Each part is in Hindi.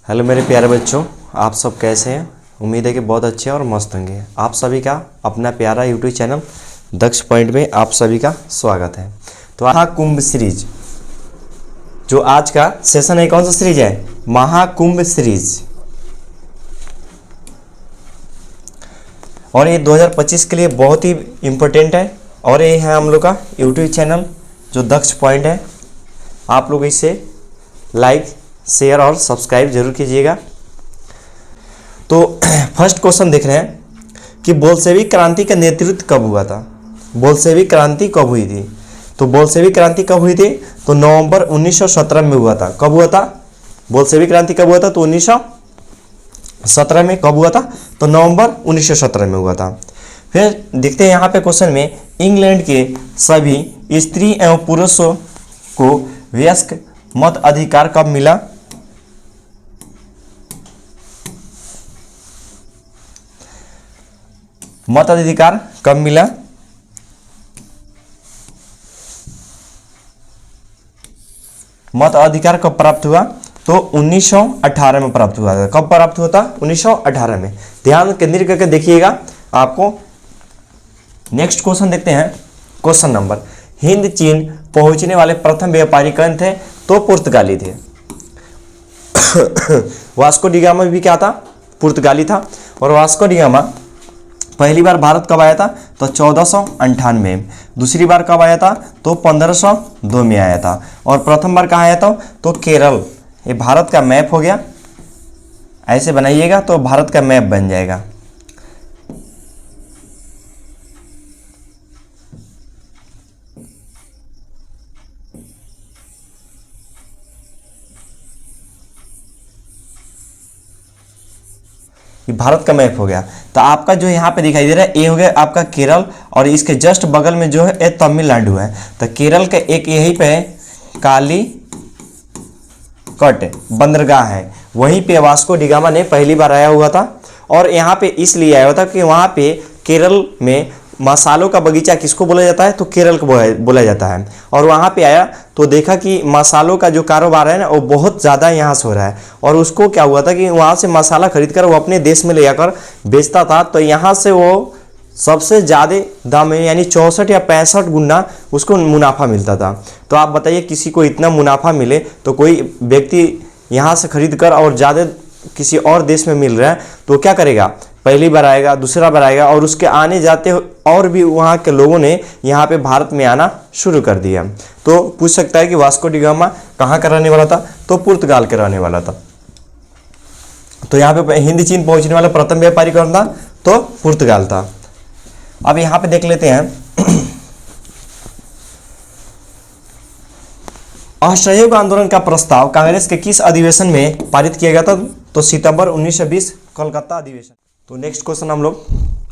हेलो मेरे प्यारे बच्चों, आप सब कैसे हैं। उम्मीद है कि बहुत अच्छे और मस्त होंगे। आप सभी का अपना प्यारा यूट्यूब चैनल दक्ष पॉइंट में आप सभी का स्वागत है। तो महाकुंभ सीरीज, जो आज का सेशन है, कौन सा सीरीज है? महाकुंभ सीरीज। और ये 2025 के लिए बहुत ही इम्पोर्टेंट है। और ये है हम लोग का यूट्यूब चैनल जो दक्ष पॉइंट है। आप लोग इसे लाइक, शेयर और सब्सक्राइब जरूर कीजिएगा। तो फर्स्ट क्वेश्चन देख रहे हैं कि बोल्शेविक क्रांति का नेतृत्व कब हुआ था। बोल्शेविक क्रांति कब हुई थी? तो बोल्शेविक क्रांति कब हुई थी? तो नवंबर 1917 में हुआ था। कब हुआ था बोल्शेविक क्रांति? कब हुआ था? तो 1917 में। कब हुआ था? तो नवंबर 1917 में हुआ था। फिर देखते हैं यहाँ पे क्वेश्चन में, इंग्लैंड के सभी स्त्री एवं पुरुषों को वयस्क मत अधिकार कब मिला? मताधिकार कब मिला? मताधिकार कब प्राप्त हुआ? तो 1918 में प्राप्त हुआ था। कब प्राप्त हुआ था? 1918 में। ध्यान केंद्रित करके देखिएगा आपको। नेक्स्ट क्वेश्चन देखते हैं। क्वेश्चन नंबर, हिंद चीन पहुंचने वाले प्रथम व्यापारी कौन थे? तो पुर्तगाली थे। वास्को डी गामा भी क्या था? पुर्तगाली था। और वास्को डी गामा पहली बार भारत कब आया था? तो 1498 में। दूसरी बार कब आया था? तो 1502 में आया था। और प्रथम बार कहाँ आया था? तो केरल। ये भारत का मैप हो गया, ऐसे बनाइएगा तो भारत का मैप बन जाएगा। भारत का मैप हो गया। तो आपका जो यहाँ पे दिखाई दे रहा है, ये हो गया आपका केरल, और इसके जस्ट बगल में जो है ये तमिलनाडु है। तो केरल का एक यहीं पे कालीकट बंदरगाह है, वहीं पे वास्को डी गामा ने पहली बार आया हुआ था। और यहाँ पे इसलिए आया हुआ था कि वहाँ पे केरल में मसालों का बगीचा किसको बोला जाता है? तो केरल को बोला जाता है। और वहाँ पे आया तो देखा कि मसालों का जो कारोबार है ना, वो बहुत ज़्यादा यहाँ से हो रहा है। और उसको क्या हुआ था कि वहाँ से मसाला खरीद कर वो अपने देश में ले जाकर बेचता था। तो यहाँ से वो सबसे ज़्यादा दाम में, यानी 64 या 65 गुना उसको मुनाफा मिलता था। तो आप बताइए, किसी को इतना मुनाफा मिले तो कोई व्यक्ति यहाँ से खरीद कर और ज़्यादा किसी और देश में मिल रहा है तो क्या करेगा? पहली बार आएगा, दूसरा बार आएगा, और उसके आने जाते और भी वहाँ के लोगों ने यहाँ पे भारत में आना शुरू कर दिया। तो पूछ सकता है कि वास्को डी गामा कहाँ का रहने वाला था? तो पुर्तगाल के रहने वाला था। तो यहाँ पे हिंद चीन पहुँचने वाला प्रथम व्यापारी कौन था? तो पुर्तगाल था। अब यहाँ पे देख लेते हैं, असहयोग आंदोलन का प्रस्ताव कांग्रेस के किस अधिवेशन में पारित किया गया था? तो सितंबर 1920 कोलकाता अधिवेशन। तो नेक्स्ट क्वेश्चन हम लोग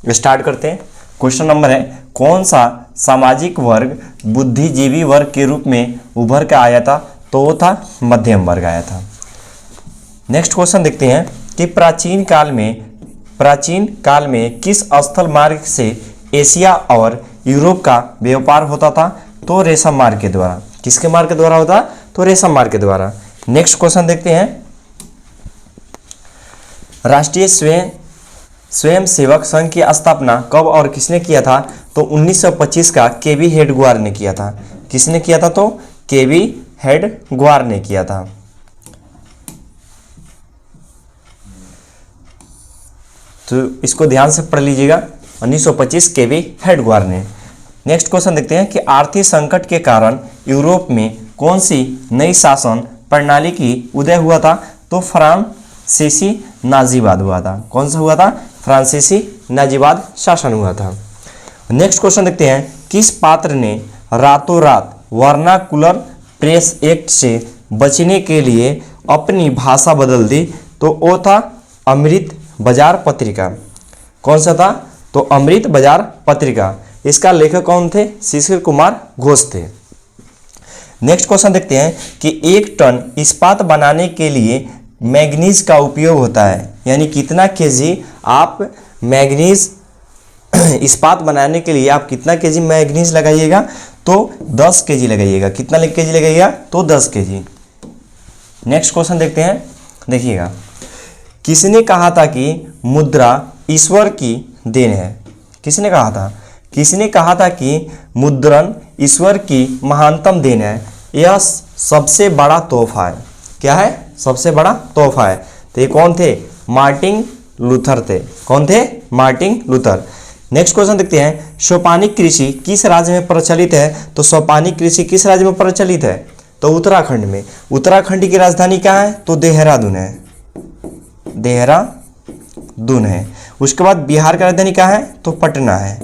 स्टार्ट करते हैं। क्वेश्चन नंबर है, कौन सा सामाजिक वर्ग बुद्धिजीवी वर्ग के रूप में उभर कर आया था? तो वो था मध्यम वर्ग आया था। नेक्स्ट क्वेश्चन देखते हैं कि प्राचीन काल में किस स्थल मार्ग से एशिया और यूरोप का व्यापार होता था? तो रेशम मार्ग के द्वारा। किसके मार्ग के द्वारा होता? तो रेशम मार्ग के द्वारा। नेक्स्ट क्वेश्चन देखते हैं, राष्ट्रीय स्वयंसेवक संघ की स्थापना कब और किसने किया था? तो 1925 का केवी हेडगेवार ने किया था। किसने किया था? तो केवी हेडगेवार ने किया था। तो इसको ध्यान से पढ़ लीजिएगा, 1925 केवी हेडगेवार ने। नेक्स्ट क्वेश्चन देखते हैं कि आर्थिक संकट के कारण यूरोप में कौन सी नई शासन प्रणाली की उदय हुआ था? तो फ्रांसीसी नाजीवाद हुआ था। कौन सा हुआ था? फ्रांसीसी नाजीवाद शासन हुआ था। नेक्स्ट क्वेश्चन देखते हैं, किस पात्र ने रातों रात वर्नाकुलर प्रेस एक्ट से बचने के लिए अपनी भाषा बदल दी? तो वो था अमृत बाजार पत्रिका। कौन सा था? तो अमृत बाजार पत्रिका। इसका लेखक कौन थे? शिशिर कुमार घोष थे। नेक्स्ट क्वेश्चन देखते हैं कि 1 टन इस्पात बनाने के लिए मैग्नीज का उपयोग होता है, यानी कितना केजी आप मैग्नीज इस्पात बनाने के लिए आप कितना केजी मैग्नीज लगाइएगा? तो 10 केजी लगाइएगा। कितना केजी लगाइएगा? तो 10 केजी। नेक्स्ट क्वेश्चन देखते हैं, देखिएगा, किसने कहा था कि मुद्रा ईश्वर की देन है? किसने कहा था? किसने कहा था कि मुद्रण ईश्वर की महानतम देन है, यह सबसे बड़ा तोहफा है? क्या है? सबसे बड़ा तोहफा है। तो ये कौन थे? मार्टिन लूथर थे। कौन थे? Martin Luther. नेक्स्ट क्वेश्चन देखते हैं, सोपानिक कृषि किस राज्य में प्रचलित है? तो सोपानिक कृषि किस राज्य में प्रचलित है? तो उत्तराखंड में। उत्तराखंड की राजधानी क्या है? तो देहरादून है। देहरादून है। उसके बाद बिहार की राजधानी क्या है? तो पटना है।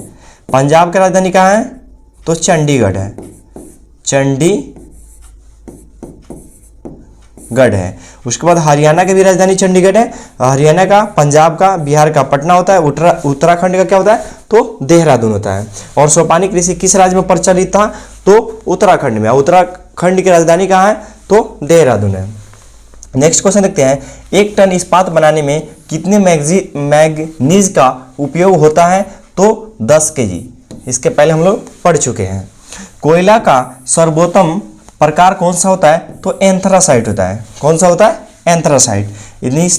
पंजाब की राजधानी क्या है? तो चंडीगढ़ है। चंडीगढ़ है। उसके बाद हरियाणा की भी राजधानी चंडीगढ़ है। हरियाणा का, पंजाब का, बिहार का पटना होता है। उत्तराखंड का क्या होता है? तो देहरादून होता है। और सोपानी कृषि किस राज्य में प्रचलित था? तो उत्तराखंड में। उत्तराखंड की राजधानी कहाँ है? तो देहरादून है। नेक्स्ट क्वेश्चन देखते हैं, 1 टन इस्पात बनाने में कितने मैग्नीज का उपयोग होता है? तो 10 kg। इसके पहले हम लोग पढ़ चुके हैं। कोयला का सर्वोत्तम प्रकार कौन सा होता है? तो एंथ्रासाइट होता है। कौन सा होता है? एंथ्रासाइट।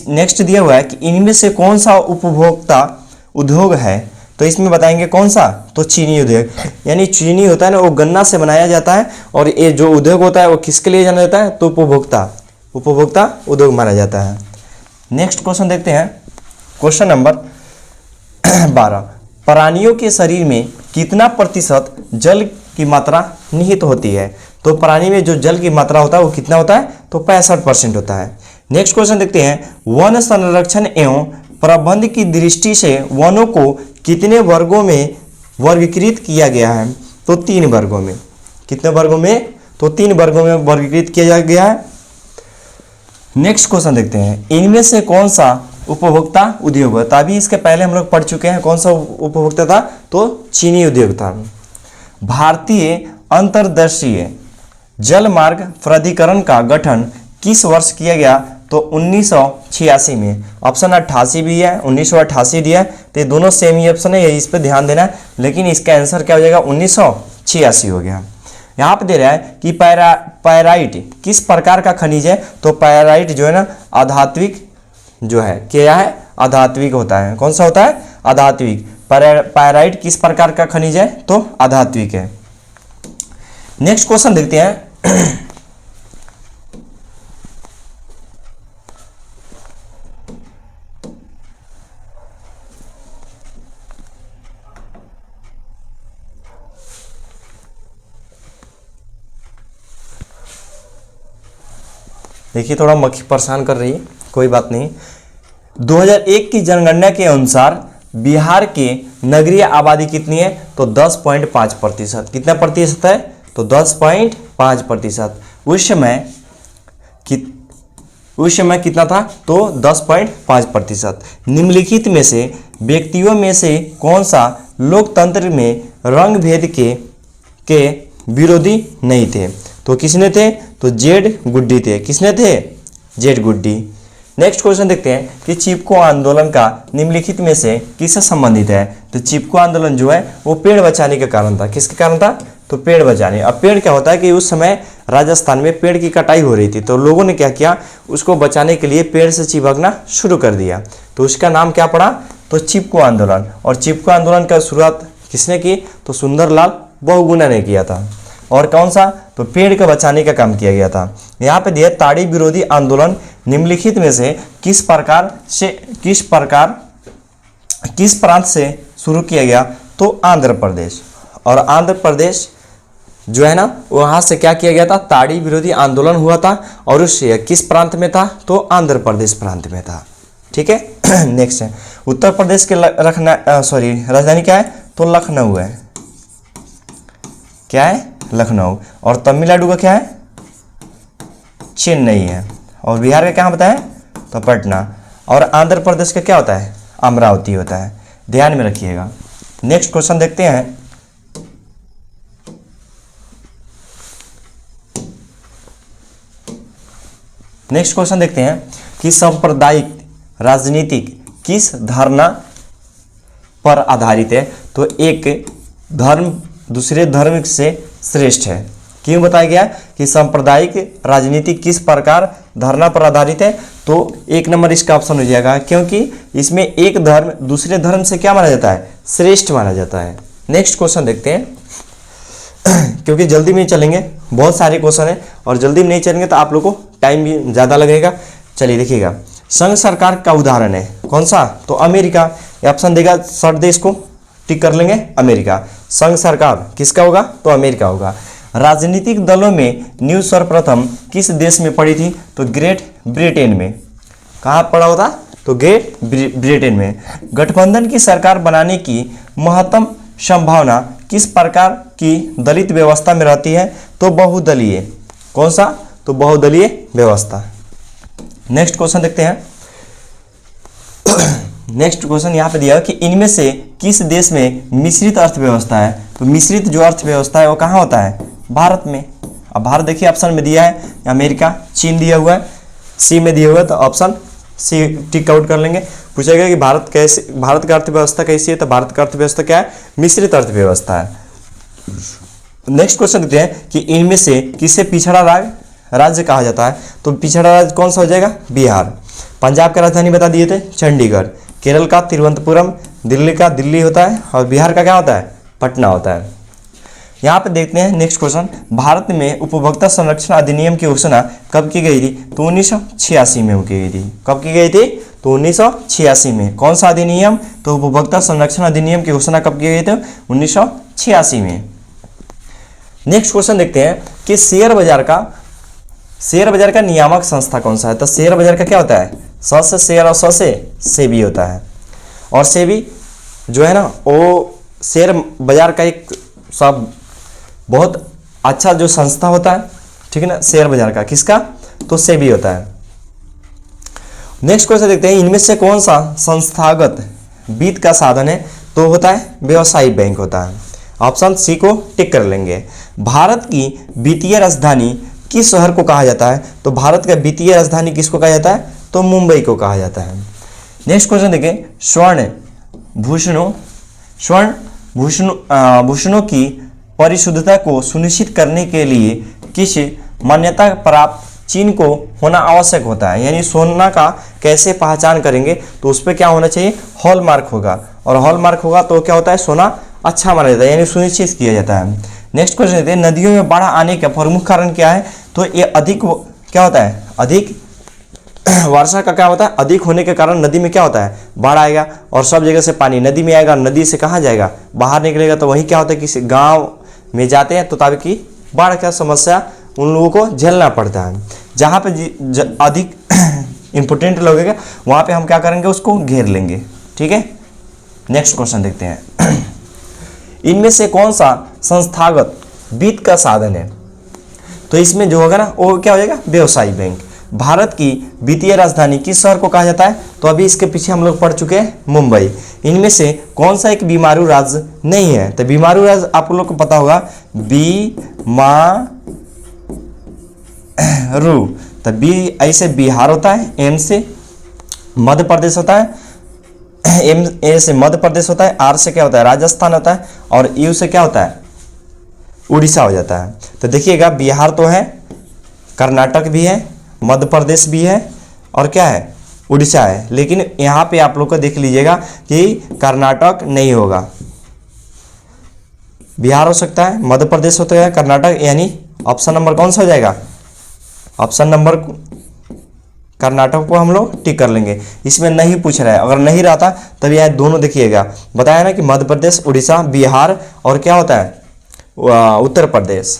नेक्स्ट दिया हुआ है कि इनमें से कौन सा उपभोक्ता उद्योग है? तो इसमें बताएंगे कौन सा? तो चीनी उद्योग। यानी चीनी होता है ना, वो गन्ना से बनाया जाता है, और ये जो उद्योग होता है वो किसके लिए जाना जाता है? तो उपभोक्ता उद्योग माना जाता है। नेक्स्ट क्वेश्चन देखते हैं, क्वेश्चन नंबर 12, प्राणियों के शरीर में कितना प्रतिशत जल की मात्रा निहित होती है? तो प्राणी में जो जल की मात्रा होता है वो कितना होता है? तो 65% होता है। नेक्स्ट क्वेश्चन देखते हैं, वन संरक्षण एवं प्रबंधन की दृष्टि से वनों को कितने वर्गों में वर्गीकृत किया गया है? तो 3 वर्गों में। कितने वर्गों में? तो 3 वर्गों में वर्गीकृत किया गया है। नेक्स्ट क्वेश्चन देखते हैं, इनमें से कौन सा उपभोक्ता उद्योग है? तभी इसके पहले हम लोग पढ़ चुके हैं। कौन सा उपभोक्ता था? तो चीनी उद्योग था। भारतीय अंतर्देशीय जल मार्ग प्राधिकरण का गठन किस वर्ष किया गया? तो 1986 में। ऑप्शन 88 भी है, 1988 दिया है, तो ये दोनों सेम ही ऑप्शन है, इस पर ध्यान देना है। लेकिन इसका आंसर क्या हो जाएगा? 1986 हो गया। यहाँ पे दे रहा है कि पैराइट किस प्रकार का खनिज है? तो पैराइट जो है ना, आधात्विक जो है, क्या है? आधात्विक होता है। कौन सा होता है? आधात्विक। पैराइट किस प्रकार का खनिज है? तो आधात्विक है। नेक्स्ट क्वेश्चन देखते हैं, देखिए थोड़ा मक्खी परेशान कर रही है, कोई बात नहीं। 2001 की जनगणना के अनुसार बिहार के नगरीय आबादी कितनी है? तो 10.5%। कितना प्रतिशत है? तो 10.5%। उस समय कितना था? तो 10.5%। निम्नलिखित में से व्यक्तियों में से कौन सा लोकतंत्र में रंग भेद के विरोधी नहीं थे? तो किसने थे? तो जेड गुड्डी थे। किसने थे? जेड गुड्डी। नेक्स्ट क्वेश्चन देखते हैं कि चिपको आंदोलन का निम्नलिखित में से किससे संबंधित है? तो चिपको आंदोलन जो है वो पेड़ बचाने के कारण था। किसके कारण था? तो पेड़ बचाने। अब पेड़ क्या होता है कि उस समय राजस्थान में पेड़ की कटाई हो रही थी, तो लोगों ने क्या किया? उसको बचाने के लिए पेड़ से चिपकना शुरू कर दिया, तो उसका नाम क्या पड़ा? तो चिपको आंदोलन। और चिपको आंदोलन का शुरुआत किसने की? तो सुंदरलाल बहुगुणा ने किया था। और कौन सा? तो पेड़ के बचाने का काम किया गया था। यहाँ पे दिया ताड़ी विरोधी आंदोलन निम्नलिखित में से किस प्रांत से शुरू किया गया? तो आंध्र प्रदेश। और आंध्र प्रदेश जो है ना, वहाँ से क्या किया गया था? ताड़ी विरोधी आंदोलन हुआ था। और उससे किस प्रांत में था? तो आंध्र प्रदेश प्रांत में था। ठीक है। नेक्स्ट है, उत्तर प्रदेश के राजधानी क्या है? तो लखनऊ है। क्या है? लखनऊ। और तमिलनाडु का क्या है? चेन्नई है। और बिहार का क्या बताया? तो पटना। और आंध्र प्रदेश का क्या होता है? अमरावती होता है। ध्यान में रखिएगा। नेक्स्ट क्वेश्चन देखते हैं, नेक्स्ट क्वेश्चन देखते हैं कि सांप्रदायिक राजनीति किस धारणा पर आधारित है? तो एक धर्म दूसरे धर्म से श्रेष्ठ है। क्यों बताया गया कि सांप्रदायिक राजनीति किस प्रकार धारणा पर आधारित है, तो 1 नंबर इसका ऑप्शन हो जाएगा, क्योंकि इसमें एक धर्म दूसरे धर्म से क्या माना जाता है, श्रेष्ठ माना जाता है। नेक्स्ट क्वेश्चन देखते हैं क्योंकि जल्दी में चलेंगे, बहुत सारे क्वेश्चन है और जल्दी में नहीं चलेंगे तो आप लोग को टाइम भी ज़्यादा लगेगा। चलिए देखिएगा, संघ सरकार का उदाहरण है कौन सा, तो अमेरिका। ये ऑप्शन देगा, शॉर्ट देश को टिक कर लेंगे, अमेरिका। संघ सरकार किसका होगा, तो अमेरिका होगा। राजनीतिक दलों में न्यूज़ सर्वप्रथम किस देश में पड़ी थी, तो ग्रेट ब्रिटेन में। कहाँ पड़ा होता, तो ग्रेट ब्रिटेन में। गठबंधन की सरकार बनाने की महत्तम संभावना किस प्रकार की दलित व्यवस्था में रहती है, तो बहुदलीय। कौन सा, तो बहुदलीय व्यवस्था। नेक्स्ट क्वेश्चन देखते हैं। नेक्स्ट क्वेश्चन यहाँ पे दिया है कि इनमें से किस देश में मिश्रित अर्थव्यवस्था है, तो मिश्रित जो अर्थव्यवस्था है वो कहाँ होता है, भारत में। अब भारत देखिए ऑप्शन में दिया है, अमेरिका, चीन दिया हुआ है, सी में दिया हुआ है, तो ऑप्शन सी टिक आउट कर लेंगे। पूछेगा कि भारत कैसे, भारत का अर्थव्यवस्था कैसी है, तो भारत का अर्थव्यवस्था क्या है, मिश्रित अर्थव्यवस्था है। नेक्स्ट क्वेश्चन देखते हैं कि इनमें से किसे पिछड़ा राज्य कहा जाता है, तो पिछड़ा राज्य कौन सा हो जाएगा, बिहार। पंजाब का राजधानी बता दिए थे, चंडीगढ़। केरल का तिरुवनंतपुरम, दिल्ली का दिल्ली होता है, और बिहार का क्या होता है, पटना होता है। यहाँ पे देखते हैं नेक्स्ट क्वेश्चन, भारत में उपभोक्ता संरक्षण अधिनियम की घोषणा कब की गई थी, तो 1986 में की गई थी। कब की गई थी, तो 1986 में। कौन सा अधिनियम, तो उपभोक्ता संरक्षण अधिनियम की घोषणा कब की गई थी, 1986 में। नेक्स्ट क्वेश्चन देखते हैं कि शेयर बाजार का नियामक संस्था कौन सा है, तो शेयर बाजार का क्या होता है, स से शेयर और स से सेबी होता है। और सेबी जो है ना, वो शेयर बाजार का एक सब बहुत अच्छा जो संस्था होता है, ठीक है ना, शेयर बाजार का, किसका, तो सेबी होता है। नेक्स्ट क्वेश्चन देखते हैं, इनमें से कौन सा संस्थागत वित्त का साधन है, तो होता है व्यवसायिक बैंक होता है। ऑप्शन सी को टिक कर लेंगे। भारत की वित्तीय राजधानी किस शहर को कहा जाता है, तो भारत का वित्तीय राजधानी किसको कहा जाता है, तो मुंबई को कहा जाता है। नेक्स्ट क्वेश्चन देखें, स्वर्ण भूषणों की परिशुद्धता को सुनिश्चित करने के लिए किस मान्यता प्राप्त चिन्ह को होना आवश्यक होता है, यानी सोना का कैसे पहचान करेंगे, तो उस पर क्या होना चाहिए, हॉलमार्क होगा। और हॉलमार्क होगा तो क्या होता है, सोना अच्छा माना जाता है, यानी सुनिश्चित किया जाता है। नेक्स्ट क्वेश्चन देते हैं, नदियों में बाढ़ आने का प्रमुख कारण क्या है, तो ये अधिक क्या होता है, अधिक वर्षा का क्या होता है, अधिक होने के कारण नदी में क्या होता है, बाढ़ आएगा। और सब जगह से पानी नदी में आएगा, नदी से कहाँ जाएगा, बाहर निकलेगा, तो वहीं क्या होता है, किसी गाँव में जाते हैं तो ताकि बाढ़ का समस्या उन लोगों को झेलना पड़ता है। जहाँ पे अधिक इम्पोर्टेंट लगेगा वहाँ पे हम क्या करेंगे, उसको घेर लेंगे, ठीक है। नेक्स्ट क्वेश्चन देखते हैं, इनमें से कौन सा संस्थागत वित्त का साधन है, तो इसमें जो होगा ना वो क्या हो जाएगा, व्यवसायिक बैंक। भारत की वित्तीय राजधानी किस शहर को कहा जाता है, तो अभी इसके पीछे हम लोग पढ़ चुके हैं, मुंबई। इनमें से कौन सा एक बीमारू राज्य नहीं है, तो बीमारू राज्य आप लोग को पता होगा, बीमारू, तो बी ऐसे बिहार होता है, एम से मध्य प्रदेश होता है, एम ए से मध्य प्रदेश होता है, आर से क्या होता है, राजस्थान होता है, और यू से क्या होता है, उड़ीसा हो जाता है। तो देखिएगा, बिहार तो है, कर्नाटक भी है, मध्य प्रदेश भी है, और क्या है, उड़ीसा है। लेकिन यहाँ पे आप लोग को देख लीजिएगा कि कर्नाटक नहीं होगा, बिहार हो सकता है, मध्य प्रदेश होता है, कर्नाटक, यानी ऑप्शन नंबर कौन सा हो जाएगा, ऑप्शन नंबर कर्नाटक को हम लोग टिक कर लेंगे। इसमें नहीं पूछ रहा है, अगर नहीं रहता तब यह दोनों देखिएगा, बताया ना कि मध्य प्रदेश, उड़ीसा, बिहार, और क्या होता है, उत्तर प्रदेश,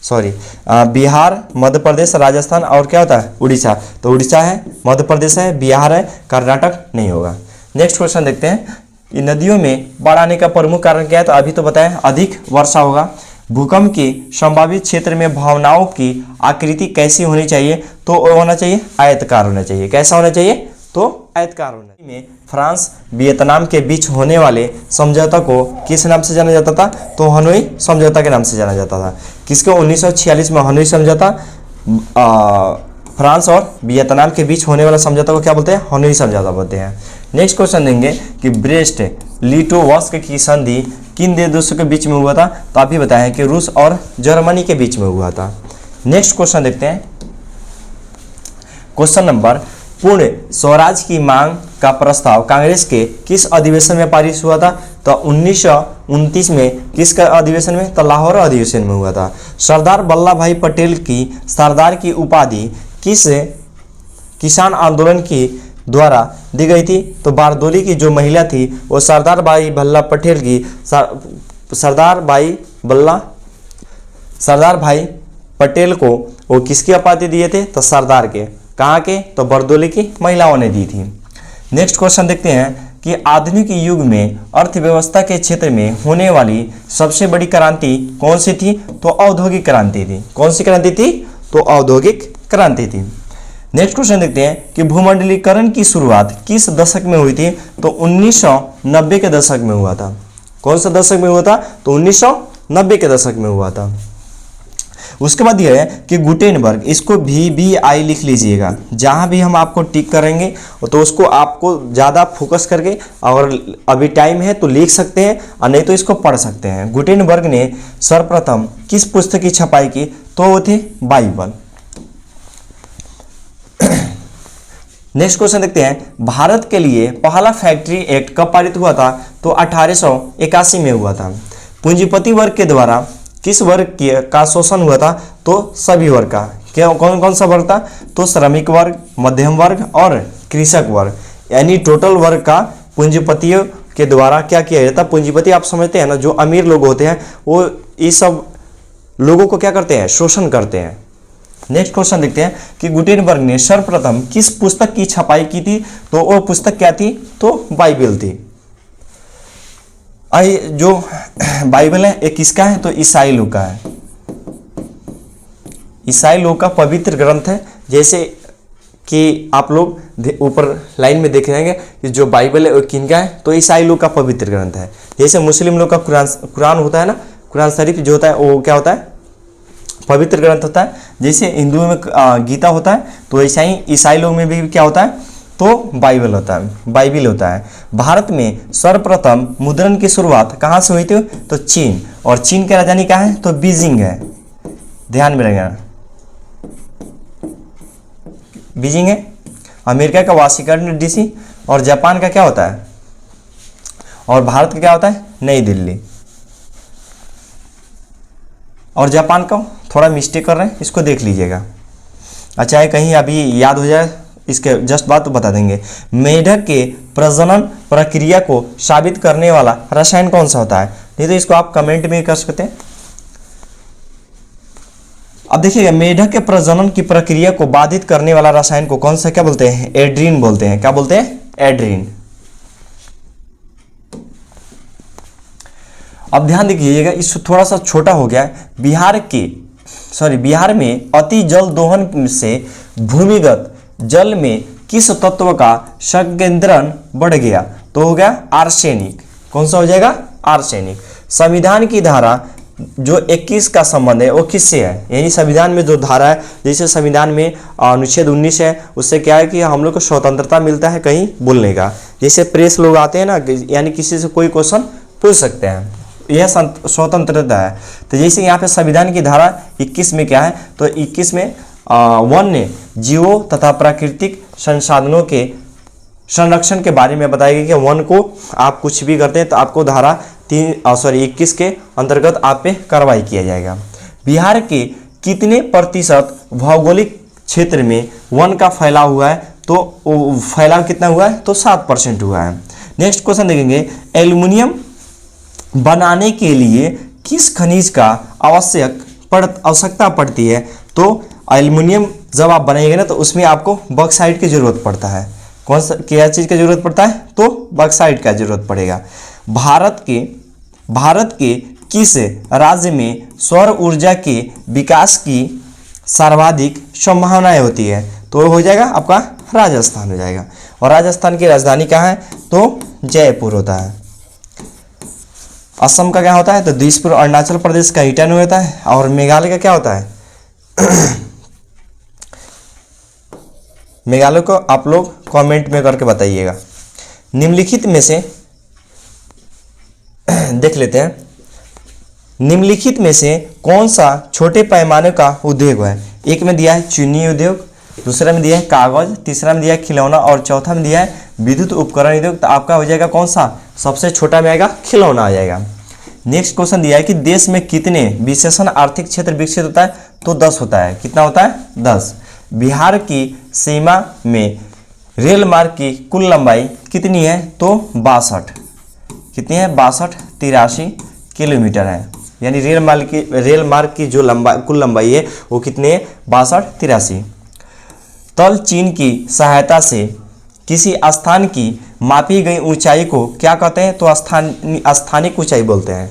सॉरी, बिहार, मध्य प्रदेश, राजस्थान, और क्या होता है, उड़ीसा। तो उड़ीसा है, मध्य प्रदेश है, बिहार है, कर्नाटक नहीं होगा। नेक्स्ट क्वेश्चन देखते हैं, कि नदियों में बाढ़ आने का प्रमुख कारण क्या है, तो अभी तो बताया अधिक वर्षा होगा। भूकंप के संभावित क्षेत्र में भावनाओं की आकृति कैसी होनी चाहिए, तो होना चाहिए आयताकार होना चाहिए। कैसा होना चाहिए, तो आयताकार होना चाहिए। फ्रांस वियतनाम के बीच होने वाले समझौता को किस नाम से जाना जाता था, तो हनोई समझौता के नाम से जाना जाता था। किसको, 1946 में हनोई समझौता, फ्रांस और वियतनाम के बीच होने वाला समझौता को क्या बोलते हैं, हनोई समझौता बोलते हैं। नेक्स्ट क्वेश्चन देंगे कि ब्रेस्ट लिटोवस्क की संधि किन देशों के बीच में हुआ था, तो आप भी बताएं कि रूस और जर्मनी के बीच में हुआ था। नेक्स्ट क्वेश्चन देखते हैं, क्वेश्चन नंबर, पूर्ण स्वराज की मांग का प्रस्ताव कांग्रेस के किस अधिवेशन में पारित हुआ था? तो 1929 में। किसका अधिवेशन में? तो लाहौर अधिवेशन में हुआ था। सरदार वल्लभ भाई पटेल की सरदार की उपाधि किस किसान आंदोलन की द्वारा दी गई थी? तो बारदोली की जो महिला थी वो सरदार भाई वल्लभ पटेल की सरदार भाई पटेल को वो किसकी उपाधि दिए थे? तो सरदार के। कहाँ के? तो बारदोली की महिलाओं ने दी थी। नेक्स्ट क्वेश्चन देखते हैं कि आधुनिक युग में अर्थव्यवस्था के क्षेत्र में होने वाली सबसे बड़ी क्रांति कौन सी थी? तो औद्योगिक क्रांति थी। कौन सी क्रांति थी? तो औद्योगिक क्रांति थी। नेक्स्ट क्वेश्चन देखते हैं कि भूमंडलीकरण की शुरुआत किस दशक में हुई थी? तो 1990 के दशक में हुआ था। कौन सा दशक में हुआ था? तो 1990 के दशक में हुआ था। उसके बाद यह है कि गुटेनबर्ग, इसको VBI लिख लीजिएगा। जहां भी हम आपको टिक करेंगे तो उसको आपको ज़्यादा फोकस करके, और अभी टाइम है तो लिख सकते हैं और नहीं तो इसको पढ़ सकते हैं। गुटेनबर्ग ने सर्वप्रथम किस पुस्तक की छपाई की? तो वो थी बाइबल। नेक्स्ट क्वेश्चन देखते हैं, भारत के लिए पहला फैक्ट्री एक्ट कब पारित हुआ था? तो 1881 में हुआ था। पूंजीपति वर्ग के द्वारा किस वर्ग का शोषण हुआ था? तो सभी वर्ग का। क्या कौन कौन सा वर्ग था? तो श्रमिक वर्ग, मध्यम वर्ग और कृषक वर्ग, यानी टोटल वर्ग का पूंजीपतियों के द्वारा क्या किया जाता? पूंजीपति आप समझते हैं ना, जो अमीर लोग होते हैं वो इस सब लोगों को क्या करते हैं? शोषण करते हैं। नेक्स्ट क्वेश्चन देखते हैं कि गुटेनबर्ग ने सर्वप्रथम किस पुस्तक की छपाई की थी? तो वो पुस्तक क्या थी? तो बाइबल थी। जो बाइबल है एक किसका है? तो ईसाई लोग का है। ईसाई लोग का पवित्र ग्रंथ है। जैसे कि आप लोग ऊपर लाइन में देख रहे हैं कि जो बाइबल है वो किनका है? तो ईसाई लोग का पवित्र ग्रंथ है। जैसे मुस्लिम लोग का कुरान होता है ना, कुरान शरीफ जो होता है वो क्या होता है? पवित्र ग्रंथ होता है। जैसे हिंदुओं में गीता होता है, तो वैसा ही ईसाई लोग में भी क्या होता है? तो बाइबल होता है। भारत में सर्वप्रथम मुद्रण की शुरुआत कहाँ से हुई थी? तो चीन। और चीन की राजधानी कहाँ है? तो बीजिंग है। ध्यान में रखना, बीजिंग है। अमेरिका का वाशिंगटन DC। और जापान का क्या होता है? और भारत का क्या होता है? नई दिल्ली। और जापान का थोड़ा मिस्टेक कर रहे हैं, इसको देख लीजिएगा। अच्छा है, कहीं अभी याद हो जाए इसके जस्ट बात तो बता देंगे। मेढक के प्रजनन प्रक्रिया को साबित करने वाला रसायन कौन सा होता है? नहीं तो इसको आप कमेंट में कर सकते हैं। अब देखिएगा, मेढक के प्रजनन की प्रक्रिया को बाधित करने वाला रसायन को कौन सा क्या बोलते हैं? एड्रीन बोलते हैं। क्या बोलते हैं? एड्रीन। अब ध्यान दीजिएगा, इस थोड़ा सा छोटा हो गया है। बिहार में अति जल दोहन से भूमिगत जल में किस तत्व का संकेंद्रण बढ़ गया? तो हो गया आर्सेनिक। कौन सा हो जाएगा? आर्सेनिक। संविधान की धारा जो 21 का संबंध है वो किससे है? यानी संविधान में जो धारा है, जैसे संविधान में अनुच्छेद 19 है, उससे क्या है कि हम लोग को स्वतंत्रता मिलता है कहीं बोलने का। जैसे प्रेस लोग आते हैं ना, यानी किसी से कोई क्वेश्चन पूछ सकते हैं, यह स्वतंत्रता है। तो जैसे यहाँ पे संविधान की धारा 21 में क्या है? तो 21 में वन्य जीवों तथा प्राकृतिक संसाधनों के संरक्षण के बारे में बताया गया कि वन को आप कुछ भी करते हैं तो आपको धारा 21 के अंतर्गत आप पे कार्रवाई किया जाएगा। बिहार के कितने प्रतिशत भौगोलिक क्षेत्र में वन का फैलाव हुआ है? तो फैलाव कितना हुआ है? तो 7% हुआ है। नेक्स्ट क्वेश्चन देखेंगे, एल्युमिनियम बनाने के लिए किस खनिज का आवश्यकता पड़ती है? तो एल्युमिनियम जब आप बनाएंगे ना तो उसमें आपको बॉक्साइट की जरूरत पड़ता है। कौन सा क्या चीज़ की जरूरत पड़ता है? तो बॉक्साइट का जरूरत पड़ेगा। भारत के किस राज्य में सौर ऊर्जा के विकास की सर्वाधिक संभावनाएं होती है? तो हो जाएगा आपका राजस्थान हो जाएगा। और राजस्थान की राजधानी कहाँ है? तो जयपुर होता है। असम का क्या होता है? तो दिसपुर। अरुणाचल प्रदेश का ईटानगर होता है। और मेघालय का क्या होता है? मेघालय को आप लोग कमेंट में करके बताइएगा। निम्नलिखित में से देख लेते हैं, निम्नलिखित में से कौन सा छोटे पैमाने का उद्योग है? एक में दिया है चीनी उद्योग, दूसरा में दिया है कागज, तीसरा में दिया है खिलौना और चौथा में दिया है विद्युत उपकरण उद्योग। तो आपका हो जाएगा कौन सा, सबसे छोटा में आएगा खिलौना आ जाएगा। नेक्स्ट क्वेश्चन दिया है कि देश में कितने विशेषण आर्थिक क्षेत्र विकसित होता है, तो 10 होता है। कितना होता है, 10। बिहार की सीमा में रेल मार्ग की कुल लंबाई कितनी है, तो 62। कितनी है, 62 83 किलोमीटर है। यानी रेल मार्ग की जो कुल लंबाई है वो कितनी है, 62 83। तल चिन्ह की सहायता से किसी स्थान की मापी गई ऊंचाई को क्या कहते हैं, तो स्थानिक ऊंचाई बोलते हैं।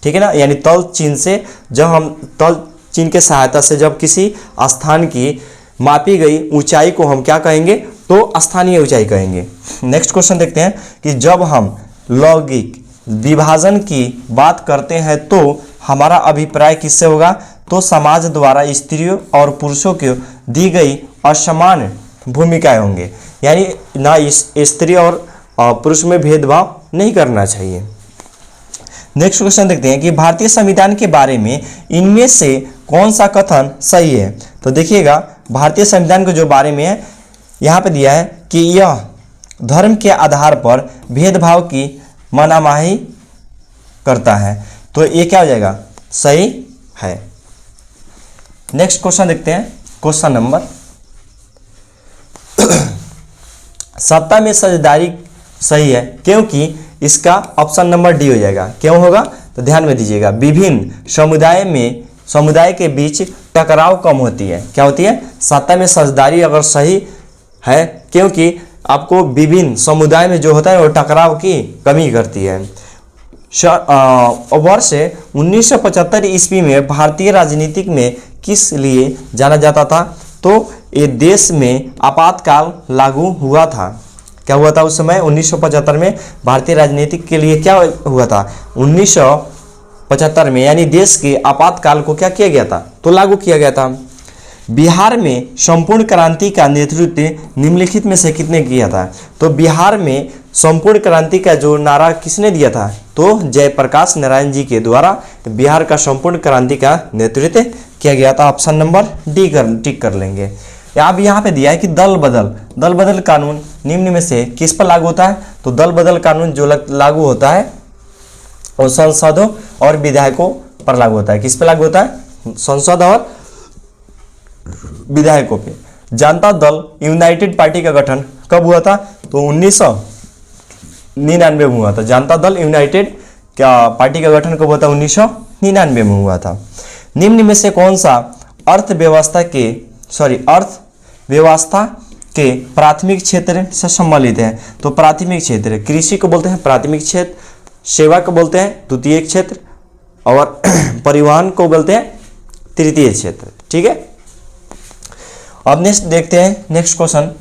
ठीक है ना, यानी तल चिन्ह से जब हम तल चिन्ह के सहायता से जब किसी स्थान की मापी गई ऊंचाई को हम क्या कहेंगे, तो स्थानीय ऊंचाई कहेंगे। नेक्स्ट क्वेश्चन देखते हैं कि जब हम लैंगिक विभाजन की बात करते हैं तो हमारा अभिप्राय किससे होगा, तो समाज द्वारा स्त्रियों और पुरुषों को दी गई असमान भूमिकाएं होंगे। यानी ना स्त्री और पुरुष में भेदभाव नहीं करना चाहिए। नेक्स्ट क्वेश्चन देखते हैं कि भारतीय संविधान के बारे में इनमें से कौन सा कथन सही है। तो देखिएगा भारतीय संविधान के जो बारे में है यहाँ पे दिया है कि यह धर्म के आधार पर भेदभाव की मनाही करता है। तो ये क्या हो जाएगा, सही है। नेक्स्ट क्वेश्चन देखते हैं, क्वेश्चन नंबर सत्ता में साझेदारी सही है, क्योंकि इसका ऑप्शन नंबर डी हो जाएगा। क्यों होगा, तो ध्यान में दीजिएगा। विभिन्न समुदाय के बीच टकराव कम होती है। क्या होती है, सत्ता में साझेदारी अगर सही है, क्योंकि आपको विभिन्न समुदाय में जो होता है वो टकराव की कमी करती है। वर्ष 1975 ईस्वी में भारतीय राजनीतिक में किस लिए जाना जाता था, तो ये देश में आपातकाल लागू हुआ था। क्या हुआ था उस समय 1975 में भारतीय राजनीतिक के लिए क्या हुआ था, 1975 में, यानी देश के आपातकाल को क्या किया गया था, तो लागू किया गया था। बिहार में संपूर्ण क्रांति का नेतृत्व निम्नलिखित में से किसने किया था, तो बिहार में संपूर्ण क्रांति का जो नारा किसने दिया था, तो जयप्रकाश नारायण जी के द्वारा बिहार का संपूर्ण क्रांति का नेतृत्व किया गया था। ऑप्शन नंबर डी टिक कर लेंगे। अब यहाँ पे दिया है कि दल बदल कानून निम्न में से किस पर लागू होता है, तो दल बदल कानून जो लागू होता है वो सांसदों और विधायकों पर लागू होता है। किस पे लागू होता है, संसद और विधायकों पे। जनता दल यूनाइटेड पार्टी का गठन कब हुआ था, तो 1999 में हुआ था। जनता दल यूनाइटेड पार्टी का गठन कब हुआ था, 1999 में हुआ था। निम्न में से कौन सा अर्थव्यवस्था के प्राथमिक क्षेत्र से सम्मिलित है, तो प्राथमिक क्षेत्र कृषि को बोलते हैं प्राथमिक क्षेत्र, सेवा को बोलते हैं द्वितीय क्षेत्र और परिवहन को बोलते हैं तृतीय क्षेत्र। ठीक है, अब नेक्स्ट देखते हैं, नेक्स्ट क्वेश्चन।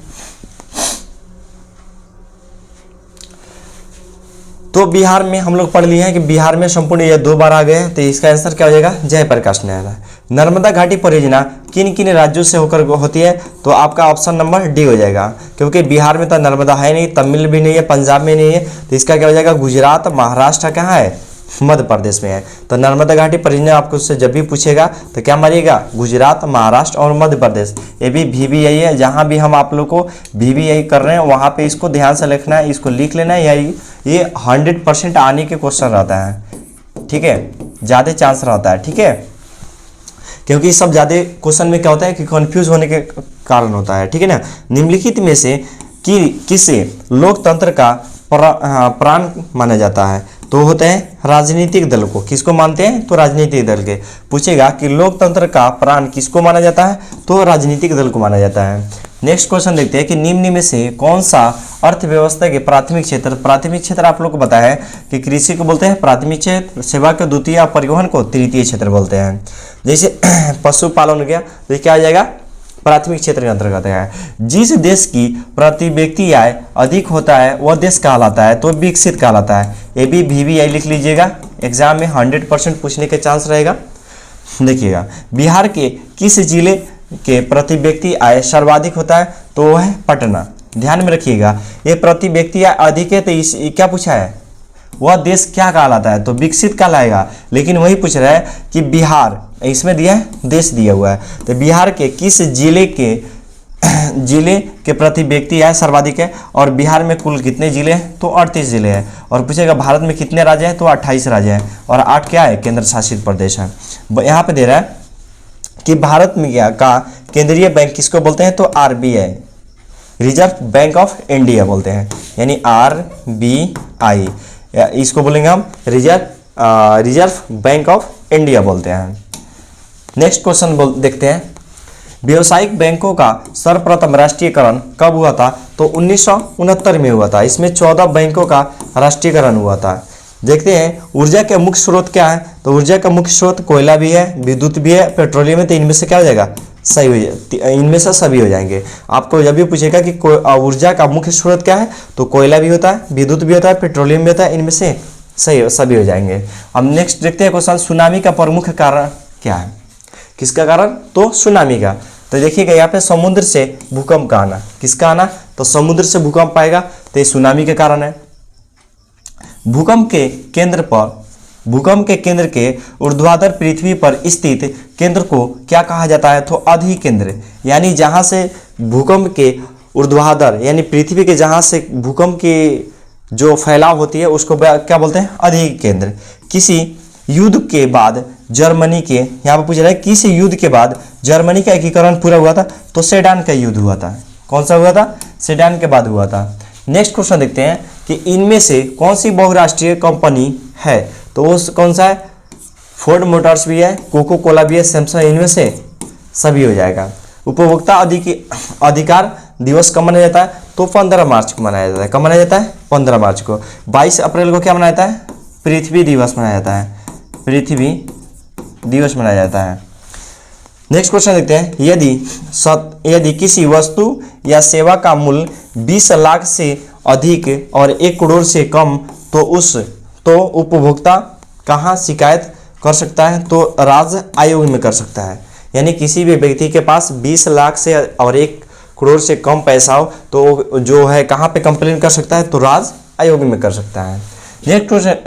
तो बिहार में हम लोग पढ़ लिए हैं कि बिहार में संपूर्ण ये 2 बार आ गए हैं, तो इसका आंसर क्या हो जाएगा, जयप्रकाश नारायण। नर्मदा घाटी परियोजना किन किन राज्यों से होकर होती है, तो आपका ऑप्शन नंबर डी हो जाएगा, क्योंकि बिहार में तो नर्मदा है नहीं, तमिल भी नहीं है, पंजाब में नहीं है, तो इसका क्या हो जाएगा, गुजरात, महाराष्ट्र कहाँ है, मध्य प्रदेश में है। तो नर्मदा घाटी परियोजना आपको उससे जब भी पूछेगा तो क्या मारिएगा, गुजरात, महाराष्ट्र और मध्य प्रदेश। ये भी VBI है, जहाँ भी हम आप लोग को VBI कर रहे हैं वहाँ पे इसको ध्यान से लिखना है, इसको लिख लेना है। ये 100% आने के क्वेश्चन रहता है, ठीक है, ज़्यादा चांस रहता है, ठीक है, क्योंकि सब ज़्यादा क्वेश्चन में क्या होता है कि कन्फ्यूज होने के कारण होता है, ठीक है ना। निम्नलिखित में से किसे लोकतंत्र का प्राण माना जाता है, तो होते हैं राजनीतिक दल को। किसको मानते हैं, तो राजनीतिक दल के। पूछेगा कि लोकतंत्र का प्राण किसको माना जाता है, तो राजनीतिक दल को माना जाता है। नेक्स्ट क्वेश्चन देखते हैं कि निम्न में से कौन सा अर्थव्यवस्था के प्राथमिक क्षेत्र आप लोग को पता है कि कृषि को बोलते हैं प्राथमिक क्षेत्र, सेवा को द्वितीय और परिवहन को तृतीय क्षेत्र बोलते हैं। जैसे पशुपालन हो गया तो क्या आ जाएगा, प्राथमिक क्षेत्र के अंतर्गत है। जिस देश की प्रति व्यक्ति आय अधिक होता है वह देश कहलाता है, तो विकसित कहलाता है। ये भी VBI लिख लीजिएगा, एग्जाम में 100% पूछने के चांस रहेगा। देखिएगा बिहार के किस जिले के प्रति व्यक्ति आय सर्वाधिक होता है, तो वह है पटना। ध्यान में रखिएगा, ये प्रति व्यक्ति आय अधिक है, तो इस क्या पूछा है, वह देश क्या कहलाता है, तो विकसित कहलाएगा। लेकिन वही पूछ रहा है कि बिहार, इसमें दिया है देश दिया हुआ है, तो बिहार के किस जिले के जिले के प्रति व्यक्ति है सर्वाधिक है। और बिहार में कुल कितने जिले हैं, तो 38 जिले हैं। और पूछेगा भारत में कितने राज्य हैं, तो 28 राज्य हैं। और 8 क्या है, केंद्र शासित प्रदेश है। यहाँ पे दे रहा है कि भारत में क्या का केंद्रीय बैंक किसको बोलते हैं, तो RBI, reserve bank of India बोलते हैं, यानी RBI, इसको बोलेंगे हम रिजर्व बैंक ऑफ इंडिया बोलते हैं। नेक्स्ट क्वेश्चन देखते हैं, व्यावसायिक बैंकों का सर्वप्रथम राष्ट्रीयकरण कब हुआ था, तो 1969 में हुआ था। इसमें 14 बैंकों का राष्ट्रीयकरण हुआ था। देखते हैं ऊर्जा के मुख्य स्रोत क्या है, तो ऊर्जा का मुख्य स्रोत कोयला भी है, विद्युत भी है, पेट्रोलियम है। तो इनमें से क्या हो जाएगा, सही हो जाए, इनमें से सभी हो जाएंगे। आपको जब भी पूछेगा कि ऊर्जा का मुख्य स्रोत क्या है, तो कोयला भी होता है, विद्युत भी होता है, पेट्रोलियम भी होता है, इनमें से सही सभी हो जाएंगे। अब नेक्स्ट देखते हैं क्वेश्चन, सुनामी का प्रमुख कारण क्या है, किसका कारण, तो सुनामी का। तो देखिएगा यहाँ पे समुद्र से भूकंप का आना, किसका आना, तो समुद्र से भूकंप आएगा, तो ये सुनामी के कारण है। भूकंप के केंद्र के ऊर्ध्वाधर पृथ्वी पर स्थित केंद्र को क्या कहा जाता है, तो अधिकेंद्र, यानी जहां से भूकंप के ऊर्ध्वाधर यानी पृथ्वी के जहां से भूकंप की जो फैलाव होती है उसको क्या बोलते हैं, अधिकेंद्र। किसी युद्ध के बाद जर्मनी के, यहाँ पर पूछ रहा है किस युद्ध के बाद जर्मनी का एकीकरण पूरा हुआ था, तो सेडान का युद्ध हुआ था। कौन सा हुआ था, सेडान के बाद हुआ था। नेक्स्ट क्वेश्चन देखते हैं कि इनमें से कौन सी बहुराष्ट्रीय कंपनी है, तो वो कौन सा है, फोर्ड मोटर्स भी है, कोको कोला भी है, सैमसंग, इनमें से सभी हो जाएगा। उपभोक्ता अधिकार दिवस कब मनाया जाता है, तो 15 मार्च को मनाया जाता है। कब मनाया जाता है, 15 मार्च को। 22 अप्रैल को क्या मनाया जाता है, पृथ्वी दिवस मनाया जाता है, पृथ्वी दिवस मनाया जाता है। नेक्स्ट क्वेश्चन देखते हैं, यदि किसी वस्तु या सेवा का मूल्य 20 लाख से अधिक और 1 करोड़ से कम, तो उपभोक्ता कहाँ शिकायत कर सकता है, तो राज्य आयोग में कर सकता है। यानी किसी भी व्यक्ति के पास 20 लाख से और 1 करोड़ से कम पैसा हो, तो जो है कहाँ पे कंप्लेन कर सकता है, तो राज्य आयोग में कर सकता है।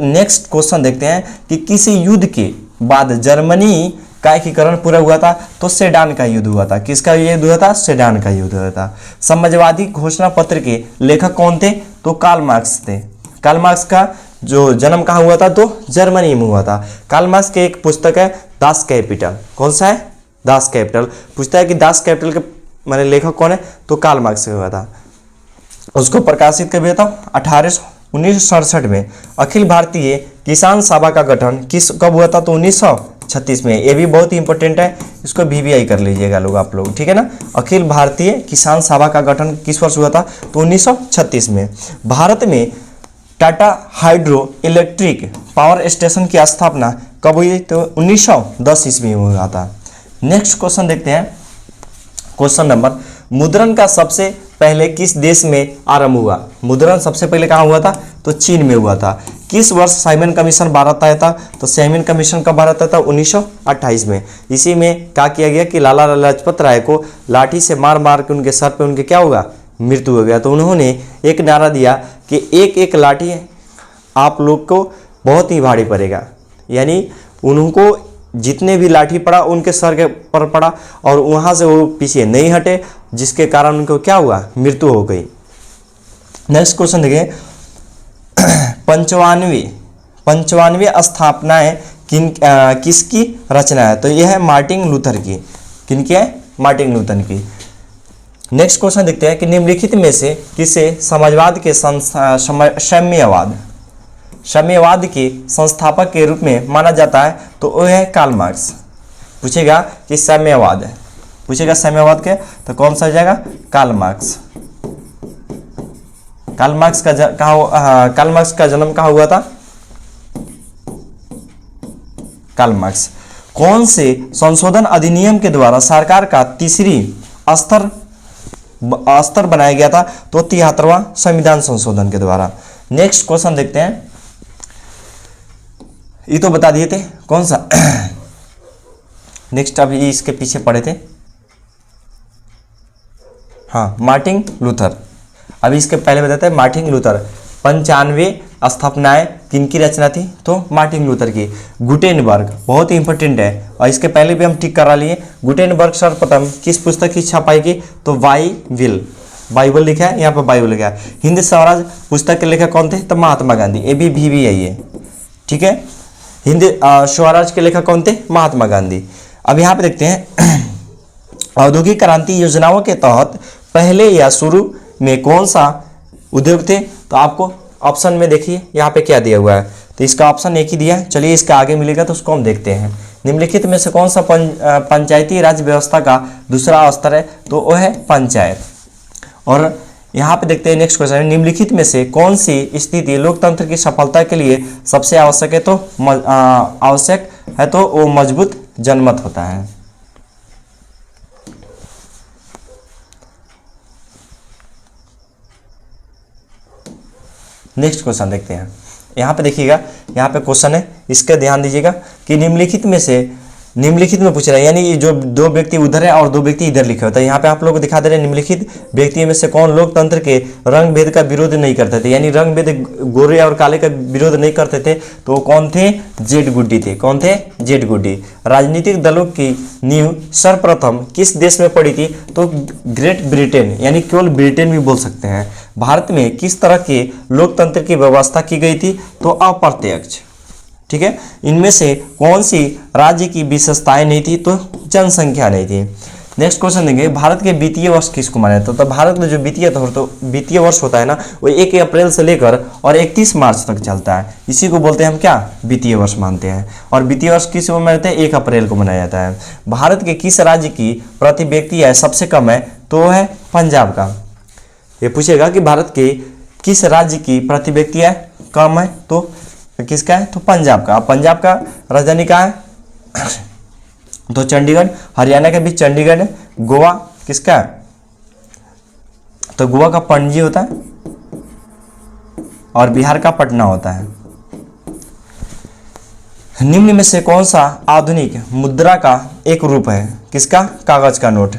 नेक्स्ट क्वेश्चन देखते हैं कि किसी युद्ध के बाद जर्मनी का एकीकरण पूरा हुआ था, तो सेडान का युद्ध हुआ था। किसका युद्ध हुआ था, सेडान का युद्ध हुआ था। समाजवादी घोषणा पत्र के लेखक कौन थे, तो कार्ल मार्क्स थे। कार्ल मार्क्स का जो जन्म कहाँ हुआ था, तो जर्मनी में हुआ था। कार्ल मार्क्स के एक पुस्तक है दास कैपिटल। कौन सा है, दास कैपिटल। पूछता है कि दास कैपिटल के मैंने लेखक कौन है, तो कार्ल मार्क्स हुआ था। उसको प्रकाशित कब हुआ था, 1967 में। अखिल भारतीय किसान सभा का गठन कब हुआ था, तो 1936 में। ये भी बहुत ही इंपॉर्टेंट है, इसको VVI कर लीजिएगा लोग, आप लोग, ठीक है ना। अखिल भारतीय किसान सभा का गठन किस वर्ष हुआ था, तो 1936 में। भारत में Tata hydro electric power station की स्थापना कब हुई, तो 1910 ईस्वी में हुआ था। नेक्स्ट क्वेश्चन देखते हैं, क्वेश्चन नंबर, मुद्रण का सबसे पहले किस देश में आरंभ हुआ। मुद्रण सबसे पहले कहाँ हुआ था, तो चीन में हुआ था। किस वर्ष साइमन कमीशन भारत आया था, तो साइमन कमीशन कब भारत आया था, 1928 में। इसी में क्या किया गया कि लाला लाजपत राय को लाठी से मार मार के उनके सर पे उनके क्या होगा, मृत्यु हो गया। तो उन्होंने एक नारा दिया कि एक एक लाठी आप लोग को बहुत ही भारी पड़ेगा, यानी उनको जितने भी लाठी पड़ा उनके सर के पर पड़ा और वहाँ से वो पीछे नहीं हटे, जिसके कारण उनको क्या हुआ, मृत्यु हो गई। नेक्स्ट क्वेश्चन देखिए, 55वीं स्थापनाएं किसकी रचना है, तो यह है मार्टिन लूथर की। किनकी है, मार्टिन लूथर की। नेक्स्ट क्वेश्चन देखते हैं कि निम्नलिखित में से किसे समाजवाद के साम्यवाद के संस्थापक के रूप में माना जाता है, तो वह है कार्ल मार्क्स। पूछेगा कि साम्यवाद है, पूछेगा साम्यवाद के, तो कौन सा हो जाएगा, कार्ल मार्क्स। कार्ल मार्क्स का जन्म कहाँ हुआ था, कार्ल मार्क्स। कौन से संशोधन अधिनियम के द्वारा सरकार का तीसरी स्तर बनाया गया था, तो 73वां संविधान संशोधन के द्वारा। नेक्स्ट क्वेश्चन देखते हैं, ये तो बता दिए थे कौन सा। नेक्स्ट अभी इसके पीछे पढ़े थे, हाँ, मार्टिन लूथर। अभी इसके पहले बताते हैं, मार्टिन लूथर 95 स्थापनाएं किनकी रचना थी? तो मार्टिन लूथर की। गुटेनबर्ग बहुत ही इंपॉर्टेंट है और इसके पहले भी हम टिक करा लिए। गुटेनबर्ग सर्वप्रथम किस पुस्तक की छपाई की? तो बाइबल लिखा है, यहाँ पर बाइबल लिखा है। हिंद स्वराज पुस्तक के लेखक कौन थे? तो महात्मा गांधी। ABVV है ये, ठीक है। हिंद स्वराज के लेखक कौन थे? महात्मा गांधी। अब यहाँ पे देखते हैं औद्योगिक क्रांति योजनाओं के तहत पहले या शुरू में कौन सा उद्योग थे? तो आपको ऑप्शन में देखिए यहाँ पे क्या दिया हुआ है, तो इसका ऑप्शन एक ही दिया है। चलिए इसका आगे मिलेगा तो उसको हम देखते हैं। निम्नलिखित में से कौन सा पंचायती राज व्यवस्था का दूसरा स्तर है? तो वो है पंचायत। और यहाँ पे देखते हैं नेक्स्ट क्वेश्चन, निम्नलिखित में से कौन सी स्थिति लोकतंत्र की सफलता के लिए सबसे आवश्यक है? तो आवश्यक है तो वो मजबूत जनमत होता है। नेक्स्ट क्वेश्चन देखते हैं। यहाँ पे देखिएगा, यहाँ पे क्वेश्चन है, इसका ध्यान दीजिएगा कि निम्नलिखित में पूछ रहा है, यानी जो दो व्यक्ति उधर है और दो व्यक्ति इधर लिखे होता है। यहाँ पे आप लोग को दिखा दे रहे हैं निम्नलिखित व्यक्तियों में से कौन लोकतंत्र के रंग भेद का विरोध नहीं करते थे, यानी रंग भेद गोरे और काले का विरोध नहीं करते थे। तो कौन थे? जेड गुड्डी थे। कौन थे? जेड गुड्डी। राजनीतिक दलों की नींव सर्वप्रथम किस देश में पड़ी थी? तो ग्रेट ब्रिटेन, यानी केवल ब्रिटेन भी बोल सकते हैं। भारत में किस तरह के लोकतंत्र की व्यवस्था की गई थी? तो अप्रत्यक्ष, ठीक है। इनमें से कौन सी राज्य की विशेषताएं नहीं थी? तो जनसंख्या नहीं थी। नेक्स्ट क्वेश्चन देंगे, भारत के वित्तीय वर्ष किसको माना जाता है? तो भारत में जो वित्तीय वर्ष होता है ना, वो 1 अप्रैल से लेकर और 31 मार्च तक चलता है। इसी को बोलते हैं हम क्या? वित्तीय वर्ष मानते हैं। और वित्तीय वर्ष किस को मनाते हैं? 1 अप्रैल को मनाया जाता है। भारत के किस राज्य की प्रति व्यक्ति आय सबसे कम है? तो है पंजाब का। ये पूछेगा कि भारत के किस राज्य की प्रति व्यक्ति आय कम है? तो किसका है? तो पंजाब का। पंजाब का राजधानी कहाँ है? तो चंडीगढ़। हरियाणा का भी चंडीगढ़ है। गोवा किसका है? तो गोवा का पणजी होता है और बिहार का पटना होता है। निम्न में से कौन सा आधुनिक मुद्रा का एक रूप है? किसका? कागज का नोट।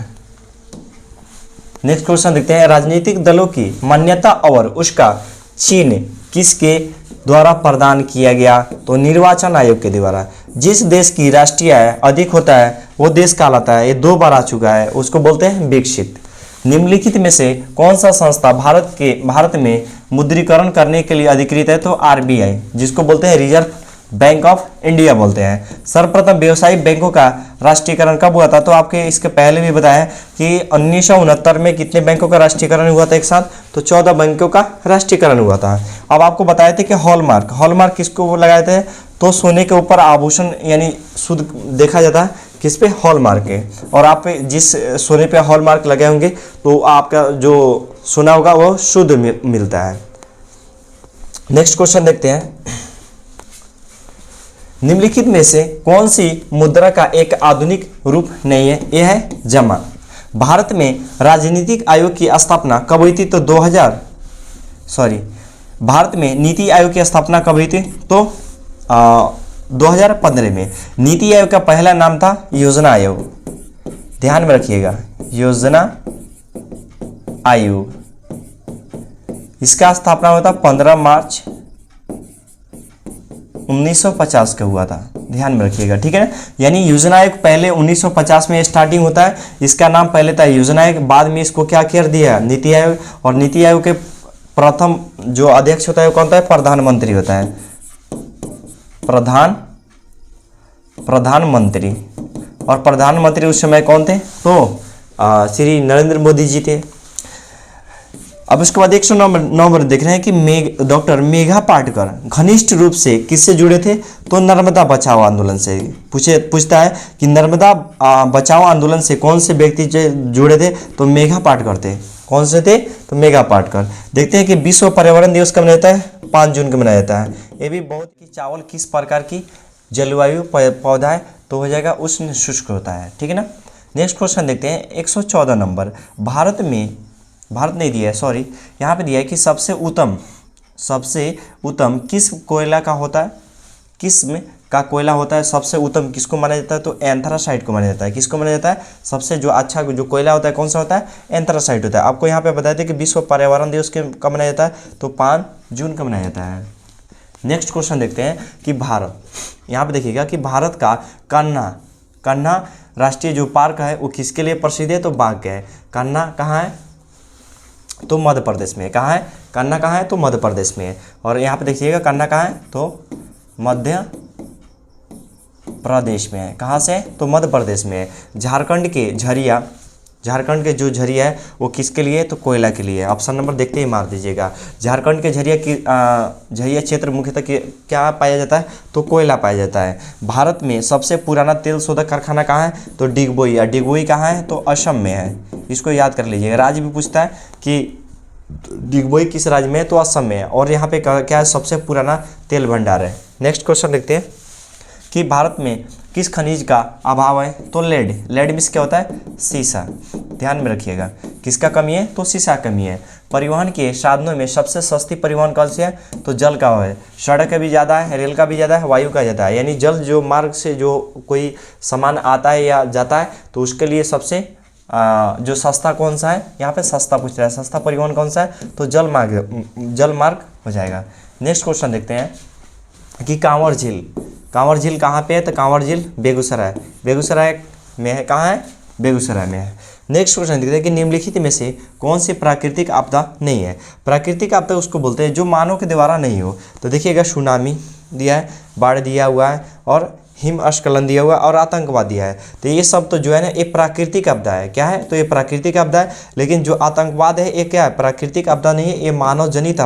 नेक्स्ट क्वेश्चन देखते हैं, राजनीतिक दलों की मान्यता और उसका चिन्ह किसके द्वारा प्रदान किया गया? तो निर्वाचन आयोग के द्वारा। जिस देश की राष्ट्रीय आय अधिक होता है वो देश कहलाता है। ये 2 बार आ चुका है, उसको बोलते हैं विकसित। निम्नलिखित में से कौन सा संस्था भारत में मुद्रीकरण करने के लिए अधिकृत है? तो RBI, जिसको बोलते हैं रिजर्व बैंक ऑफ इंडिया बोलते हैं। सर्वप्रथम व्यवसायिक बैंकों का राष्ट्रीयकरण कब हुआ था? तो आपके इसके पहले भी बताया कि 1969 में कितने बैंकों का राष्ट्रीयकरण हुआ था एक साथ? तो 14 बैंकों का राष्ट्रीयकरण हुआ था। अब आपको बताए थे कि हॉलमार्क किसको लगाए थे? तो सोने के ऊपर आभूषण यानी शुद्ध देखा जाता है किस पे? हॉलमार्क है। और आप जिस सोने पे हॉलमार्क लगे होंगे तो आपका जो सोना होगा वो शुद्ध मिलता है। नेक्स्ट क्वेश्चन देखते हैं, निम्नलिखित में से कौन सी मुद्रा का एक आधुनिक रूप नहीं है? यह है जमा। भारत में राजनीतिक आयोग की स्थापना कब हुई थी? तो भारत में नीति आयोग की स्थापना कब हुई थी? तो 2015 में। नीति आयोग का पहला नाम था योजना आयोग। ध्यान में रखिएगा, योजना आयोग। इसका स्थापना हुआ था 15 मार्च 1950 का हुआ था। ध्यान में रखिएगा, ठीक है ना। यानी योजना आयोग पहले 1950 में स्टार्टिंग होता है। इसका नाम पहले था योजना आयोग, बाद में इसको क्या कर दिया? नीति आयोग। और नीति आयोग के प्रथम जो अध्यक्ष होता है वो कौन होता है? प्रधानमंत्री होता है। प्रधानमंत्री। और प्रधानमंत्री उस समय कौन थे? तो श्री नरेंद्र मोदी जी थे। अब उसके बाद 109 नंबर देख रहे हैं कि डॉक्टर मेघा पाटकर घनिष्ठ रूप से किससे जुड़े थे? तो नर्मदा बचाओ आंदोलन से। पूछता है कि नर्मदा बचाओ आंदोलन से कौन से व्यक्ति जुड़े थे? तो मेघा पाटकर थे। कौन से थे? तो मेघा पाटकर। देखते हैं कि विश्व पर्यावरण दिवस कब मनाया जाता है? 5 जून को मनाया जाता है। ये भी बहुत कि चावल किस प्रकार की जलवायु पौधा है? तो हो जाएगा उष्ण शुष्क होता है, ठीक है ना। नेक्स्ट क्वेश्चन देखते हैं 114 नंबर। भारत नहीं दिया है, सॉरी, यहाँ पे दिया है कि सबसे उत्तम किस कोयला का होता है? किस में का कोयला होता है? सबसे उत्तम किसको माना जाता है? तो एंथ्रासाइट को माना जाता है। किसको माना जाता है? सबसे जो अच्छा जो कोयला होता है कौन सा होता है? एंथ्रासाइट होता है। आपको यहाँ पे बताया था कि विश्व पर्यावरण दिवस कब मनाया जाता है? तो 5 जून को मनाया जाता है। नेक्स्ट क्वेश्चन देखते हैं कि भारत, यहाँ पे देखिएगा कि भारत का कान्हा राष्ट्रीय जो पार्क है वो किसके लिए प्रसिद्ध है? तो बाघ के है। कान्हा कहाँ है? तो मध्य प्रदेश में। कहाँ है कान्हा? कहाँ है? तो मध्य प्रदेश में है। और यहाँ पे देखिएगा कान्हा कहाँ है? तो मध्य प्रदेश में है। कहाँ से? तो मध्य प्रदेश में है। झारखंड के जो झरिया है वो किसके लिए? तो कोयला के लिए। ऑप्शन नंबर देखते ही मार दीजिएगा। झारखंड के झरिया क्षेत्र मुख्यतः क्या पाया जाता है? तो कोयला पाया जाता है। भारत में सबसे पुराना तेल शोधक कारखाना कहाँ है? तो डिगबोई। और डिगबोई कहाँ है? तो असम में है। इसको याद कर लीजिएगा। राज्य भी पूछता है कि डिगबोई किस राज्य में है? तो असम में है। और यहाँ पे क्या है? सबसे पुराना तेल भंडार है। नेक्स्ट क्वेश्चन देखते हैं कि भारत में किस खनिज का अभाव है? तो लेड मीन्स क्या होता है? सीसा। ध्यान में रखिएगा, किसका कमी है? तो सीसा कमी है। परिवहन के साधनों में सबसे सस्ती परिवहन कौन सी है? तो जल का है। सड़क का भी ज़्यादा है, रेल का भी ज़्यादा है, वायु का ज़्यादा है। यानी जल जो मार्ग से जो कोई सामान आता है या जाता है तो उसके लिए सबसे जो सस्ता कौन सा है? यहाँ पे सस्ता पूछ रहा है। सस्ता परिवहन कौन सा है? तो जल मार्ग हो जाएगा। नेक्स्ट क्वेश्चन देखते हैं कि कांवर झील कहाँ पे है? तो कांवर झील बेगूसराय में है। कहाँ है? बेगूसराय में है। नेक्स्ट क्वेश्चन देखते हैं कि निम्नलिखित में से कौन सी प्राकृतिक आपदा नहीं है? प्राकृतिक आपदा उसको बोलते हैं जो मानव के द्वारा नहीं हो। तो देखिएगा, सुनामी दिया है, बाढ़ दिया हुआ है, और हिमस्खलन दिया हुआ और आतंकवाद दिया है। तो ये सब तो जो है ना ये प्राकृतिक आपदा है। क्या है? तो ये प्राकृतिक आपदा है। लेकिन जो आतंकवाद है ये क्या है? प्राकृतिक आपदा नहीं है, ये मानव जनित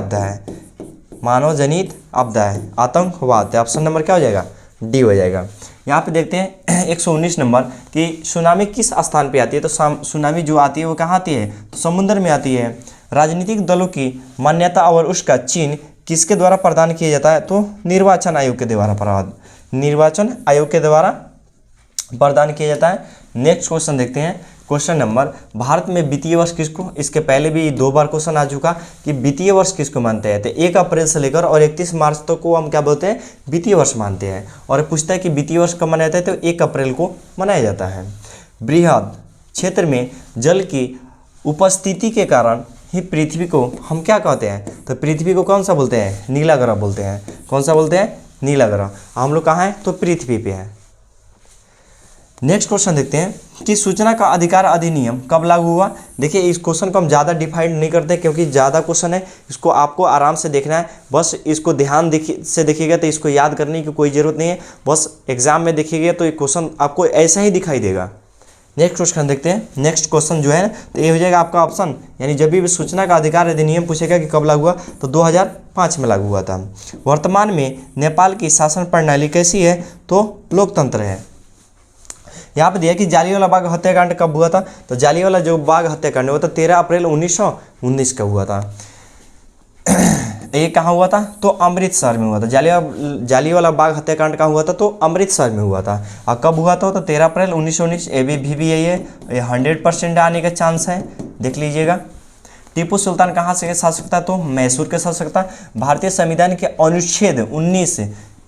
आपदा है। आतंकवाद। ऑप्शन नंबर क्या हो जाएगा? डी हो जाएगा। यहाँ पे देखते हैं 119 नंबर कि सुनामी किस स्थान पे आती है? तो सुनामी जो आती है वो कहाँ आती है? तो समुद्र में आती है। राजनीतिक दलों की मान्यता और उसका चिन्ह किसके द्वारा प्रदान किया जाता है? तो निर्वाचन आयोग के द्वारा प्रदान किया जाता है। नेक्स्ट क्वेश्चन देखते हैं। क्वेश्चन नंबर, भारत में वित्तीय वर्ष किसको? इसके पहले भी 2 बार क्वेश्चन आ चुका कि वित्तीय वर्ष किसको मानते हैं? तो 1 अप्रैल से लेकर और 31 मार्च तक को हम क्या बोलते हैं? वित्तीय वर्ष मानते हैं। और पूछता है कि वित्तीय वर्ष कब मनाया जाता है? तो 1 अप्रैल को मनाया जाता है। बृहद क्षेत्र में जल की उपस्थिति के कारण ही पृथ्वी को हम क्या कहते हैं? तो पृथ्वी को कौन सा बोलते हैं? नीला ग्रह बोलते हैं। कौन सा बोलते हैं? नीला ग्रह। हम लोग कहाँ हैं? तो पृथ्वी पे हैं। नेक्स्ट क्वेश्चन देखते हैं कि सूचना का अधिकार अधिनियम कब लागू हुआ? देखिए, इस क्वेश्चन को हम ज़्यादा डिफाइन नहीं करते क्योंकि ज़्यादा क्वेश्चन है, इसको आपको आराम से देखना है। बस इसको ध्यान से देखिएगा तो इसको याद करने की कोई ज़रूरत नहीं है। बस एग्जाम में देखिएगा तो ये क्वेश्चन आपको ऐसा ही दिखाई देगा। नेक्स्ट क्वेश्चन देखते हैं। नेक्स्ट क्वेश्चन जो है तो ये हो जाएगा आपका ऑप्शन, यानी जब भी सूचना का अधिकार अधिनियम पूछेगा कि कब लागू हुआ तो 2005 में लागू हुआ था। वर्तमान में नेपाल की शासन प्रणाली कैसी है? तो लोकतंत्र है। यहाँ पे दिया कि जालियांवाला बाग हत्याकांड कब हुआ था? तो जालियांवाला जो बाग हत्याकांड हुआ था 13 अप्रैल 1919 का हुआ था। ये कहाँ हुआ था? तो अमृतसर में हुआ था। जालियांवाला बाग हत्याकांड कहाँ हुआ था? तो अमृतसर में हुआ था। और कब हुआ था? तो 13 अप्रैल 1919। ये भी यही है, ये 100% आने का चांस है, देख लीजिएगा। टीपू सुल्तान कहाँ से शासक था? तो मैसूर के शासक था। भारतीय संविधान के अनुच्छेद 19,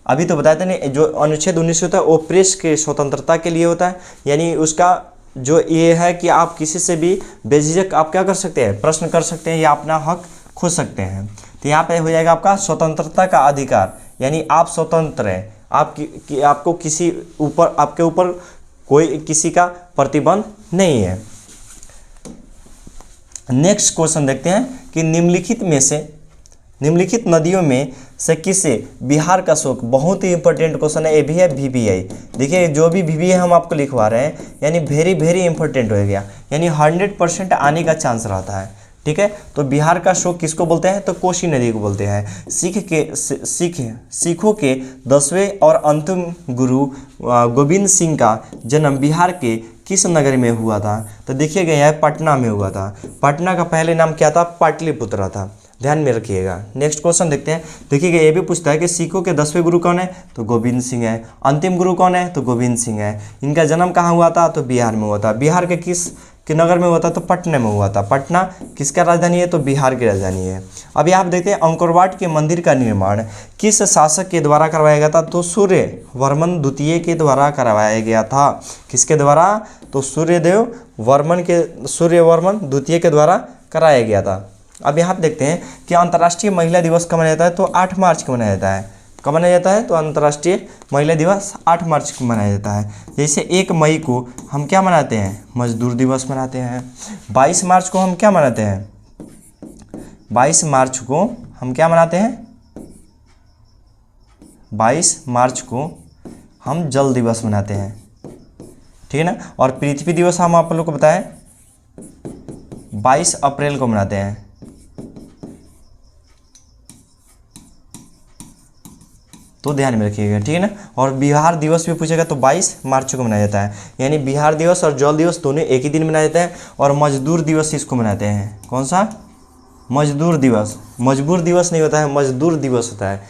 अभी तो बताते नहीं, जो अनुच्छेद 19 होता है वो प्रेस के स्वतंत्रता के लिए होता है। यानी उसका जो ये है कि आप किसी से भी बेझिझक आप क्या कर सकते हैं? प्रश्न कर सकते हैं या अपना हक खोज सकते हैं। तो यहाँ पे हो जाएगा आपका स्वतंत्रता का अधिकार, यानी आप स्वतंत्र हैं। आपको आपके ऊपर कोई किसी का प्रतिबंध नहीं है। नेक्स्ट क्वेश्चन देखते हैं कि निम्नलिखित नदियों में से किसे बिहार का शोक? बहुत ही इंपॉर्टेंट क्वेश्चन है, ये भी है VBI। देखिए, जो भी VBI हम आपको लिखवा रहे हैं यानी वेरी इंपॉर्टेंट हो गया, यानी 100% आने का चांस रहता है। ठीक है, तो बिहार का शोक किसको बोलते हैं? तो कोसी नदी को बोलते हैं। सिखों के 10वें और अंतिम गुरु गोविंद सिंह का जन्म बिहार के किस नगर में हुआ था? तो देखिएगा, यह पटना में हुआ था। पटना का पहले नाम क्या था? पाटलिपुत्र था। ध्यान में रखिएगा। नेक्स्ट क्वेश्चन देखते हैं। देखिएगा, ये भी पूछता है कि सिखों के 10वें गुरु कौन है? तो गोविंद सिंह है। अंतिम गुरु कौन है? तो गोविंद सिंह है। इनका जन्म कहाँ हुआ था? तो बिहार में हुआ था। बिहार के किस नगर में हुआ था? तो पटना में हुआ था। पटना किसका राजधानी है? तो बिहार की राजधानी है। अभी आप देखते हैं अंकोरवाट के मंदिर का निर्माण किस शासक के द्वारा करवाया गया था? तो सूर्यवर्मन द्वितीय के द्वारा करवाया गया था। किसके द्वारा? तो सूर्यवर्मन द्वितीय के द्वारा कराया गया था। अब यहाँ पे देखते हैं कि अंतर्राष्ट्रीय महिला दिवस कब मनाया जाता है? तो 8 मार्च को मनाया जाता है। कब मनाया जाता है? तो अंतर्राष्ट्रीय महिला दिवस 8 मार्च को मनाया जाता है। जैसे 1 मई को हम क्या मनाते हैं? मजदूर दिवस मनाते हैं। 22 मार्च को हम क्या मनाते हैं? 22 मार्च को हम क्या मनाते हैं? 22 मार्च को हम जल दिवस मनाते हैं, ठीक है ना। और पृथ्वी दिवस हम आप लोग को बताएं 22 अप्रैल को मनाते हैं। तो ध्यान में रखिएगा, ठीक है ना। और बिहार दिवस भी पूछेगा तो 22 मार्च को मनाया जाता है। यानी बिहार दिवस और जल दिवस दोनों एक ही दिन मनाया जाता है। और मजदूर दिवस इसको मनाते हैं। कौन सा? मजदूर दिवस। मजबूर दिवस नहीं होता है, मजदूर दिवस होता है।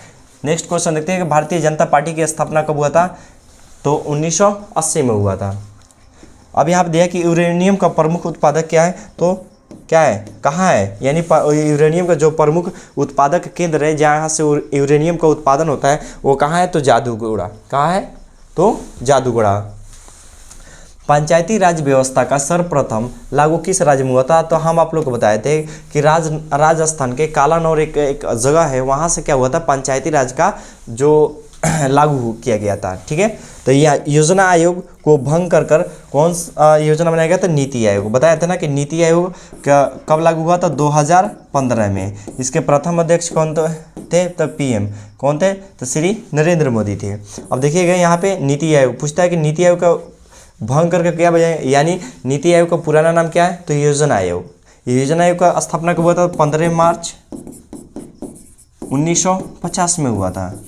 नेक्स्ट क्वेश्चन देखते हैं कि भारतीय जनता पार्टी की स्थापना कब हुआ था? तो 1980 में हुआ था। अब यहाँ पे दिया कि यूरेनियम का प्रमुख उत्पादक क्या है? तो क्या है, कहाँ है? यानी यूरेनियम का जो प्रमुख उत्पादक केंद्र है जहाँ से यूरेनियम का उत्पादन होता है वो कहाँ है? तो जादूगोड़ा। कहाँ है? तो जादूगोड़ा। पंचायती राज व्यवस्था का सर्वप्रथम लागू किस राज्य में हुआ था? तो हम आप लोग को बताए थे कि राजस्थान के कालानौर एक जगह है, वहाँ से क्या हुआ था? पंचायती राज का जो लागू किया गया था, ठीक है। तो यह योजना आयोग को भंग कर कौन योजना बनाया गया था? नीति आयोग। बताया था ना कि नीति आयोग का कब लागू हुआ था? 2015 में। इसके प्रथम अध्यक्ष कौन थे? तो पीएम कौन थे? तो श्री नरेंद्र मोदी थे। अब देखिएगा यहाँ पे नीति आयोग पूछता है कि नीति आयोग का भंग करके क्या बजाय, यानी नीति आयोग का पुराना नाम क्या है? तो योजना आयोग। योजना आयोग का स्थापना कब हुआ था? 15 मार्च 1950 में हुआ था।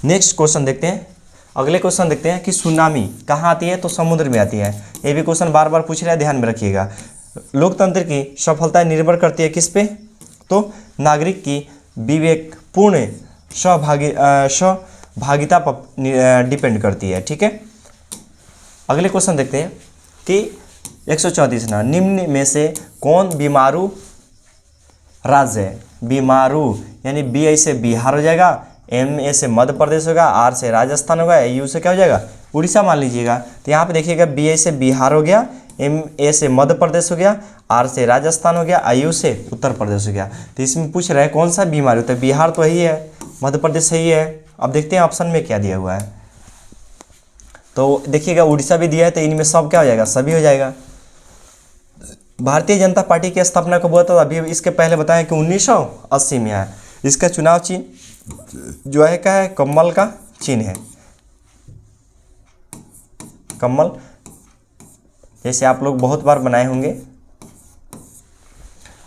नेक्स्ट क्वेश्चन देखते हैं। अगले क्वेश्चन देखते हैं कि सुनामी कहाँ आती है? तो समुद्र में आती है। ये भी क्वेश्चन बार बार पूछ रहा है, ध्यान में रखिएगा। लोकतंत्र की सफलता निर्भर करती है किस पे? तो नागरिक की विवेकपूर्ण सहभागिता पर डिपेंड करती है, ठीक है। अगले क्वेश्चन देखते हैं कि 134 ना, निम्न में से कौन बीमारू राज्य है? बीमारू यानी बी आई से बिहार हो जाएगा, एम ए से मध्य प्रदेश होगा, आर से राजस्थान होगा, यू से क्या हो जाएगा? उड़ीसा मान लीजिएगा। तो यहाँ पे देखिएगा बी आई से बिहार हो गया, एम ए से मध्य प्रदेश हो गया, आर से राजस्थान हो गया, आई यू से उत्तर प्रदेश हो गया। तो इसमें पूछ रहा है कौन सा बीमारी होता है? बिहार तो यही है, मध्य प्रदेश सही है। अब देखते हैं ऑप्शन में क्या दिया हुआ है। तो देखिएगा उड़ीसा भी दिया है, तो इनमें सब क्या हो जाएगा? सभी हो जाएगा। भारतीय जनता पार्टी की स्थापना कब हुआ था? अभी इसके पहले बताया कि 1980 में है। इसका चुनाव चिन्ह जो है क्या है? कमल का चिन्ह है, कमल, जैसे आप लोग बहुत बार बनाए होंगे।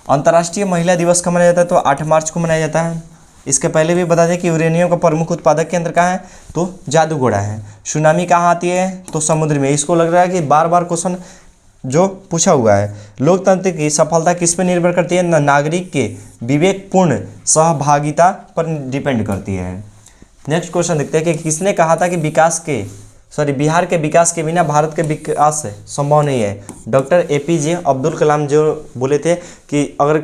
अंतर्राष्ट्रीय महिला दिवस कब मनाया जाता है? तो 8 मार्च को मनाया जाता है। इसके पहले भी बता दें कि यूरेनियम का प्रमुख उत्पादक केंद्र कहाँ है? तो जादूगोड़ा है। सुनामी कहाँ आती है? तो समुद्र में। इसको लग रहा है कि बार बार क्वेश्चन जो पूछा हुआ है। लोकतंत्र की सफलता किस पर निर्भर करती है? नागरिक के विवेकपूर्ण सहभागिता पर डिपेंड करती है। नेक्स्ट क्वेश्चन देखते हैं कि किसने कहा था कि बिहार के विकास के बिना भारत के विकास संभव नहीं है? डॉक्टर APJ अब्दुल कलाम जो बोले थे कि अगर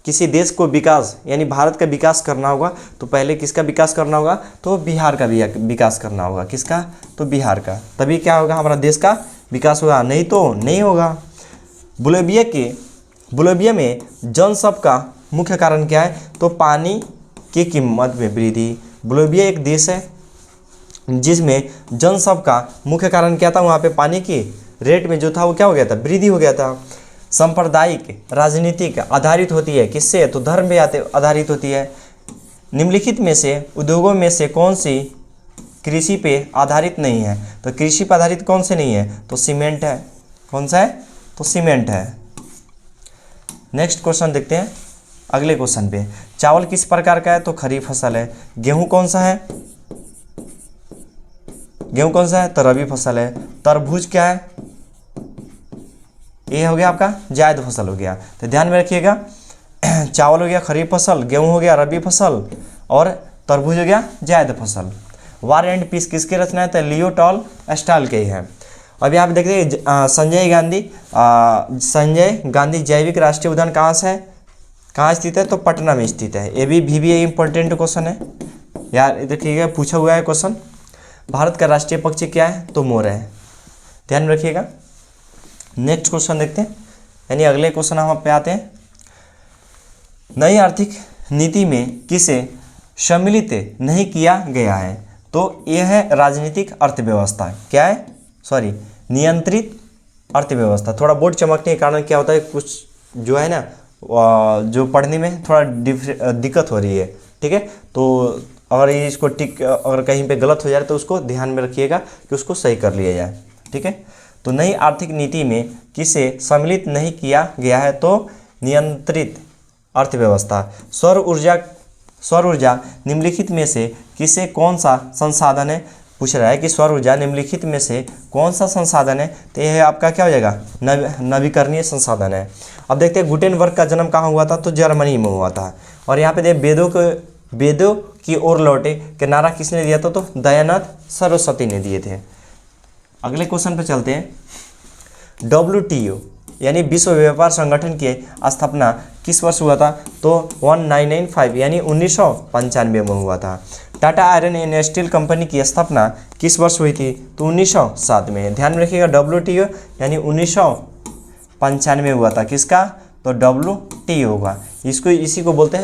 किसी देश को विकास यानी भारत का विकास करना होगा तो पहले किसका विकास करना होगा? तो बिहार का विकास करना होगा। किसका? तो बिहार का। तभी क्या होगा? हमारा देश का विकास होगा, नहीं तो नहीं होगा। बोलिविया में जनसंख्या का मुख्य कारण क्या है? तो पानी की कीमत में वृद्धि। बोलिविया एक देश है जिसमें जनसंख्या का मुख्य कारण क्या था? वहाँ पे पानी की रेट में जो था वो क्या हो गया था? वृद्धि हो गया था। सांप्रदायिक राजनीतिक आधारित होती है, किससे? तो धर्म पे आधारित होती है। निम्नलिखित में से उद्योगों में से कौन सी कृषि पे आधारित नहीं है? तो कृषि पर आधारित कौन से नहीं है? तो सीमेंट है। कौन सा है? तो सीमेंट है। नेक्स्ट क्वेश्चन देखते हैं अगले क्वेश्चन पे। चावल किस प्रकार का है? तो खरीफ फसल है। गेहूं कौन सा है? गेहूं कौन सा है? तो रबी फसल है। तरबूज क्या है? ये हो गया आपका जायद फसल हो गया। तो ध्यान में रखिएगा, चावल हो गया खरीफ फसल, गेहूं हो गया रबी फसल और तरबूज हो गया जायद फसल। वार एंड पीस किसकी रचना है? तो लियो टॉलस्टॉय के ही है। अब यहाँ पे देखते हैं संजय गांधी जैविक राष्ट्रीय उद्यान कहाँ से है? कहाँ स्थित है? तो पटना में स्थित है। ये भी VBA इंपॉर्टेंट क्वेश्चन है यार, देखिएगा पूछा हुआ है क्वेश्चन। भारत का राष्ट्रीय पक्षी क्या है? तो मोर है, ध्यान रखिएगा। नेक्स्ट क्वेश्चन देखते हैं, यानी अगले क्वेश्चन हम पे आते हैं। नई आर्थिक नीति में किसे सम्मिलित नहीं किया गया है। तो यह है राजनीतिक अर्थव्यवस्था। क्या है? सॉरी, नियंत्रित अर्थव्यवस्था। थोड़ा बोर्ड चमकने के कारण क्या होता है, कुछ जो है ना जो पढ़ने में थोड़ा दिक्कत हो रही है। ठीक है, तो अगर इसको टिक अगर कहीं पे गलत हो जाए तो उसको ध्यान में रखिएगा कि उसको सही कर लिया जाए। ठीक है, तो नई आर्थिक नीति में किसे सम्मिलित नहीं किया गया है? तो नियंत्रित अर्थव्यवस्था। सौर ऊर्जा निम्नलिखित में से किसे कौन सा संसाधन है? पूछ रहा है कि सौर ऊर्जा निम्नलिखित में से कौन सा संसाधन है? तो यह आपका क्या हो जाएगा? नवीकरणीय संसाधन है। अब देखते हैं गुटेनबर्ग का जन्म कहाँ हुआ था? तो जर्मनी में हुआ था। और यहाँ पे वेदों की ओर लौटे के नारा किसने दिया था? तो दयानंद सरस्वती ने दिए थे। अगले क्वेश्चन पे चलते हैं। WTO यानी विश्व व्यापार संगठन की स्थापना किस वर्ष हुआ था? तो 1995 यानी 1995 में हुआ था। Tata iron and steel company की स्थापना किस वर्ष हुई थी? तो 1907 में। ध्यान में रखिएगा, WTO यानी 1995 में हुआ था। किसका? तो WTO का। इसी को बोलते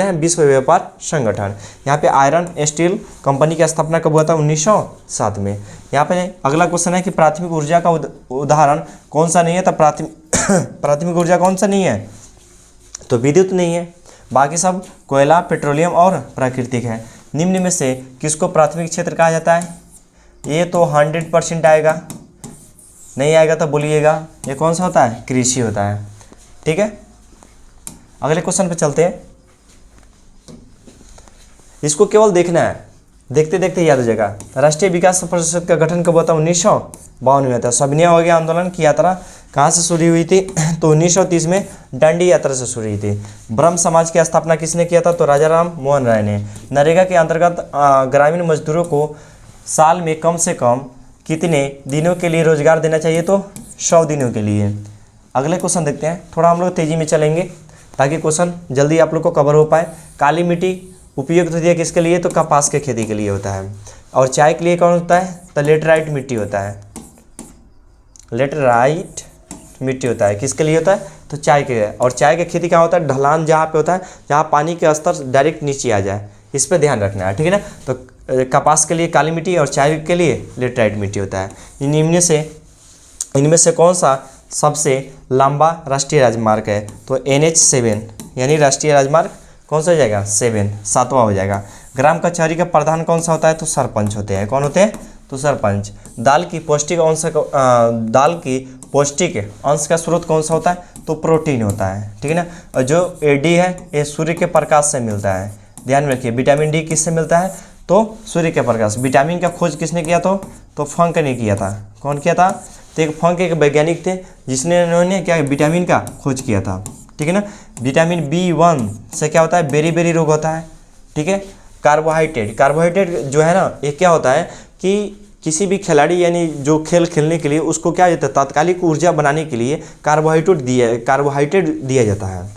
हैं विश्व व्यापार संगठन। यहाँ पे आयरन स्टील कंपनी की स्थापना कब हुआ था? 1907 में। यहाँ पे अगला क्वेश्चन है कि प्राथमिक ऊर्जा का उदाहरण कौन सा नहीं है? तो प्राथमिक ऊर्जा कौन सा नहीं है? तो विद्युत नहीं है, बाकी सब कोयला, पेट्रोलियम और प्राकृतिक है। निम्न में से किसको प्राथमिक क्षेत्र कहा जाता है? ये तो 100% आएगा, नहीं आएगा तो बोलिएगा। ये कौन सा होता है? कृषि होता है। ठीक है, अगले क्वेश्चन पे चलते हैं। इसको केवल देखना है, देखते देखते याद हो जाएगा। राष्ट्रीय विकास परिषद का गठन कब हुआ था? 1952 में हुआ था। सविनय अवज्ञा आंदोलन की यात्रा कहाँ से शुरू हुई थी? तो 1930 में दांडी यात्रा से शुरू हुई थी। ब्रह्म समाज की स्थापना किसने किया था? तो राजा राम मोहन राय ने। नरेगा के अंतर्गत ग्रामीण मजदूरों को साल में कम से कम कितने दिनों के लिए रोजगार देना चाहिए? तो 100 दिनों के लिए। अगले क्वेश्चन देखते हैं। थोड़ा हम लोग तेजी में चलेंगे ताकि क्वेश्चन जल्दी आप लोग को कवर हो पाए। काली मिट्टी उपयुक्त होती है किसके लिए? तो कपास के खेती के लिए होता है। और चाय के लिए कौन होता है? तो लेटराइट मिट्टी होता है। लेटराइट मिट्टी होता है किसके लिए होता है? तो चाय के लिए। और चाय की खेती क्या होता है? ढलान जहाँ पे होता है, जहाँ पानी के स्तर डायरेक्ट नीचे आ जाए, इस पर ध्यान रखना है। ठीक है ना। तो कपास के लिए काली मिट्टी और चाय के लिए लेटराइट मिट्टी होता है। इनमें से कौन सा सबसे लंबा राष्ट्रीय राजमार्ग है? तो NH7 यानी राष्ट्रीय राजमार्ग कौन सा हो जाएगा? 7वां हो जाएगा। ग्राम कचहरी का प्रधान कौन सा होता है? तो सरपंच होते हैं। कौन होते हैं? तो सरपंच। दाल की पौष्टिक अंश का स्रोत कौन सा होता है? तो प्रोटीन होता है। ठीक है ना। और जो AD है ये सूर्य के प्रकाश से मिलता है। ध्यान में रखिए, विटामिन D किससे मिलता है? तो सूर्य के प्रकाश। विटामिन का खोज किसने किया? तो फंक ने किया था। कौन किया था? तो एक फंक एक वैज्ञानिक थे जिन्होंने क्या विटामिन का खोज किया था। ठीक है ना। विटामिन B1 से क्या होता है? बेरी रोग होता है। ठीक है। कार्बोहाइड्रेट जो है ना, ये क्या होता है कि किसी भी खिलाड़ी यानी जो खेल खेलने के लिए उसको क्या जाता है? तात्कालिक ऊर्जा बनाने के लिए कार्बोहाइड्रेट दिया जाता है।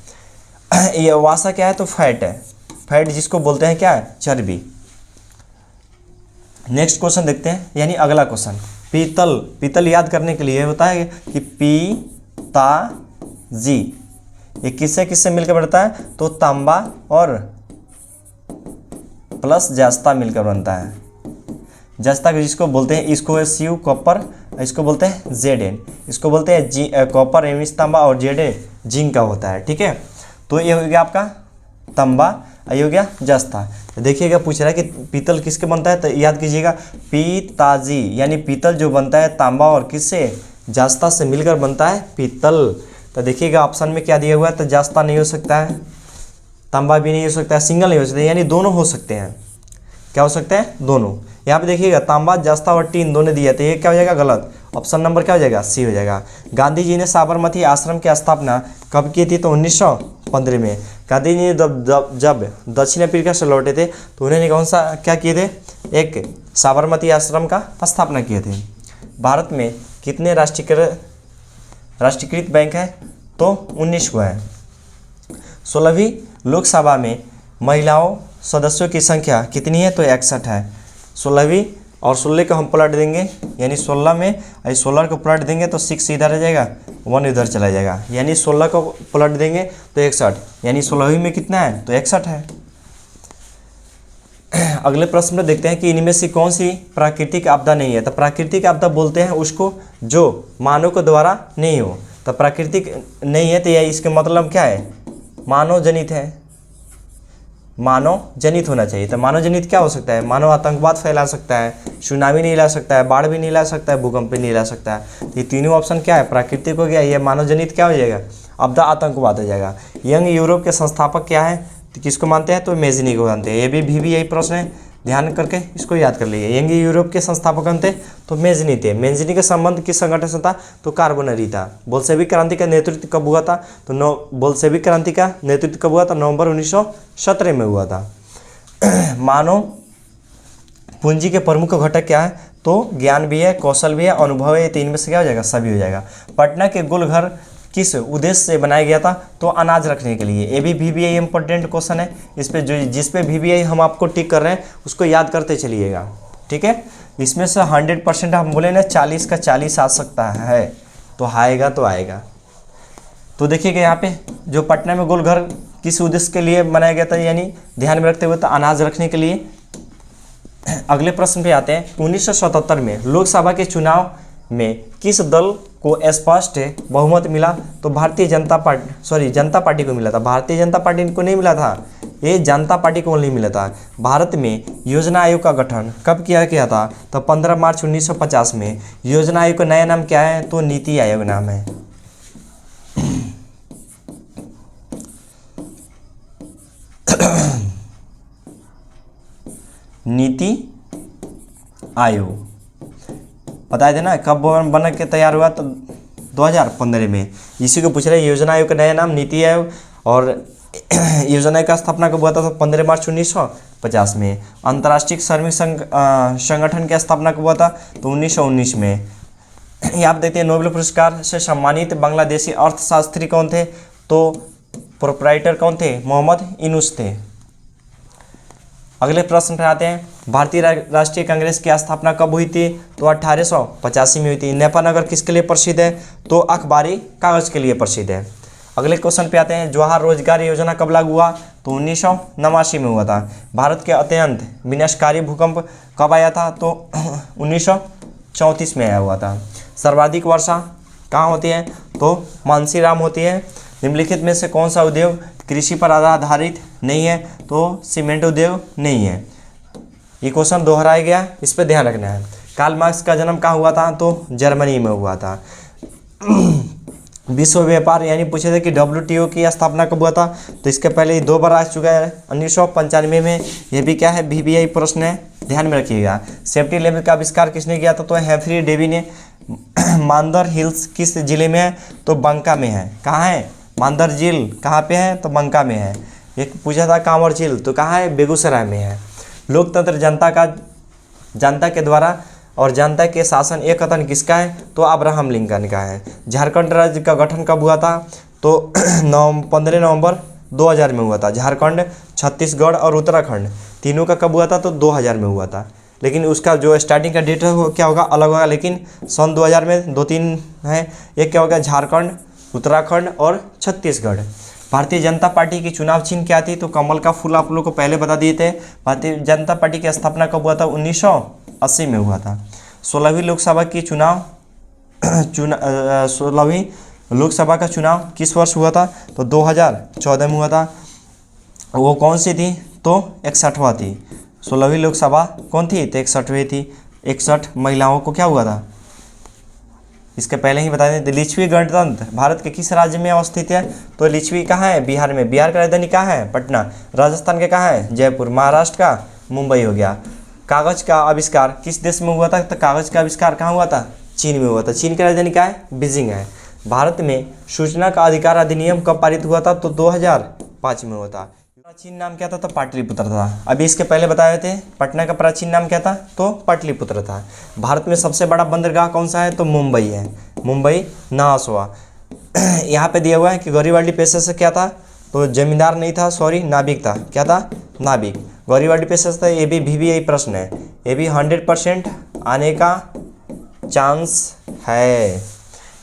ये वसा क्या है? तो फैट है। फैट जिसको बोलते हैं क्या है? चर्बी। नेक्स्ट क्वेश्चन देखते हैं, यानी अगला क्वेश्चन। पीतल याद करने के लिए होता है कि पीताजी, ये किससे मिलकर बनता है? तो तांबा और प्लस जस्ता मिलकर बनता है। जस्ता जिसको बोलते हैं, इसको है Cu कॉपर, इसको बोलते हैं Zn, इसको बोलते हैं कॉपर एमिस तांबा और Zn जिंक का होता है। ठीक है। तो ये हो गया आपका तांबा, ये हो गया जस्ता। देखिएगा पूछ रहा है कि पीतल किसके बनता है? तो याद कीजिएगा पीताजी यानी पीतल जो बनता है तांबा और किससे? जस्ता से मिलकर बनता है पीतल। तो देखिएगा ऑप्शन में क्या दिया हुआ है? तो जस्ता नहीं हो सकता है, तांबा भी नहीं हो सकता है, सिंगल नहीं हो सकता, यानी दोनों हो सकते हैं। क्या हो सकते हैं? दोनों। यहाँ पे देखिएगा तांबा, जस्ता और टीन दोनों दिए थे, ये क्या हो जाएगा? गलत। ऑप्शन नंबर क्या हो जाएगा? C हो जाएगा। गांधी जी ने साबरमती आश्रम की स्थापना कब की थी? तो 1915 में। गांधी जी जब दक्षिण अफ्रीका से लौटे थे तो उन्होंने कौन सा क्या किए थे? एक साबरमती आश्रम का स्थापना किए थे। भारत में कितने राष्ट्रीयकृत बैंक है? तो 19 को है। 16वीं लोकसभा में महिलाओं सदस्यों की संख्या कितनी है? तो 61 है। 16वीं और 16 को हम पलट देंगे, यानी 16 में 16 को पलट देंगे तो 6 इधर आ जाएगा, 1 इधर चला जाएगा, यानी 16 को पलट देंगे तो 61, यानी 16वीं में कितना है? तो 61 है। अगले प्रश्न में देखते हैं कि इनमें से कौन सी प्राकृतिक आपदा नहीं है। तो प्राकृतिक आपदा बोलते हैं उसको जो मानव के द्वारा नहीं हो। तो प्राकृतिक नहीं है तो यह इसके मतलब क्या है, मानव जनित है, मानव जनित होना चाहिए। तो मानव जनित क्या हो सकता है, मानव आतंकवाद फैला सकता है, सुनामी नहीं ला सकता है, बाढ़ भी नहीं ला सकता है, भूकंप भी नहीं ला सकता है। ये तीनों ऑप्शन क्या है, प्राकृतिक हो गया, ये मानव जनित क्या हो जाएगा, आपदा आतंकवाद हो जाएगा। यंग यूरोप के संस्थापक क्या है, तो किसको मानते हैं, तो मेजनी को मानते हैं। ये भी यही प्रश्न है, ध्यान करके इसको याद कर लीजिए। यंग यूरोप के संस्थापक कौन थे, तो मेजनी थे। मेजनी का संबंध किस संगठन से था, तो कार्बोनरी था। बोल्शेविक क्रांति का नेतृत्व कब हुआ था, तो बोल्शेविक क्रांति का नेतृत्व कब हुआ था, नवंबर 1917 में हुआ था। मानव पूंजी के प्रमुख घटक क्या है, तो ज्ञान भी है, कौशल भी है, अनुभव है। ये तीन में से क्या हो जाएगा, सभी हो जाएगा। पटना के गोलघर किस उद्देश्य से बनाया गया था, तो अनाज रखने के लिए। ये भी VBI इंपॉर्टेंट क्वेश्चन है। इस पे जो जिस पे VBI हम आपको टिक कर रहे हैं उसको याद करते चलिएगा, ठीक है। इसमें से 100% हम बोले ना 40 का 40 आ सकता है, तो आएगा तो आएगा। तो देखिएगा यहाँ पे जो पटना में गोलघर किस उद्देश्य के लिए बनाया गया था, यानी ध्यान में रखते हुए तो अनाज रखने के लिए। अगले प्रश्न पे आते हैं। 1977 में लोकसभा के चुनाव में किस दल को स्पष्ट बहुमत मिला, तो भारतीय जनता पार्टी को मिला था। भारतीय जनता पार्टी को नहीं मिला था, ये जनता पार्टी को नहीं मिला था। भारत में योजना आयोग का गठन कब किया गया था, तो 15 मार्च 1950 में। योजना आयोग का नया नाम क्या है, तो नीति आयोग नाम है। नीति आयोग बता देना कब बन के तैयार हुआ, तो 2015 में। इसी को पूछ रहे हैं, योजना आयोग का नया नाम नीति आयोग। और योजना आयोग का स्थापना कब हुआ था, तो 15 मार्च 1950 में। अंतर्राष्ट्रीय श्रमिक संगठन की स्थापना कब हुआ था, तो 1919 में। ये आप देखते हैं नोबेल पुरस्कार से सम्मानित बांग्लादेशी अर्थशास्त्री कौन थे, तो प्रोप्राइटर कौन थे, मोहम्मद यूनुस थे। अगले प्रश्न पर आते हैं। भारतीय राष्ट्रीय कांग्रेस की स्थापना कब हुई थी, तो 1885 में हुई थी। नेपानगर किसके लिए प्रसिद्ध है, तो अखबारी कागज के लिए प्रसिद्ध है। अगले क्वेश्चन पे आते हैं। जवाहर रोजगार योजना कब लागू हुआ, तो 1989 में हुआ था। भारत के अत्यंत विनाशकारी भूकंप कब आया था, तो 1934 में आया हुआ था। सर्वाधिक वर्षा कहाँ होती है, तो मानसीराम होती है। निम्नलिखित में से कौन सा उद्योग कृषि पर आधारित नहीं है, तो सीमेंट उद्योग नहीं है। ये क्वेश्चन दोहराया गया, इस पर ध्यान रखना है। कार्ल मार्क्स का जन्म कहाँ हुआ था, तो जर्मनी में हुआ था। विश्व व्यापार यानी पूछे थे कि WTO की स्थापना कब हुआ था, तो इसके पहले 2 बार आ चुका है, 1995 में। ये भी क्या है, VBI प्रश्न है, ध्यान में रखिएगा। सेफ्टी लेवल का आविष्कार किसने किया था, तो हेम्फ्री डेवी ने। मांदर हिल्स किस जिले में है, तो बंका में है। कहाँ है, मांदर झील कहाँ पे है, तो बंका में है। एक पूछा था कांवर झील, तो कहाँ है, बेगूसराय में है। लोकतंत्र जनता के द्वारा और जनता के शासन एक कथन किसका है, तो अब्राहम लिंकन का है। झारखंड राज्य का गठन कब हुआ था, तो 15 नवंबर 2000 में हुआ था। झारखंड, छत्तीसगढ़ और उत्तराखंड तीनों का कब हुआ था, तो 2000 में हुआ था। लेकिन उसका जो स्टार्टिंग का डेट है वो क्या होगा, अलग होगा। लेकिन सन 2000 में 2-3 है, एक क्या होगा, झारखंड, उत्तराखंड और छत्तीसगढ़। भारतीय जनता पार्टी की चुनाव चिन्ह क्या थी, तो कमल का फूल आप लोग को पहले बता दिए थे। भारतीय जनता पार्टी की स्थापना कब हुआ था, 1980 में हुआ था। 16वीं लोकसभा की 16वीं लोकसभा का चुनाव किस वर्ष हुआ था, तो 2014 में हुआ था। वो कौन सी थी, तो 61वां थी। 16वीं लोकसभा कौन थी, तो 61वीं थी। 61 महिलाओं को क्या हुआ था, इसके पहले ही बता दें। लिच्छवी गणतंत्र भारत के किस राज्य में अवस्थित है, तो लिच्छवी कहाँ है, बिहार में। बिहार का राजधानी कहाँ है, पटना। राजस्थान के कहाँ है, जयपुर। महाराष्ट्र का मुंबई हो गया। कागज का आविष्कार किस देश में हुआ था, तो कागज का आविष्कार कहाँ हुआ था, चीन में हुआ था। चीन की राजधानी क्या है, बीजिंग है। भारत में सूचना का अधिकार अधिनियम कब पारित हुआ था, तो 2005 में हुआ था। प्राचीन नाम क्या था, तो पाटलिपुत्र था। अभी इसके पहले बताए थे पटना का प्राचीन नाम क्या था, तो पाटलिपुत्र था। भारत में सबसे बड़ा बंदरगाह कौन सा है, तो मुंबई है। मुंबई नासवा। यहाँ पे दिया हुआ है कि गौरीवाडी पेशे से क्या था, तो जमींदार नहीं था, सॉरी नाविक था। क्या था, नाविक। गौरीवाडी पेशे से था। ये भी VBI प्रश्न है, ये भी 100% आने का चांस है।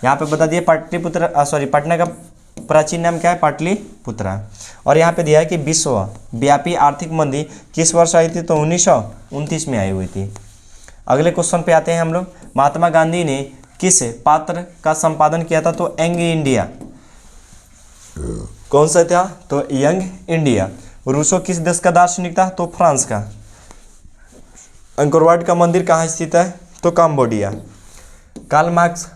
यहाँ पे बता दिए पटना का प्राचीन नाम क्या है? पाटलिपुत्रा। और यहाँ पे दिया है कि विश्व व्यापी आर्थिक मंदी किस वर्ष आई थी? तो 1929 में आई हुई थी। अगले क्वेश्चन पे आते हैं हम लोग। महात्मा गांधी ने किस पात्र का संपादन किया था? तो यंग इंडिया। कौन सा था? तो यंग इंडिया। रूसो किस देश का दार्शनिक था? तो फ्रांस का। अंकोरवाट का मंदिर कहाँ स्थित है? तो कंबोडिया। कार्ल मार्क्स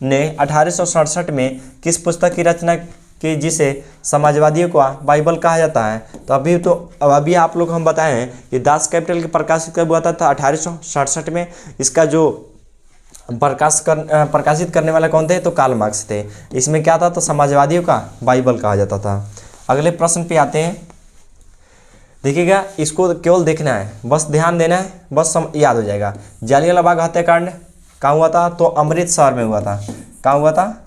ने 1867 में किस पुस्तक की रचना की जिसे समाजवादियों का बाइबल कहा जाता है? तो अभी आप लोग हम बताए हैं कि दास कैपिटल के प्रकाशित कब हुआ था? 1867 में। इसका जो प्रकाशित करने वाला कौन थे? तो कार्ल मार्क्स थे। इसमें क्या था? तो समाजवादियों का बाइबल कहा जाता था। अगले प्रश्न पे आते हैं। देखिएगा, इसको केवल देखना है, बस ध्यान देना है, बस याद हो जाएगा। जालियांवाला बाग हत्याकांड कहाँ हुआ था? तो अमृतसर में हुआ था। कहाँ हुआ था?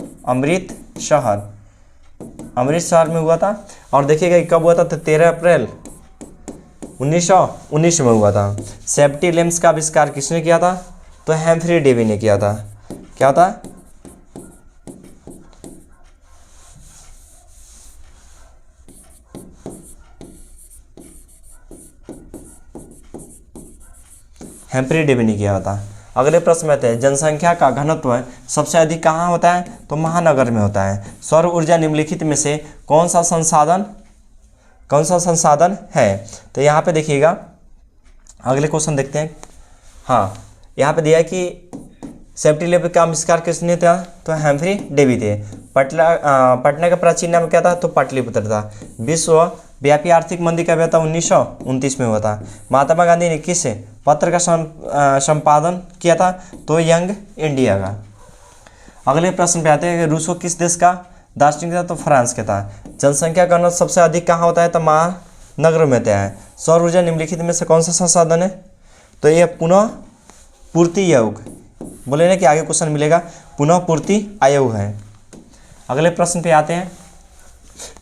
अमृतसर में हुआ था। और देखिएगा कब हुआ था? तो 13 अप्रैल 1919 में हुआ था। सेफ्टी लैंप्स का आविष्कार किसने किया था? तो हेम्फ्री डेवी ने किया था। क्या था? हेम्फ्री डेवी ने किया था। अगले प्रश्न में आते हैं। जनसंख्या का घनत्व सबसे अधिक कहाँ होता है? तो महानगर में होता है। सौर ऊर्जा निम्नलिखित में से कौन सा संसाधन है? तो यहाँ पे देखिएगा, अगले क्वेश्चन देखते हैं। हाँ, यहाँ पे दिया है कि सेफ्टी लैंप का आविष्कार किसने था? तो हेम्फ्री डेवी थे। पटना का प्राचीन नाम क्या था? तो पाटलिपुत्र था। विश्व व्यापी आर्थिक मंदी कब हुआ था? 1929 में हुआ था। महात्मा गांधी ने किस पत्र का संपादन किया था? तो यंग इंडिया का। अगले प्रश्न पे आते हैं कि रूसो किस देश का दार्शनिक था? तो फ्रांस का था। जनसंख्या का घनत्व सबसे अधिक कहाँ होता है? तो महानगरों में होता है। सौर ऊर्जा निम्नलिखित में से कौन सा संसाधन है? तो ये पुनः पूर्ति आयोग, बोले ना कि आगे क्वेश्चन मिलेगा, पुनः पूर्ति आयोग है। अगले प्रश्न पे आते हैं।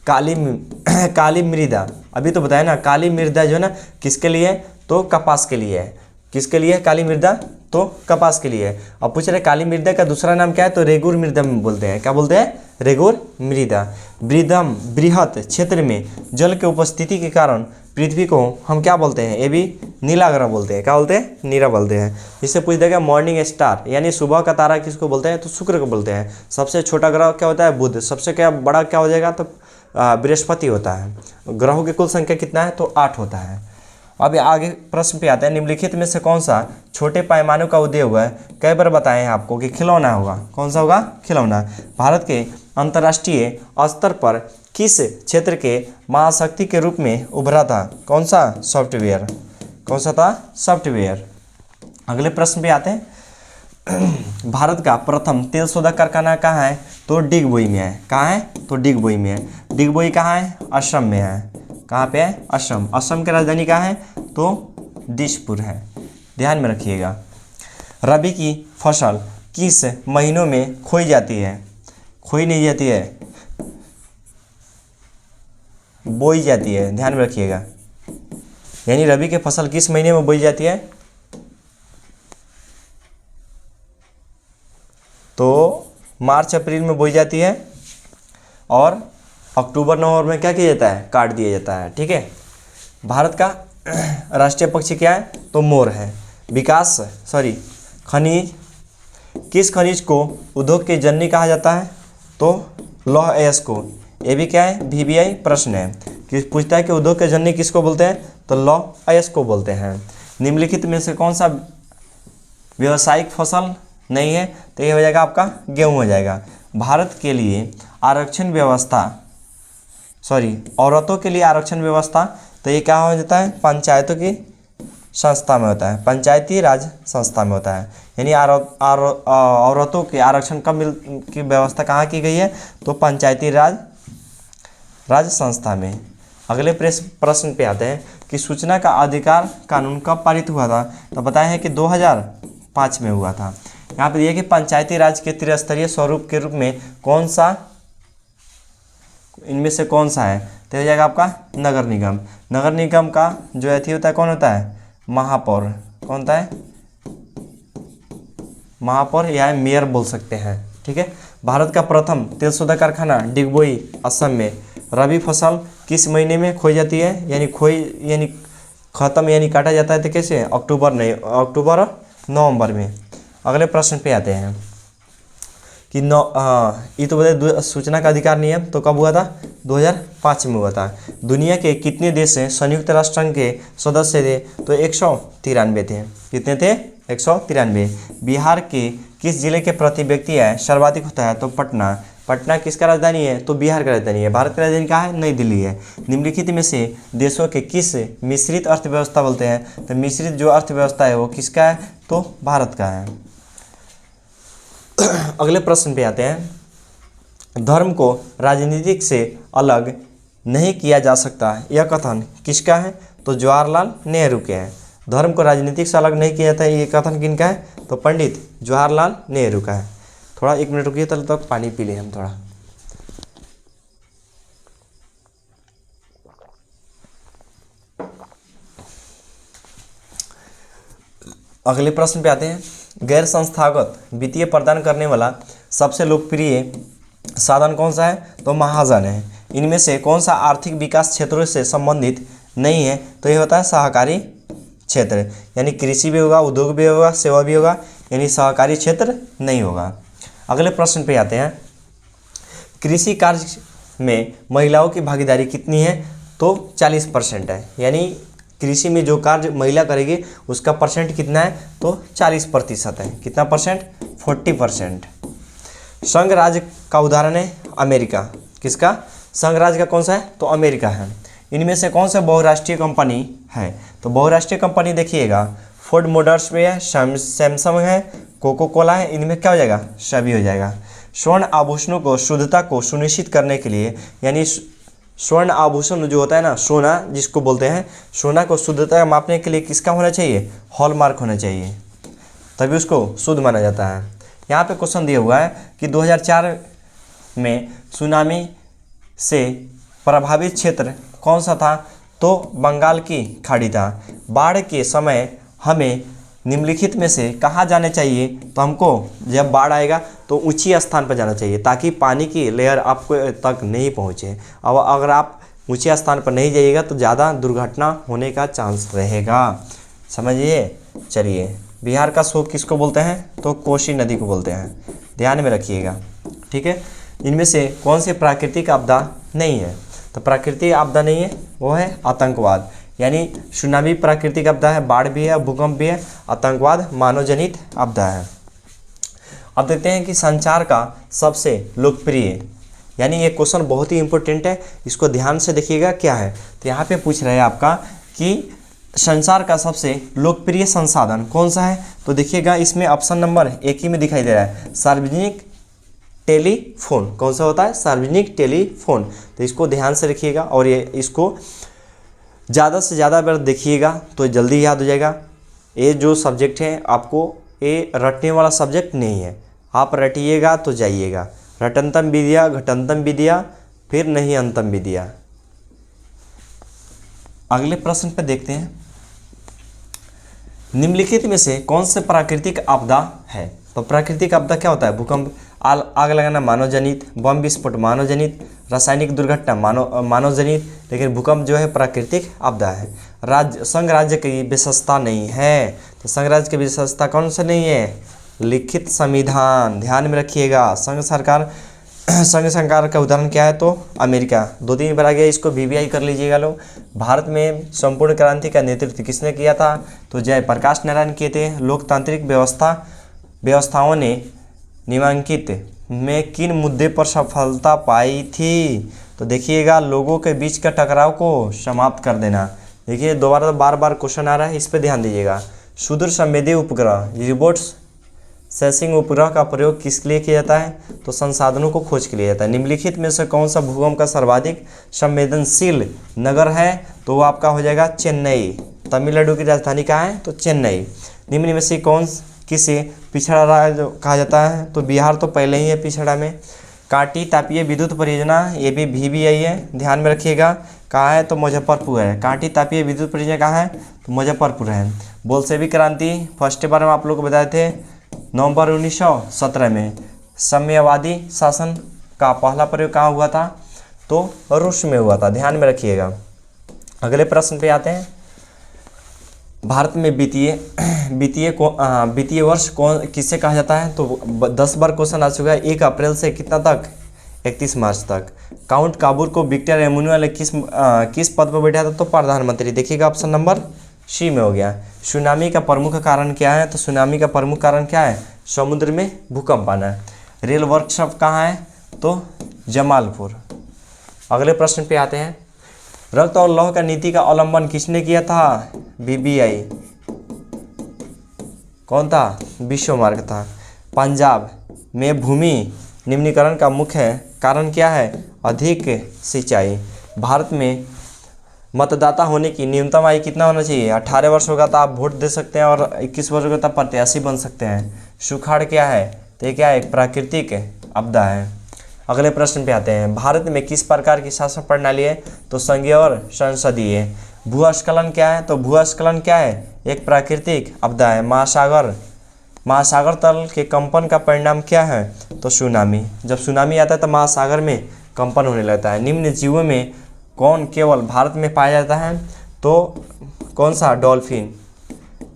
काली मृदा, अभी तो बताया ना, काली मृदा जो है ना किसके लिए? तो कपास के लिए है। किसके लिए काली मृदा? तो कपास के लिए। अब पूछ रहे काली मृदा का दूसरा नाम क्या है? तो रेगुर मृदा में बोलते हैं। क्या बोलते हैं? रेगुर मृदा। बृहत क्षेत्र में जल की उपस्थिति के कारण पृथ्वी को हम क्या बोलते हैं? ये भी नीला ग्रह बोलते हैं। क्या बोलते हैं? नीला बोलते हैं। इससे पूछ देगा मॉर्निंग स्टार यानी सुबह का तारा किसको बोलते हैं? तो शुक्र को बोलते हैं। सबसे छोटा ग्रह क्या होता है? बुध। सबसे क्या बड़ा क्या हो जाएगा? तो बृहस्पति होता है। ग्रहों की कुल संख्या कितना है? तो 8 होता है। अब आगे प्रश्न पे आते हैं। निम्नलिखित में से कौन सा छोटे पैमाने का उद्योग है? कई बार बताए हैं आपको कि खिलौना होगा। कौन सा होगा? खिलौना। भारत के अंतर्राष्ट्रीय स्तर पर किस क्षेत्र के महाशक्ति के रूप में उभरा था? कौन सा? सॉफ्टवेयर। कौन सा था? सॉफ्टवेयर। अगले प्रश्न पे आते हैं। भारत का प्रथम तेल शोधक कारखाना कहाँ है? तो डिगबोई में है। कहाँ है? तो डिगबोई में है। डिगबोई कहाँ है? असम में है। कहाँ पे है? असम। असम की राजधानी कहाँ है? तो दिसपुर है। ध्यान में रखिएगा। रबी की फसल किस महीनों में खोई जाती है? खोई नहीं जाती है, बोई जाती है। ध्यान में रखिएगा। यानी रबी की फसल किस महीने में बोई जाती है? तो मार्च अप्रैल में बोई जाती है और अक्टूबर नवंबर में क्या किया जाता है? काट दिया जाता है। ठीक है। भारत का राष्ट्रीय पक्षी क्या है? तो मोर है। खनिज, किस खनिज को उद्योग की जननी कहा जाता है? तो लौह अयस्क को। ये भी क्या है? VBI प्रश्न है कि पूछता है कि उद्योग के जननी किसको बोलते हैं? तो लौह अयस्क को बोलते हैं। निम्नलिखित में से कौन सा व्यावसायिक फसल नहीं है? तो ये हो जाएगा आपका गेहूं हो जाएगा। भारत के लिए आरक्षण व्यवस्था, औरतों के लिए आरक्षण व्यवस्था, तो ये क्या हो जाता है? पंचायतों की संस्था में होता है। पंचायती राज संस्था में होता है। यानी औरतों के आरक्षण की व्यवस्था कहाँ की गई है? तो पंचायती राज संस्था में। अगले प्रश्न पे आते हैं कि सूचना का अधिकार कानून कब पारित हुआ था? तो बताया है कि 2005 में हुआ था। यहाँ पे दिया कि पंचायती राज के त्रिस्तरीय स्वरूप के रूप में कौन सा, इनमें से कौन सा है? तो हो जाएगा आपका नगर निगम। नगर निगम का जो अथी होता है कौन होता है? महापौर। कौन होता है? महापौर या मेयर बोल सकते हैं। ठीक है। भारत का प्रथम तेल शोधक कारखाना डिगबोई असम में। रबी फसल किस महीने में खोई जाती है, यानी खोई यानी खत्म यानी काटा जाता है तो कैसे, अक्टूबर नहीं, अक्टूबर और नवंबर में। अगले प्रश्न पे आते हैं कि ये तो बताए सूचना का अधिकार नियम तो कब हुआ था, 2005 में हुआ था। दुनिया के कितने देश हैं संयुक्त राष्ट्र संघ के सदस्य थे, तो 193 थे। कितने थे, 193। बिहार के किस जिले के प्रति व्यक्ति आय सर्वाधिक होता है, तो पटना। पटना किसका राजधानी है, तो बिहार का राजधानी है। भारत की राजधानी कहाँ है, नई दिल्ली है। निम्नलिखित में से देशों के किस मिश्रित अर्थव्यवस्था बोलते हैं, तो मिश्रित जो अर्थव्यवस्था है वो किसका है, तो भारत का है। अगले प्रश्न पे आते हैं। धर्म को राजनीतिक से अलग नहीं किया जा सकता, यह कथन किसका है, तो जवाहरलाल नेहरू के हैं। धर्म को राजनीतिक से अलग नहीं किया जाता है, ये कथन किनका है, तो पंडित जवाहरलाल नेहरू का है। थोड़ा 1 मिनट रुकिए, तब तक पानी पी लें हम थोड़ा। अगले प्रश्न पे आते हैं। गैर संस्थागत वित्तीय प्रदान करने वाला सबसे लोकप्रिय साधन कौन सा है, तो महाजन है। इनमें से कौन सा आर्थिक विकास क्षेत्रों से संबंधित नहीं है, तो ये होता है सहकारी क्षेत्र, यानी कृषि भी होगा, उद्योग भी होगा, सेवा भी होगा, यानी सहकारी क्षेत्र नहीं होगा। अगले प्रश्न पे आते हैं। कृषि कार्य में महिलाओं की भागीदारी कितनी है, तो 40% है, यानी कृषि में जो कार्य महिला करेगी उसका परसेंट कितना है, तो 40% है। कितना परसेंट, 40%। संघ राज्य का उदाहरण है अमेरिका। किसका, संघ राज्य का कौन सा है, तो अमेरिका है। इनमें से कौन सा बहुराष्ट्रीय कंपनी है, तो बहुराष्ट्रीय कंपनी देखिएगा, फोर्ड मोटर्स भी है, सैमसंग है, कोको कोला है। इनमें क्या हो जाएगा, सभी हो जाएगा। स्वर्ण आभूषणों को शुद्धता को सुनिश्चित करने के लिए, यानी स्वर्ण आभूषण जो होता है ना, सोना जिसको बोलते हैं, सोना को शुद्धता मापने के लिए किसका होना चाहिए, हॉलमार्क होना चाहिए, तभी उसको शुद्ध माना जाता है। यहाँ पे क्वेश्चन दिया हुआ है कि 2004 में सुनामी से प्रभावित क्षेत्र कौन सा था, तो बंगाल की खाड़ी था। बाढ़ के समय हमें निम्नलिखित में से कहाँ जाने चाहिए, तो हमको जब बाढ़ आएगा तो ऊंची स्थान पर जाना चाहिए, ताकि पानी की लेयर आपको तक नहीं पहुँचे। अब अगर आप ऊंचे स्थान पर नहीं जाइएगा तो ज़्यादा दुर्घटना होने का चांस रहेगा, समझिए। चलिए, बिहार का शोक किसको बोलते हैं, तो कोसी नदी को बोलते हैं, ध्यान में रखिएगा, ठीक है। इनमें से कौन सी प्राकृतिक आपदा नहीं है, तो प्राकृतिक आपदा नहीं है, वो है आतंकवाद, यानी सुनामी प्राकृतिक आपदा है, बाढ़ भी है, भूकंप भी है, आतंकवाद मानवजनित आपदा है। अब देखते हैं कि संचार का सबसे लोकप्रिय, यानी ये क्वेश्चन बहुत ही इंपॉर्टेंट है, इसको ध्यान से देखिएगा क्या है। तो यहाँ पे पूछ रहे हैं आपका कि संचार का सबसे लोकप्रिय संसाधन कौन सा है, तो देखिएगा इसमें ऑप्शन नंबर 1 ही में दिखाई दे रहा है, सार्वजनिक टेलीफोन। कौन सा होता है, सार्वजनिक टेलीफोन। तो इसको ध्यान से रखिएगा और ये इसको ज़्यादा से ज़्यादा बार देखिएगा तो जल्दी याद हो जाएगा। ये जो सब्जेक्ट है आपको ये रटने वाला सब्जेक्ट नहीं है, आप रटिएगा तो जाइएगा। रटंतम विद्या घटंतम विद्या फिर नहीं अंतम विद्या। अगले प्रश्न पर देखते हैं। निम्नलिखित में से कौन से प्राकृतिक आपदा है, तो प्राकृतिक आपदा क्या होता है, भूकंप, आग लगाना मानवजनित, बम विस्फोट मानवजनित, रासायनिक दुर्घटना मानवजनित, लेकिन भूकंप जो है प्राकृतिक आपदा है। राज्य संघ राज्य की विशेषता नहीं है, तो संघ राज्य की विशेषता कौन सा नहीं है, लिखित संविधान, ध्यान में रखिएगा। संघ सरकार का उदाहरण क्या है, तो अमेरिका। 2-3 बार आ गया, इसको VVI कर लीजिएगा लोग। भारत में संपूर्ण क्रांति का नेतृत्व किसने किया था, तो जयप्रकाश नारायण किए थे। लोकतांत्रिक व्यवस्थाओं ने निम्नलिखित में किन मुद्दे पर सफलता पाई थी, तो देखिएगा लोगों के बीच का टकराव को समाप्त कर देना। देखिए दोबारा बार बार क्वेश्चन आ रहा है, इस पर ध्यान दीजिएगा। सुदूर संवेदी उपग्रह रिमोट सेंसिंग उपग्रह का प्रयोग किस लिए किया जाता है, तो संसाधनों को खोज के लिए जाता है। निम्नलिखित में से कौन सा भूकंप का सर्वाधिक संवेदनशील नगर है, तो वो आपका हो जाएगा चेन्नई। तमिलनाडु की राजधानी कहाँ है, तो चेन्नई। निम्न में से कौन किसे पिछड़ा राज्य कहा जाता है, तो बिहार तो पहले ही है पिछड़ा में। कांटी तापीय विद्युत परियोजना, ये भी VVI है, ध्यान में रखिएगा। कहाँ है, तो मुजफ्फरपुर है। कांटी तापीय विद्युत परियोजना कहाँ है, तो मुजफ्फरपुर है। बोल्शेविक क्रांति फर्स्ट बार हम आप लोग को बताए थे नवंबर 1917 में। साम्यवादी शासन का पहला प्रयोग कहाँ हुआ था? तो रूस में हुआ था, ध्यान में रखिएगा। अगले प्रश्न पे आते हैं। भारत में वित्तीय वर्ष कौन किससे कहा जाता है? तो 10 बार क्वेश्चन आ चुका है। 1 अप्रैल से कितना तक? 31 मार्च तक। काउंट काबूर को विक्टर एमुनुअल किस पद पर बैठा था? तो प्रधानमंत्री। देखिएगा ऑप्शन नंबर सी में हो गया। सुनामी का प्रमुख कारण क्या है? तो सुनामी का प्रमुख कारण क्या है? समुद्र में भूकंप आना। रेल वर्कशॉप कहाँ है? तो जमालपुर। अगले प्रश्न पे आते हैं। रक्त और लौह का नीति का अवलंबन किसने किया था? बीबीआई। कौन था? विश्वमार्ग था। पंजाब में भूमि निम्नीकरण का मुख्य कारण क्या है? अधिक सिंचाई। भारत में मतदाता होने की न्यूनतम आयु कितना होना चाहिए? 18 वर्ष होगा तो आप वोट दे सकते हैं, और 21 वर्ष होगा तब प्रत्याशी बन सकते हैं। सुखाड़ क्या है? तो ये क्या है? एक प्राकृतिक आपदा है। अगले प्रश्न पे आते हैं। भारत में किस प्रकार की शासन प्रणाली है? तो संघीय और संसदीय। भूस्खलन क्या है? तो भूस्खलन क्या है? एक प्राकृतिक आपदा है। महासागर तल के कंपन का परिणाम क्या है? तो सुनामी। जब सुनामी आता है तो महासागर में कंपन होने लगता है। निम्न जीवों में कौन केवल भारत में पाया जाता है? तो कौन सा? डॉल्फिन।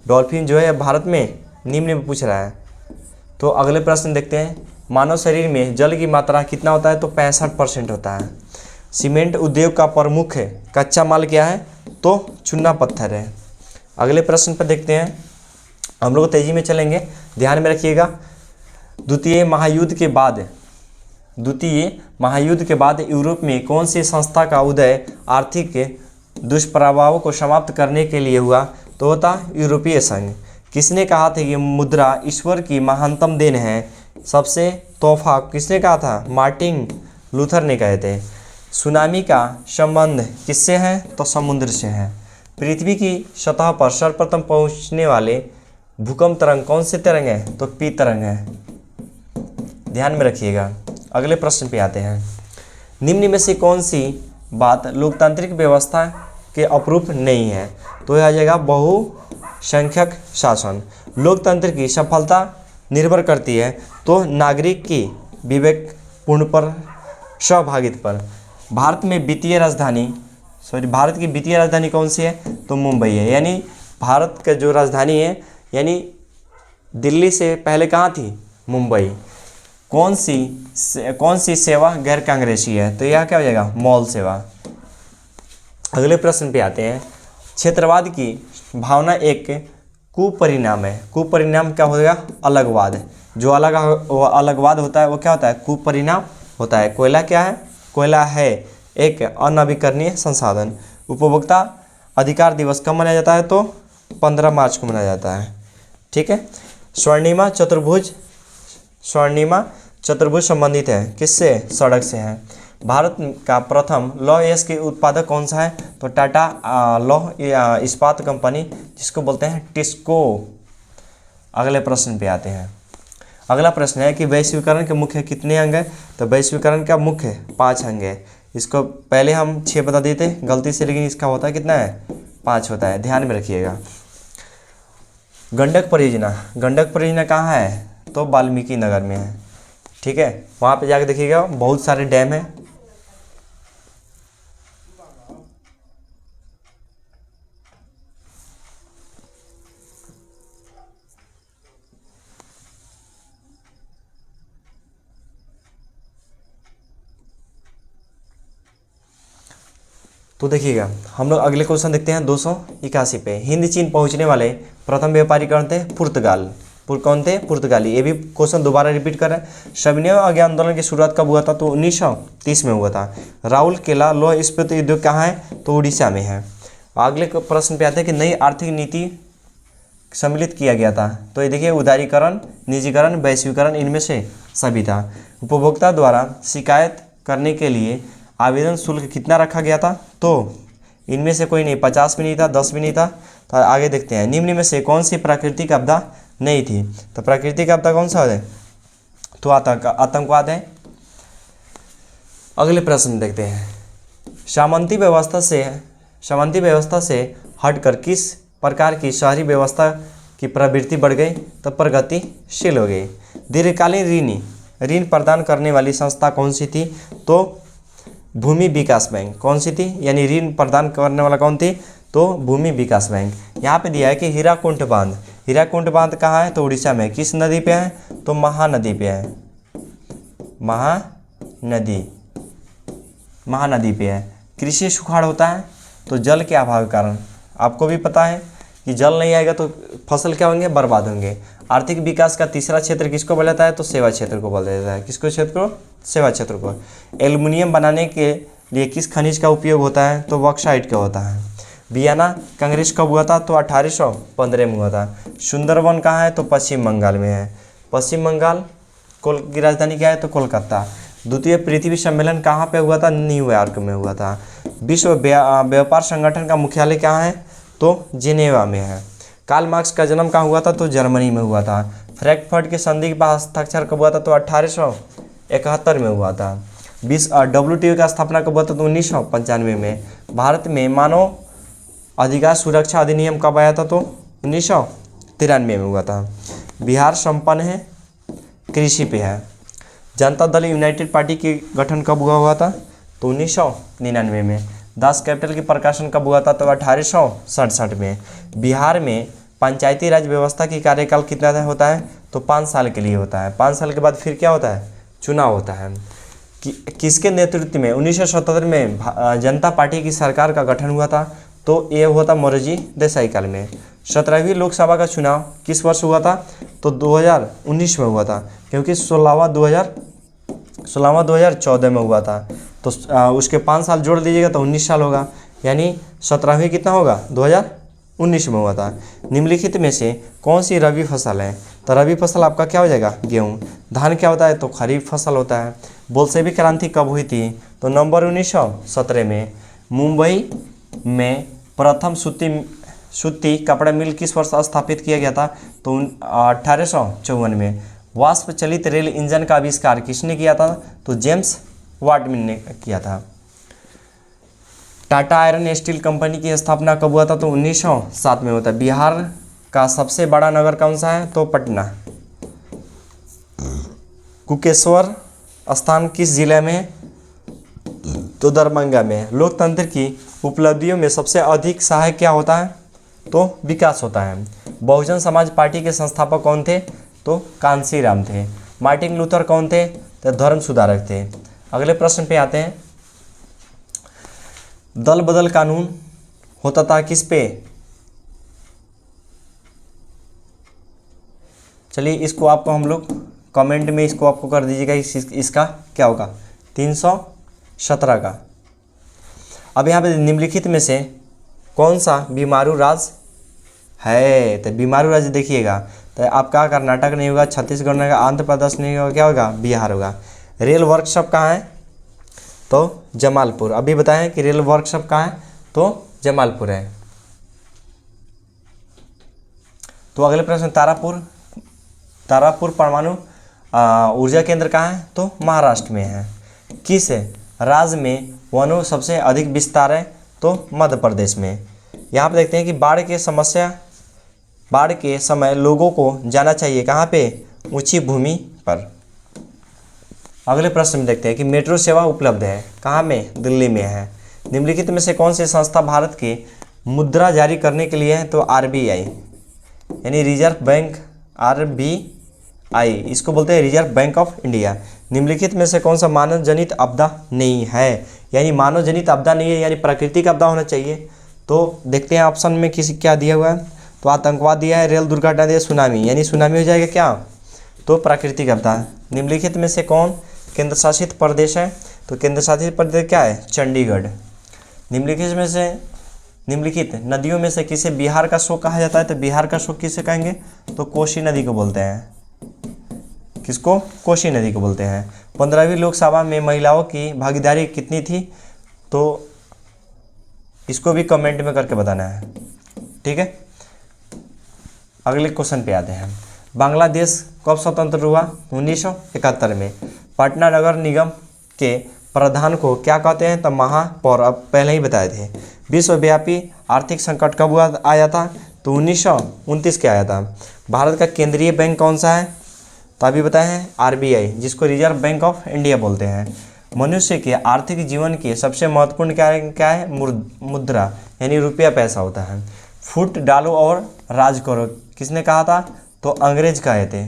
डॉल्फिन जो है भारत में निम्न में पूछ रहा है। तो अगले प्रश्न देखते हैं। मानव शरीर में जल की मात्रा कितना होता है? तो 65% होता है। सीमेंट उद्योग का प्रमुख कच्चा माल क्या है? तो चूना पत्थर है। अगले प्रश्न पर देखते हैं। हम लोग तेजी में चलेंगे, ध्यान में रखिएगा। द्वितीय महायुद्ध के बाद यूरोप में कौन सी संस्था का उदय आर्थिक दुष्प्रभावों को समाप्त करने के लिए हुआ? तो होता यूरोपीय संघ। किसने कहा था कि मुद्रा ईश्वर की महानतम देन है? सबसे तोहफा किसने कहा था? मार्टिन लूथर ने कहे थे। सुनामी का संबंध किससे है? तो समुद्र से है। पृथ्वी की सतह पर सर्वप्रथम पहुंचने वाले भूकंप तरंग कौन से तरंग है? तो पी तरंग है, ध्यान में रखिएगा। अगले प्रश्न पे आते हैं। निम्न में से कौन सी बात लोकतांत्रिक व्यवस्था के अपरूप नहीं है? तो यह आ जाएगा बहुसंख्यक शासन। लोकतंत्र की सफलता निर्भर करती है तो नागरिक की विवेकपूर्ण पर सहभागिता पर। भारत की वित्तीय राजधानी कौन सी है? तो मुंबई है। यानी भारत का जो राजधानी है, यानी दिल्ली से पहले कहाँ थी? मुंबई। कौन सी सेवा गैर कांग्रेसी है? तो यह क्या हो जाएगा? मॉल सेवा। अगले प्रश्न पे आते हैं। क्षेत्रवाद की भावना एक कुपरिणाम है। कुपरिणाम क्या होगा? अलगवाद। जो अलगवाद होता है वो क्या होता है? कुपरिणाम होता है। कोयला क्या है? कोयला है एक अनवीकरणीय संसाधन। उपभोक्ता अधिकार दिवस कब मनाया जाता है? तो 15 मार्च को मनाया जाता है। ठीक है। स्वर्णिमा चतुर्भुज संबंधित है किससे? सड़क से है। भारत का प्रथम लौह अयस्क के उत्पादक कौन सा है? तो टाटा लौह इस्पात कंपनी, जिसको बोलते हैं टिस्को। अगले प्रश्न पे आते हैं। अगला प्रश्न है कि वैश्वीकरण के मुख्य कितने अंग हैं? तो वैश्वीकरण का मुख्य 5 अंग है। इसको पहले हम 6 बता देते गलती से, लेकिन इसका होता है कितना है? 5 होता है, ध्यान में रखिएगा। गंडक परियोजना कहाँ है? तो वाल्मीकि नगर में है। ठीक है, वहाँ पे जाके देखिएगा, बहुत सारे डैम हैं। तो देखिएगा, हम लोग अगले क्वेश्चन देखते हैं 281 पे। हिंद चीन पहुंचने वाले प्रथम व्यापारी कौन थे? कौन थे? पुर्तगाली। ये भी क्वेश्चन दोबारा रिपीट कर रहे हैं। सविनय अज्ञा आंदोलन की शुरुआत कब हुआ था? तो 1930 में हुआ था। राउरकेला लौह इस्पात उद्योग कहाँ है? तो उड़ीसा में है। अगले प्रश्न पे आते हैं कि नई आर्थिक नीति सम्मिलित किया गया था। तो ये देखिए, उदारीकरण, निजीकरण, वैश्वीकरण, इनमें से सभी था। उपभोक्ता द्वारा शिकायत करने के लिए आवेदन शुल्क कितना रखा गया था? तो इनमें से कोई नहीं, 50 भी नहीं था, 10 भी नहीं था। तो आगे देखते हैं, निम्न में से कौन सी प्राकृतिक आपदा नहीं थी? तो प्राकृतिक आपदा कौन सा है? तो आतंकवाद है। अगले प्रश्न देखते हैं। सामंती व्यवस्था से हटकर किस प्रकार की शहरी व्यवस्था की प्रवृत्ति बढ़ गई? तो प्रगतिशील हो गई। दीर्घकालीन ऋण ऋण प्रदान करने वाली संस्था कौन सी थी? तो भूमि विकास बैंक। कौन सी थी? यानी ऋण प्रदान करने वाला कौन थी? तो भूमि विकास बैंक। यहाँ पे दिया है कि हीराकुंड बांध। हीराकुंड बांध कहाँ है? तो उड़ीसा में। किस नदी पे है? तो महानदी पे है। महानदी पे है। कृषि सुखाड़ होता है तो जल के अभाव के कारण। आपको भी पता है कि जल नहीं आएगा तो फसल क्या होंगे? बर्बाद होंगे। आर्थिक विकास का तीसरा क्षेत्र किसको बोला जाता है? तो सेवा क्षेत्र को बोला जाता है। किसको क्षेत्र को? सेवा क्षेत्र को। एल्युमिनियम बनाने के लिए किस खनिज का उपयोग होता है? तो बॉक्साइट का होता है। वियना कांग्रेस कब हुआ था? तो 1815 में हुआ था। सुंदरवन कहाँ है? तो पश्चिम बंगाल में है। पश्चिम बंगाल की राजधानी क्या है? तो कोलकाता। द्वितीय पृथ्वी सम्मेलन कहाँ पे हुआ था? न्यूयॉर्क में हुआ था। विश्व व्यापार संगठन का मुख्यालय कहाँ है? तो जिनेवा में है। कार्ल मार्क्स का जन्म कहाँ हुआ था? तो जर्मनी में हुआ था। फ्रैंकफर्ट की संधि पर हस्ताक्षर कब हुआ था? तो 1871 में हुआ था। WTO का स्थापना कब हुआ था? तो 1995 में। भारत में मानव अधिकार सुरक्षा अधिनियम कब आया था? तो 1993 में हुआ था। बिहार संपन्न है कृषि पे है। जनता दल यूनाइटेड पार्टी की गठन कब हुआ था? तो 1999 में। दास कैपिटल की प्रकाशन कब हुआ था? तो 1867 में। बिहार में पंचायती राज व्यवस्था की कार्यकाल कितना होता है? तो 5 साल के लिए होता है। 5 साल के बाद फिर क्या होता है? चुनाव होता है। किसके नेतृत्व में 1977 में जनता पार्टी की सरकार का गठन हुआ था? तो ये हुआ था मोरारजी देसाई काल में। 17वीं लोकसभा का चुनाव किस वर्ष हुआ था? तो 2019 में हुआ था, क्योंकि 16वां 2014 में हुआ था। तो उसके 5 साल जोड़ दीजिएगा तो 19 साल होगा, यानी 17वीं कितना होगा? 2019 में हुआ था। निम्नलिखित में से कौन सी रबी फसल है? तो रबी फसल आपका क्या हो जाएगा? गेहूँ। धान क्या होता है? तो खरीफ फसल होता है। बोल्शेविक क्रांति कब हुई थी? तो नवंबर 1917 में। मुंबई में प्रथम सूती कपड़ा मिल किस वर्ष स्थापित किया गया था? तो 1854 में। वाष्प चलित रेल इंजन का आविष्कार किसने किया था? तो जेम्स वाटमैन ने किया था। टाटा आयरन स्टील कंपनी की स्थापना कब हुआ था? तो 1907 में होता है। बिहार का सबसे बड़ा नगर कौन सा है? तो पटना। कुकेश्वर स्थान किस जिले में? तो दरभंगा में। लोकतंत्र की उपलब्धियों में सबसे अधिक सहायक क्या होता है? तो विकास होता है। बहुजन समाज पार्टी के संस्थापक कौन थे? तो कांशीराम थे। मार्टिन लूथर कौन थे? तो धर्म सुधारक थे। अगले प्रश्न पे आते हैं। दल बदल कानून होता था किस पे? चलिए इसको आपको हम लोग कमेंट में इसको आपको कर दीजिएगा, इसका क्या होगा? 317 का। अब यहाँ पे निम्नलिखित में से कौन सा बीमारू राज्य है? तो बीमारू राज्य देखिएगा तो आपका कर्नाटक नहीं होगा, छत्तीसगढ़ नहीं होगा, आंध्र प्रदेश नहीं होगा, क्या होगा? बिहार होगा। रेल वर्कशॉप कहाँ है? तो जमालपुर। अभी बताएं कि रेल वर्कशॉप कहाँ है? तो जमालपुर है। तो अगले प्रश्न, तारापुर परमाणु ऊर्जा केंद्र कहाँ है? तो महाराष्ट्र में है। किस राज्य में वनों सबसे अधिक विस्तार है? तो मध्य प्रदेश में। यहाँ पे देखते हैं कि बाढ़ के समय लोगों को जाना चाहिए कहाँ पे? ऊंची भूमि पर। अगले प्रश्न में देखते हैं कि मेट्रो सेवा उपलब्ध है कहाँ में? दिल्ली में है। निम्नलिखित में से कौन सी संस्था भारत के मुद्रा जारी करने के लिए है? तो RBI यानी रिजर्व बैंक। RBI इसको बोलते हैं रिजर्व बैंक ऑफ इंडिया। निम्नलिखित में से कौन सा मानव जनित आपदा नहीं है? यानी मानव जनित आपदा नहीं है, यानी प्राकृतिक आपदा होना चाहिए। तो देखते हैं ऑप्शन में क्या दिया हुआ है। तो आतंकवाद दिया है, रेल दुर्घटना दिया, सुनामी, यानी सुनामी हो जाएगा क्या? तो प्राकृतिक आपदा। निम्नलिखित में से कौन केंद्र शासित प्रदेश है? तो केंद्र शासित प्रदेश क्या है? चंडीगढ़। निम्नलिखित नदियों में से किसे बिहार का शोक कहा जाता है? तो बिहार का शोक किसे कहेंगे? तो कोसी नदी को बोलते हैं। किसको? कोसी नदी को बोलते हैं। 15वीं लोकसभा में महिलाओं की भागीदारी कितनी थी? तो इसको भी कमेंट में करके बताना है, ठीक है। अगले क्वेश्चन पे आते हैं। बांग्लादेश कब स्वतंत्र हुआ? 1971 में। पटना नगर निगम के प्रधान को क्या कहते हैं? तो महापौर। अब पहले ही बताए थे। विश्वव्यापी आर्थिक संकट कब आया था? तो 1929 के आया था। भारत का केंद्रीय बैंक कौन सा है? तो अभी बताए हैं आरबीआई, जिसको रिजर्व बैंक ऑफ इंडिया बोलते हैं। मनुष्य के आर्थिक जीवन के सबसे महत्वपूर्ण क्या है मुद्रा यानी रुपया पैसा होता है। फुट डालो और राज करो किसने कहा था? तो अंग्रेज कहे थे।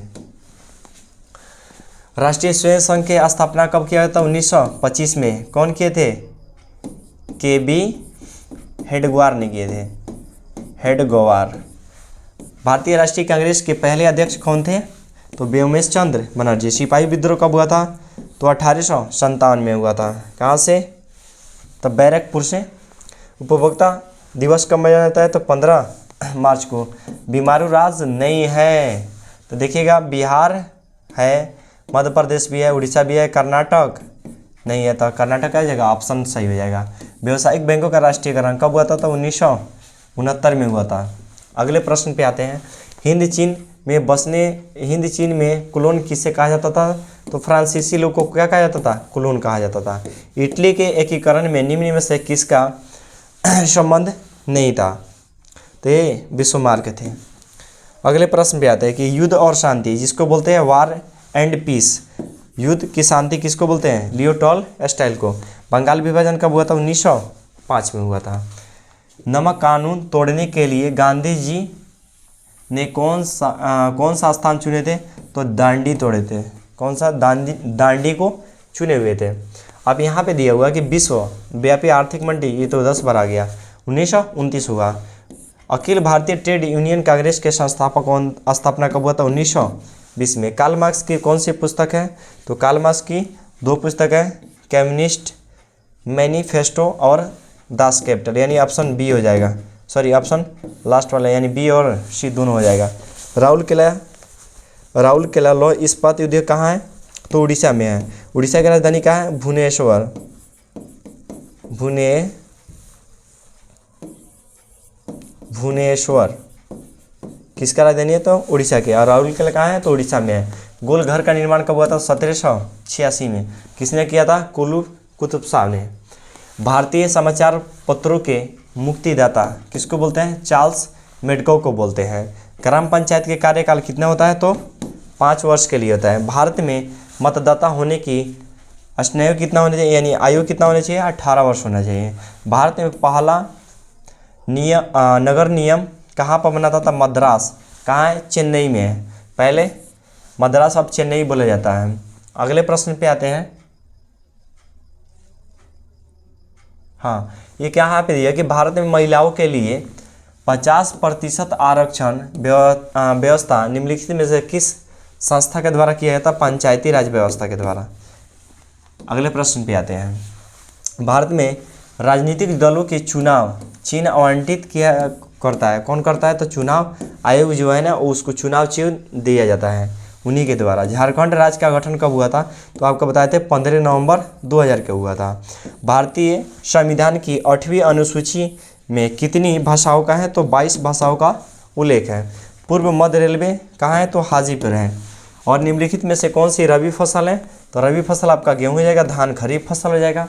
राष्ट्रीय स्वयं संघ की स्थापना कब किया था? 1925 में। कौन किए थे? के.बी. हेडगेवार ने किए थे, हेडगेवार। भारतीय राष्ट्रीय कांग्रेस के पहले अध्यक्ष कौन थे? तो व्योमेश चंद्र बनर्जी। सिपाही विद्रोह कब हुआ था? तो 1857 में हुआ था। कहाँ से? तो बैरकपुर से। उपभोक्ता दिवस कब मनाया जाता है? तो 15 मार्च को। बीमारू राज्य नहीं है तो देखिएगा बिहार है, मध्य प्रदेश भी है, उड़ीसा भी है, कर्नाटक नहीं है तो कर्नाटक आ जाएगा, ऑप्शन सही हो जाएगा। व्यावसायिक बैंकों का राष्ट्रीयकरण कब हुआ था? तो 1969 में हुआ था। अगले प्रश्न पे आते हैं। हिंद चीन में कुलोन किसे कहा जाता था? तो फ्रांसीसी लोग को क्या कहा जाता था? कुलोन कहा जाता था। इटली के एकीकरण में निम्न में से किसका संबंध नहीं था? तो ये बिस्मार्क थे। अगले प्रश्न पे आते हैं कि युद्ध और शांति जिसको बोलते हैं वार एंड पीस, युद्ध की शांति किसको बोलते हैं? लियो टॉलस्टॉय को। बंगाल विभाजन कब हुआ था? 1905 में हुआ था। नमक कानून तोड़ने के लिए गांधी जी ने कौन सा स्थान चुने थे? तो दांडी तोड़े थे। कौन सा? दांडी को चुने हुए थे। अब यहाँ पे दिया हुआ कि विश्व व्यापी आर्थिक मंडी, ये तो 10 बार आ गया, 1929 हुआ। अखिल भारतीय ट्रेड यूनियन कांग्रेस के संस्थापक स्थापना कब हुआ था? 1920 में। कार्ल मार्क्स की कौन सी पुस्तक है? तो कार्ल मार्क्स की 2 पुस्तक है, कम्युनिस्ट मैनिफेस्टो और दास कैपिटल, यानी ऑप्शन बी हो जाएगा। सॉरी ऑप्शन लास्ट वाला यानी बी और सी दोनों हो जाएगा। राउल केला लौह इस्पात उद्योग कहाँ है? तो उड़ीसा में है। उड़ीसा की राजधानी कहाँ है? भुवनेश्वर किसका राजधानी है? तो उड़ीसा के। और राउल केला कहाँ है? तो उड़ीसा में है। गोल घर का निर्माण कब हुआ था? 1786 में। किसने किया था? कुतुब शाह ने। भारतीय समाचार पत्रों के मुक्तिदाता किसको बोलते हैं? चार्ल्स मेडको को बोलते हैं। ग्राम पंचायत के कार्यकाल कितना होता है? तो 5 वर्ष के लिए होता है। भारत में मतदाता होने की स्नायु कितना होना चाहिए, यानी आयु कितना होना चाहिए? 18 वर्ष होना चाहिए। भारत में पहला नगर नियम कहाँ पर बना था? मद्रास। कहाँ है? चेन्नई में है। पहले मद्रास, अब चेन्नई बोला जाता है। अगले प्रश्न पे आते हैं। हाँ, ये क्या यहाँ पे दिया कि भारत में महिलाओं के लिए 50% आरक्षण व्यवस्था निम्नलिखित में से किस संस्था के द्वारा किया जाता? पंचायती राज व्यवस्था के द्वारा। अगले प्रश्न पे आते हैं। भारत में राजनीतिक दलों के चुनाव चिन्ह आवंटित किया करता है, कौन करता है? तो चुनाव आयोग जो है ना, उसको चुनाव चिन्ह दिया जाता है उन्हीं के द्वारा। झारखंड राज्य का गठन कब हुआ था? तो आपको बताए थे 15 नवंबर 2000 के हुआ था। भारतीय संविधान की 8वीं अनुसूची में कितनी भाषाओं का है? तो 22 भाषाओं का उल्लेख है। पूर्व मध्य रेलवे कहाँ है? तो हाजीपुर है। और निम्नलिखित में से कौन सी रबी फसल है? तो रबी फसल आपका गेहूँ हो जाएगा, धान खरीफ फसल हो जाएगा।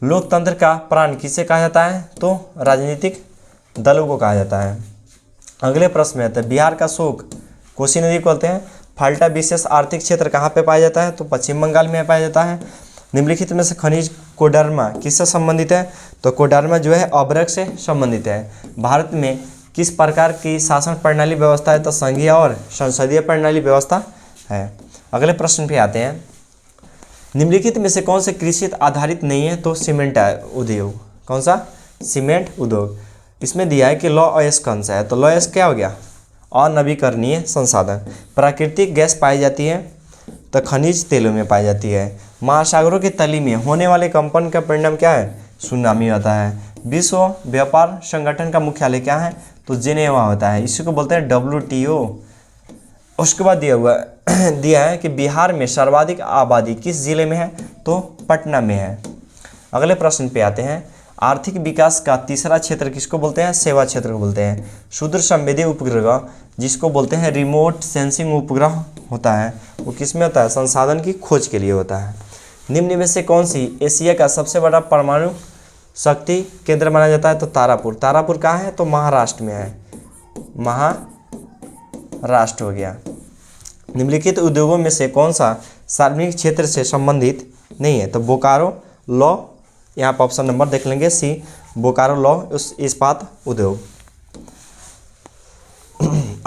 लोकतंत्र का प्राण किसे कहा जाता है? तो राजनीतिक दलों को कहा जाता है। अगले प्रश्न में आता है बिहार का शोक कोसी नदी को बोलते हैं। फाल्टा विशेष आर्थिक क्षेत्र कहाँ पे पाया जाता है? तो पश्चिम बंगाल में पाया जाता है। निम्नलिखित में से खनिज कोडरमा किससे संबंधित है? तो कोडरमा जो है अभ्रक से संबंधित है। भारत में किस प्रकार की शासन प्रणाली व्यवस्था है? तो संघीय और संसदीय प्रणाली व्यवस्था है। अगले प्रश्न पे आते हैं। निम्नलिखित में से कौन से कृषि आधारित नहीं है? तो सीमेंट उद्योग। कौन सा? सीमेंट उद्योग। इसमें दिया है कि लौ अयस्क कौन सा है? तो लौ अयस्क क्या हो गया? अनवीकरणीय संसाधन। प्राकृतिक गैस पाई जाती है तो खनिज तेलों में पाई जाती है। महासागरों की तली में होने वाले कंपन का परिणाम क्या है? सुनामी होता है। विश्व व्यापार संगठन का मुख्यालय क्या है? तो जिनेवा होता है। इसी को बोलते हैं WTO। उसके बाद दिया है कि बिहार में सर्वाधिक आबादी किस जिले में है? तो पटना में है। अगले प्रश्न पे आते हैं। आर्थिक विकास का तीसरा क्षेत्र किसको बोलते हैं? सेवा क्षेत्र को बोलते हैं। क्षुद्र संवेदी उपग्रह जिसको बोलते हैं रिमोट सेंसिंग उपग्रह होता है, वो किस में होता है? संसाधन की खोज के लिए होता है। निम्न में से कौन सी एशिया का सबसे बड़ा परमाणु शक्ति केंद्र माना जाता है? तो तारापुर। तारापुर कहाँ है? तो महाराष्ट्र में है। महाराष्ट्र हो गया। निम्नलिखित उद्योगों में से कौन सा सार्वजनिक क्षेत्र से संबंधित नहीं है? तो बोकारो लौ, यहाँ पर ऑप्शन नंबर देख लेंगे सी, बोकारो लौ इस्पात उद्योग।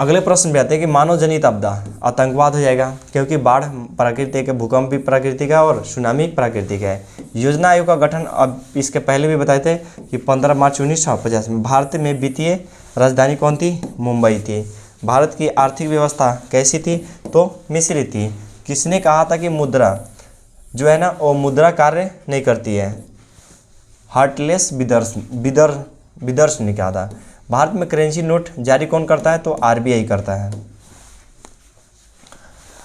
अगले प्रश्न पे आते हैं कि मानव जनित आपदा, आतंकवाद हो जाएगा, क्योंकि बाढ़ प्राकृतिक है, भूकंप भी प्राकृतिक है और सुनामी प्राकृतिक है। योजना आयोग का गठन अब इसके पहले भी बताए थे कि 15 मार्च 1950 में। भारत में वित्तीय राजधानी कौन थी? मुंबई थी। भारत की आर्थिक व्यवस्था कैसी थी? तो मिश्रित थी। किसने कहा था कि मुद्रा जो है ना वो मुद्रा कार्य नहीं करती है? हार्टलेस विदर्स ने कहा था। भारत में करेंसी नोट जारी कौन करता है? तो आरबीआई करता है।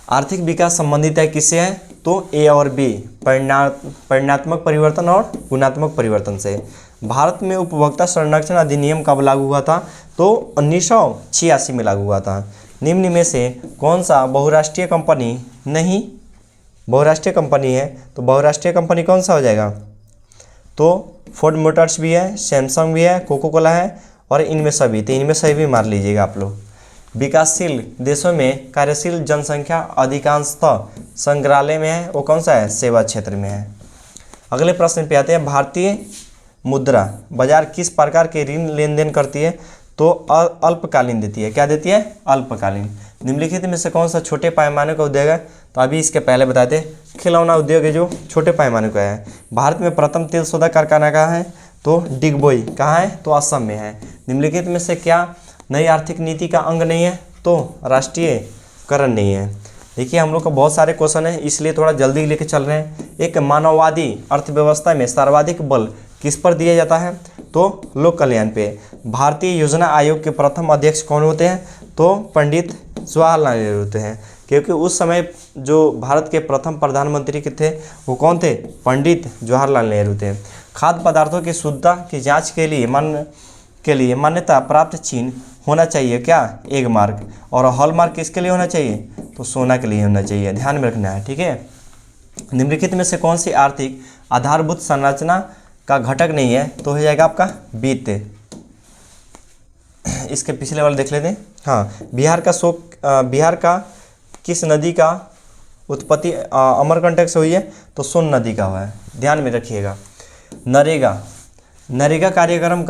आर्थिक विकास संबंधित है किससे है? तो ए और बी, परिमाणात्मक परिवर्तन और गुणात्मक परिवर्तन से। भारत में उपभोक्ता संरक्षण अधिनियम कब लागू हुआ था? तो 1986 में लागू हुआ था। निम्न में से कौन सा बहुराष्ट्रीय कंपनी नहीं बहुराष्ट्रीय कंपनी है? तो बहुराष्ट्रीय कंपनी कौन सा हो जाएगा? तो फोर्ड मोटर्स भी है, सैमसंग भी है, कोको कोला है और इनमें सभी, तो इनमें सभी भी मार लीजिएगा आप लोग। विकासशील देशों में कार्यशील जनसंख्या अधिकांशतः संग्रहालय में है, वो कौन सा है? सेवा क्षेत्र में है। अगले प्रश्न पे आते हैं, भारतीय मुद्रा बाजार किस प्रकार के ऋण लेन देन करती है? तो अल्पकालीन देती है। क्या देती है? अल्पकालीन। निम्नलिखित में से कौन सा छोटे पैमाने का उद्योग है? तो अभी इसके पहले बताए थे खिलौना उद्योग है जो छोटे पैमाने का है। भारत में प्रथम तेल शोधक कारखाना कहाँ है? तो डिगबोई कहाँ है? तो असम में है। निम्नलिखित में से क्या नई आर्थिक नीति का अंग नहीं है? तो राष्ट्रीयकरण नहीं है। देखिए हम लोग को बहुत सारे क्वेश्चन है इसलिए थोड़ा जल्दी लेके चल रहे हैं। एक मानववादी अर्थव्यवस्था में सर्वाधिक बल किस पर दिया जाता है? तो लोक कल्याण पे। भारतीय योजना आयोग के प्रथम अध्यक्ष कौन होते हैं? तो पंडित जवाहरलाल नेहरू होते हैं, क्योंकि उस समय जो भारत के प्रथम प्रधानमंत्री के थे वो कौन थे? पंडित जवाहरलाल नेहरू थे। खाद्य पदार्थों की शुद्धता की जांच के लिए मान्यता प्राप्त चिन्ह होना चाहिए क्या? Egg mark. और हॉलमार्क किसके लिए होना चाहिए? तो सोना के लिए होना चाहिए, ध्यान में रखना है, ठीक है। निम्नलिखित में से कौन सी आर्थिक आधारभूत संरचना का घटक नहीं है? तो हो जाएगा आपका वित्त। इसके पिछले वाले देख लेते हैं। हाँ, बिहार का किस नदी का उत्पत्ति अमरकंटक से हुई है? तो सोन नदी का हुआ है, ध्यान में रखिएगा। नरेगा कार्यक्रम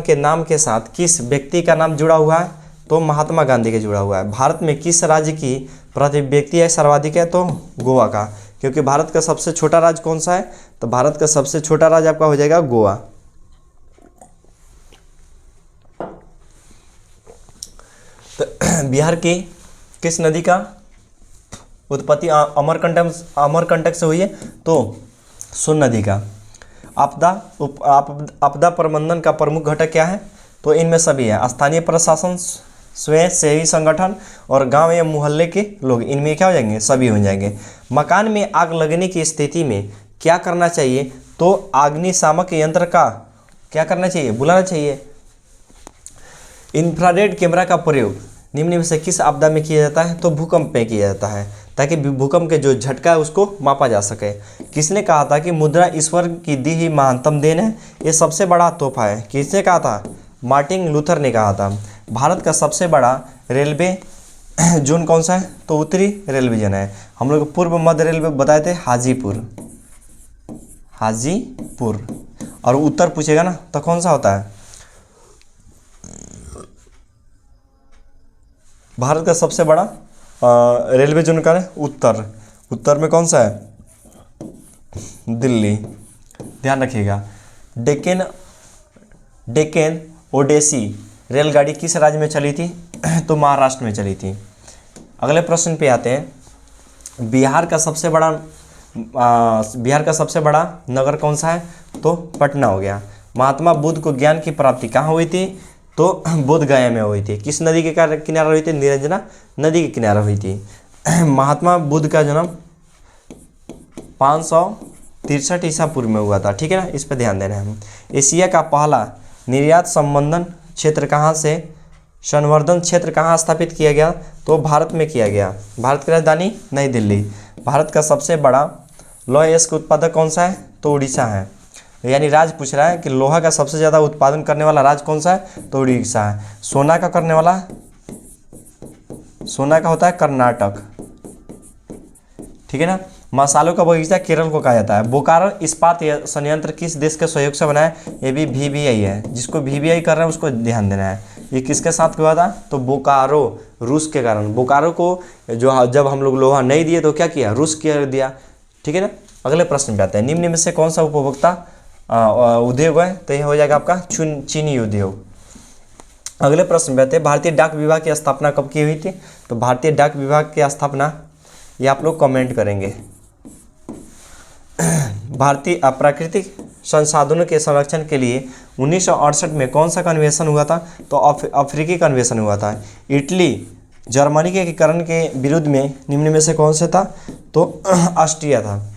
के नाम के साथ किस व्यक्ति का नाम जुड़ा हुआ है? तो महात्मा गांधी के जुड़ा हुआ है। भारत में किस राज्य की प्रति व्यक्ति है सर्वाधिक है? तो गोवा का, क्योंकि भारत का सबसे छोटा राज्य कौन सा है? तो भारत का सबसे छोटा राज्य आपका हो जाएगा गोवा। तो बिहार की किस नदी का उत्पत्ति अमरकंटक से हुई है? तो सोन नदी का। आपदा प्रबंधन का प्रमुख घटक क्या है? तो इनमें सभी है, स्थानीय प्रशासन, स्वयं सेवी संगठन और गांव या मोहल्ले के लोग, इनमें क्या हो जाएंगे? सभी हो जाएंगे। मकान में आग लगने की स्थिति में क्या करना चाहिए? तो अग्निशामक यंत्र का क्या करना चाहिए? बुलाना चाहिए। इंफ्रारेड कैमरा का प्रयोग निम्न में से किस आपदा में किया जाता है? तो भूकंप में किया जाता है, ताकि भूकंप के जो झटका है उसको मापा जा सके। किसने कहा था कि मुद्रा ईश्वर की दी ही महानतम देन है? ये सबसे बड़ा तोहफा है। किसने कहा था? मार्टिन लूथर ने कहा था। भारत का सबसे बड़ा रेलवे जोन कौन सा है? तो उत्तरी रेलवे जोन है। हम लोग पूर्व मध्य रेलवे बताए थे हाजीपुर। और उत्तर पूछेगा ना तो कौन सा होता है? भारत का सबसे बड़ा रेलवे जोन का है उत्तर में कौन सा है? दिल्ली, ध्यान रखिएगा। डेक्कन ओडेसी रेलगाड़ी किस राज्य में चली थी? तो महाराष्ट्र में चली थी। अगले प्रश्न पे आते हैं, बिहार का सबसे बड़ा नगर कौन सा है? तो पटना हो गया। महात्मा बुद्ध को ज्ञान की प्राप्ति कहाँ हुई थी? तो बोध गया में हुई थी। किस नदी के किनारे हुई थी? निरंजना नदी के किनारे हुई थी। महात्मा बुद्ध का जन्म 563 ईसा पूर्व में हुआ था, ठीक है ना, इस पर ध्यान देना है। एशिया का पहला निर्यात संवर्धन क्षेत्र कहाँ से संवर्धन क्षेत्र कहाँ स्थापित किया गया? तो भारत में किया गया। भारत की राजधानी नई दिल्ली। भारत का सबसे बड़ा लौह अयस्क उत्पादक कौन सा है? तो उड़ीसा है। यानी राज्य पूछ रहा है कि लोहा का सबसे ज़्यादा उत्पादन करने वाला राज्य कौन सा है? तो उड़ीसा है। सोना का करने वाला सोना का होता है कर्नाटक, ठीक है ना। मसालों का बगीचा केरल को कहा जाता है। बोकारो इस्पात संयंत्र किस देश के सहयोग से बना है? ये भी VBI है, जिसको VBI कर रहे हैं उसको ध्यान देना है। ये किसके साथ हुआ था? तो बोकारो, रूस के कारण। बोकारो को जो जब हम लोग लोहा नहीं दिए तो क्या किया? रूस किया दिया, ठीक है ना। अगले प्रश्न पे आते हैं, निम्न में से कौन सा उपभोक्ता उद्योग है? तो ये हो जाएगा आपका चीनी उद्योग। अगले प्रश्न पे आते हैं, भारतीय डाक विभाग की स्थापना कब की हुई थी? तो भारतीय डाक विभाग की स्थापना, ये आप लोग कमेंट करेंगे। भारतीय प्राकृतिक संसाधनों के संरक्षण के लिए 1968 में कौन सा कन्वेंशन हुआ था? तो अफ्रीकी कन्वेंशन हुआ था। इटली जर्मनी के एकीकरण के विरुद्ध में निम्न में से कौन से था? तो ऑस्ट्रिया था।